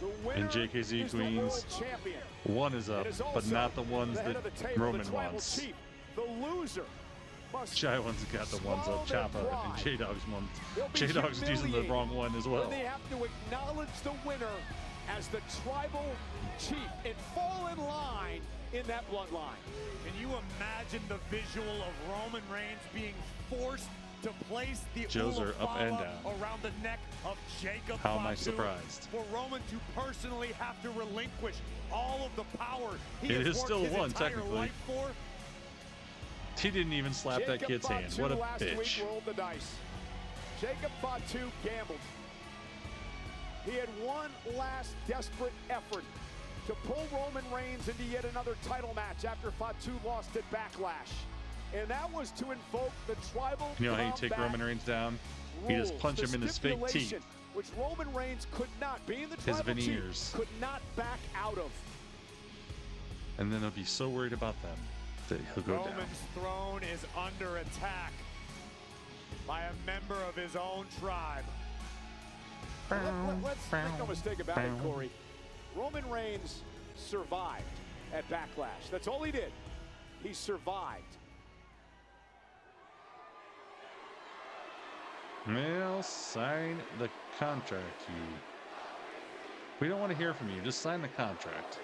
The winner And JKZ is the Queens, world champion. one is up, And is but also not the ones the head that of the table, Roman the tribal wants. chief. The loser must Shy one's got the ones up, swallow their Ciampa, and pride. J-Dog's one. They'll be J-Dog's using the humiliated wrong one as well. when they have to acknowledge the winner as the tribal chief and fall in line in that bloodline. Can you imagine the visual of Roman Reigns being forced to place the Joes are up and Ulafala down. around the neck of Jacob How am I Fatu, surprised? for Roman to personally have to relinquish all of the power he It has is worked still his one, entire technically. life for? He didn't even slap that Jacob kid's hand. Fatu What a last bitch. week rolled the dice. Jacob Fatu gambled. He had one last desperate effort to pull Roman Reigns into yet another title match after Fatu lost at Backlash. And that was to invoke the tribal You know how you take combat Roman Reigns down? You just rules, punch the him in his fake teeth. stipulation, which Roman Reigns could not, being the His tribal veneers. chief, could not back out of. And then he'll be so worried about them that he'll go down. Roman's throne is under attack by a member of his own tribe. Let's make no mistake about it, Corey. Roman Reigns survived at Backlash. That's all he did. He survived. Well, sign the contract, you. We don't want to hear from you. Just sign the contract.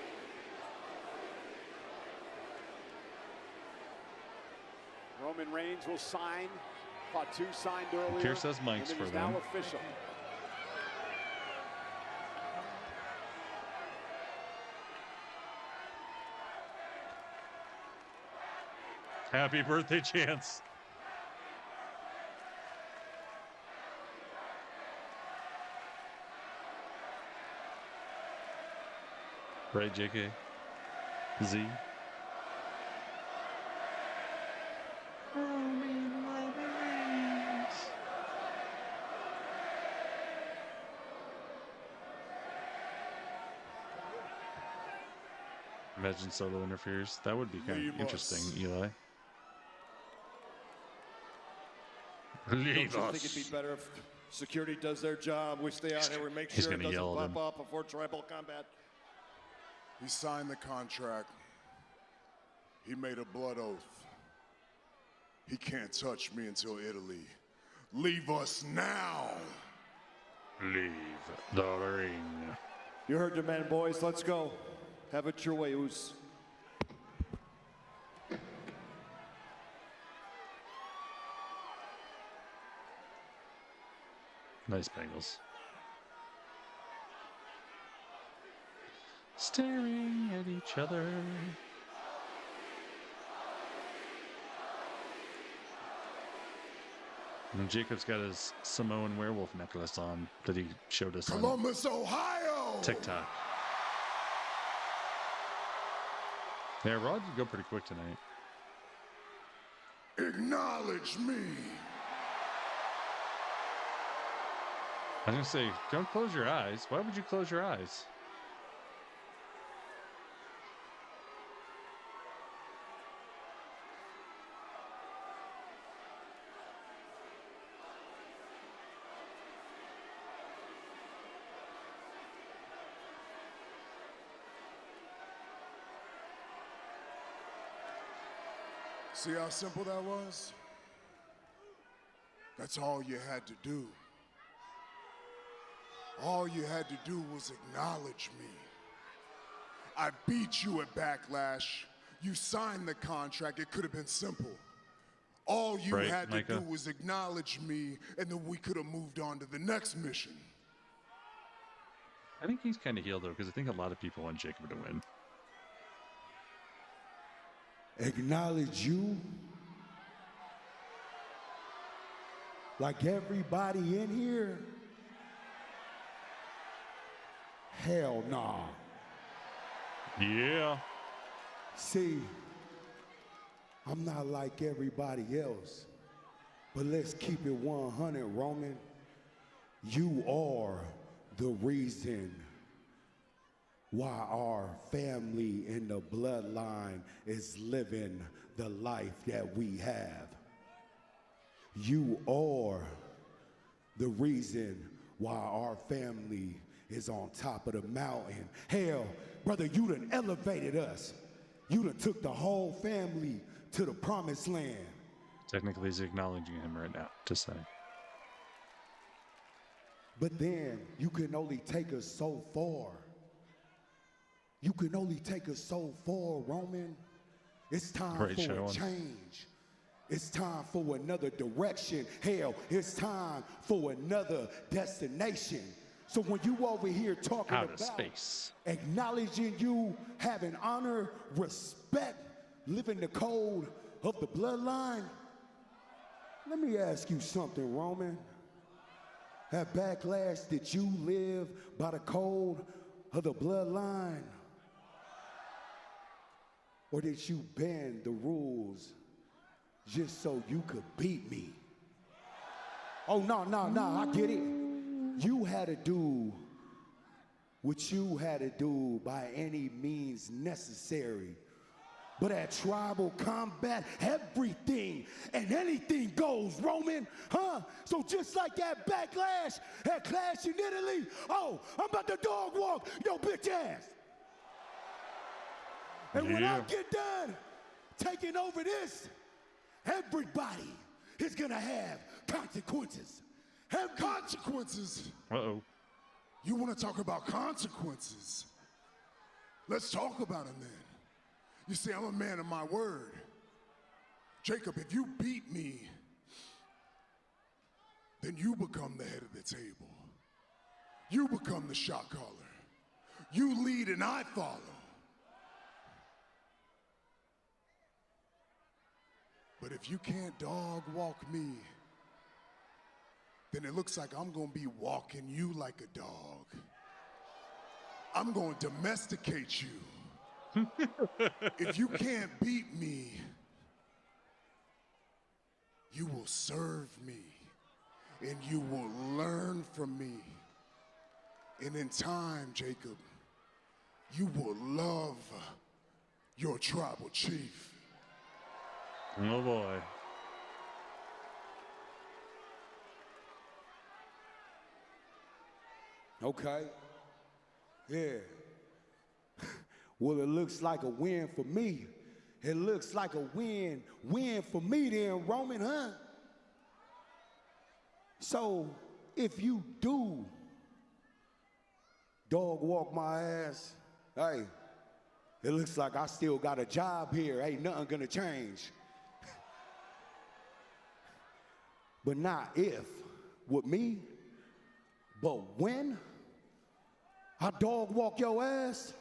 Roman Reigns will sign. Fatu signed earlier. Pierce has mics and it for is them. now official. Happy birthday, Chance. Right, JK? Z? Imagine Solo interferes. That would be kind of interesting, Eli. Leave Don't you us. think it'd be better if security does their job? We stay out here, we make He's sure it gonna doesn't yell at pop him. up before tribal combat. He signed the contract. He made a blood oath. He can't touch me until Italy. Leave us now. Leave the ring. You heard your man, boys. Let's go. Have it your way, Oos. Nice Bengals. Staring at each other. And Jacob's got his Samoan werewolf necklace on that he showed us on Columbus, Ohio. TikTok. Yeah, Raw did go pretty quick tonight. Acknowledge me. I was gonna say, don't close your eyes. Why would you close your eyes? See how simple that was? That's all you had to do. All you had to do was acknowledge me. I beat you at Backlash. You signed the contract. It could have been simple. All you Right, had to Micah? do was acknowledge me, and then we could have moved on to the next mission. I think he's kind of healed, though, because I think a lot of people want Jacob to win. Acknowledge you like everybody in here? Hell nah. Yeah. See, I'm not like everybody else, but let's keep it 100, Roman. You are the reason why our family in the bloodline is living the life that we have. You are the reason why our family is on top of the mountain. Hell, brother, you done elevated us. You done took the whole family to the promised land. Technically, he's acknowledging him right now, to say. But then you can only take us so far. You can only take us so far, Roman. It's time for a change. It's time for another direction. Hell, it's time for another destination. So when you over here talking out of about space, acknowledging you, having honor, respect, living the code of the bloodline, let me ask you something, Roman. At Backlash, did you live by the code of the bloodline? Or did you bend the rules just so you could beat me? Oh, no, I get it. You had to do what you had to do by any means necessary. But at tribal combat, everything and anything goes, Roman, huh? So just like that Backlash at Clash in Italy, oh, I'm about to dog walk your bitch ass. And when I get done taking over this, everybody is gonna have consequences. Have consequences? Uh-oh. You want to talk about consequences? Let's talk about them then. You see, I'm a man of my word. Jacob, if you beat me, then you become the head of the table. You become the shot caller. You lead and I follow. But if you can't dog walk me, then it looks like I'm gonna be walking you like a dog. I'm gonna domesticate you. If you can't beat me, you will serve me and you will learn from me. And in time, Jacob, you will love your tribal chief. Oh boy. Okay. Yeah. Well, it looks like a win for me. It looks like a win for me then, Roman, huh? So, if you do dog walk my ass, hey, it looks like I still got a job here. Ain't nothing gonna change. But not if, with me, but when I dog walk your ass,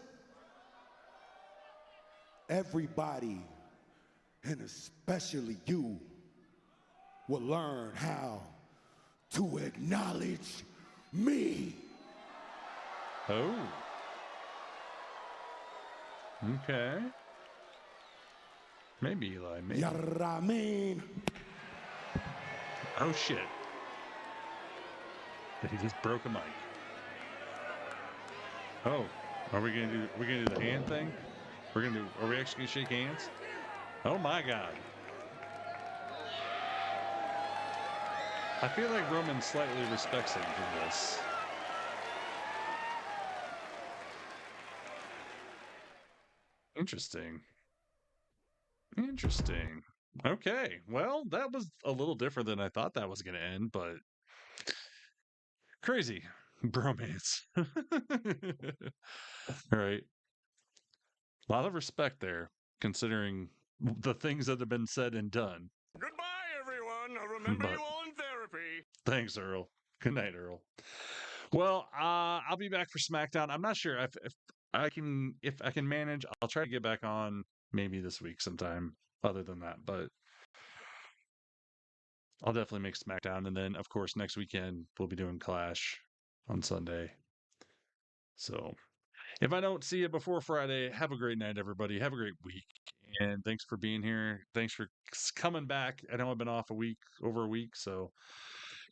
everybody, and especially you, will learn how to acknowledge me. Oh. Okay. Maybe, Eli, maybe. Yaramin. Oh, shit. He just broke a mic. Oh, are we gonna do the hand thing? Are we actually gonna shake hands? Oh my God. I feel like Roman slightly respects him for this. Interesting. Interesting. Okay, well, that was a little different than I thought that was going to end, but crazy bromance. All right. A lot of respect there, considering the things that have been said and done. Goodbye, everyone. I'll remember you all in therapy. Thanks, Earl. Good night, Earl. Well, I'll be back for SmackDown. I'm not sure if I can manage. I'll try to get back on maybe this week sometime. Other than that, but I'll definitely make SmackDown, and then of course next weekend we'll be doing Clash on Sunday. So if I don't see you before Friday, have a great night, everybody. Have a great week, and thanks for being here. Thanks for coming back. I know I've been off over a week, so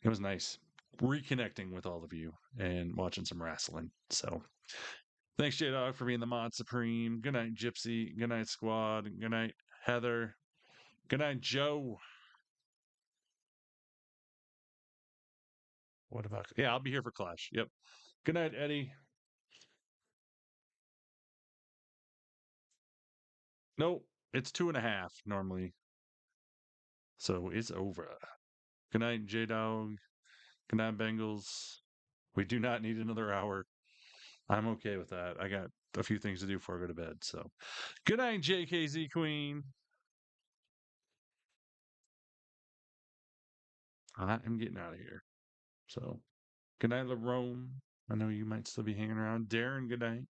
it was nice reconnecting with all of you and watching some wrestling. So thanks, J Dog, for being the Mod Supreme. Good night, Gypsy. Good night, Squad. Good night, Heather. Good night, Joe. What about? Yeah, I'll be here for Clash. Yep. Good night, Eddie. Nope, it's 2.5 normally. So it's over. Good night, J Dog. Good night, Bengals. We do not need another hour. I'm okay with that. I got a few things to do before I go to bed. So good night, JKZ Queen. I am getting out of here. So good night, LaRome. I know you might still be hanging around. Darren, good night.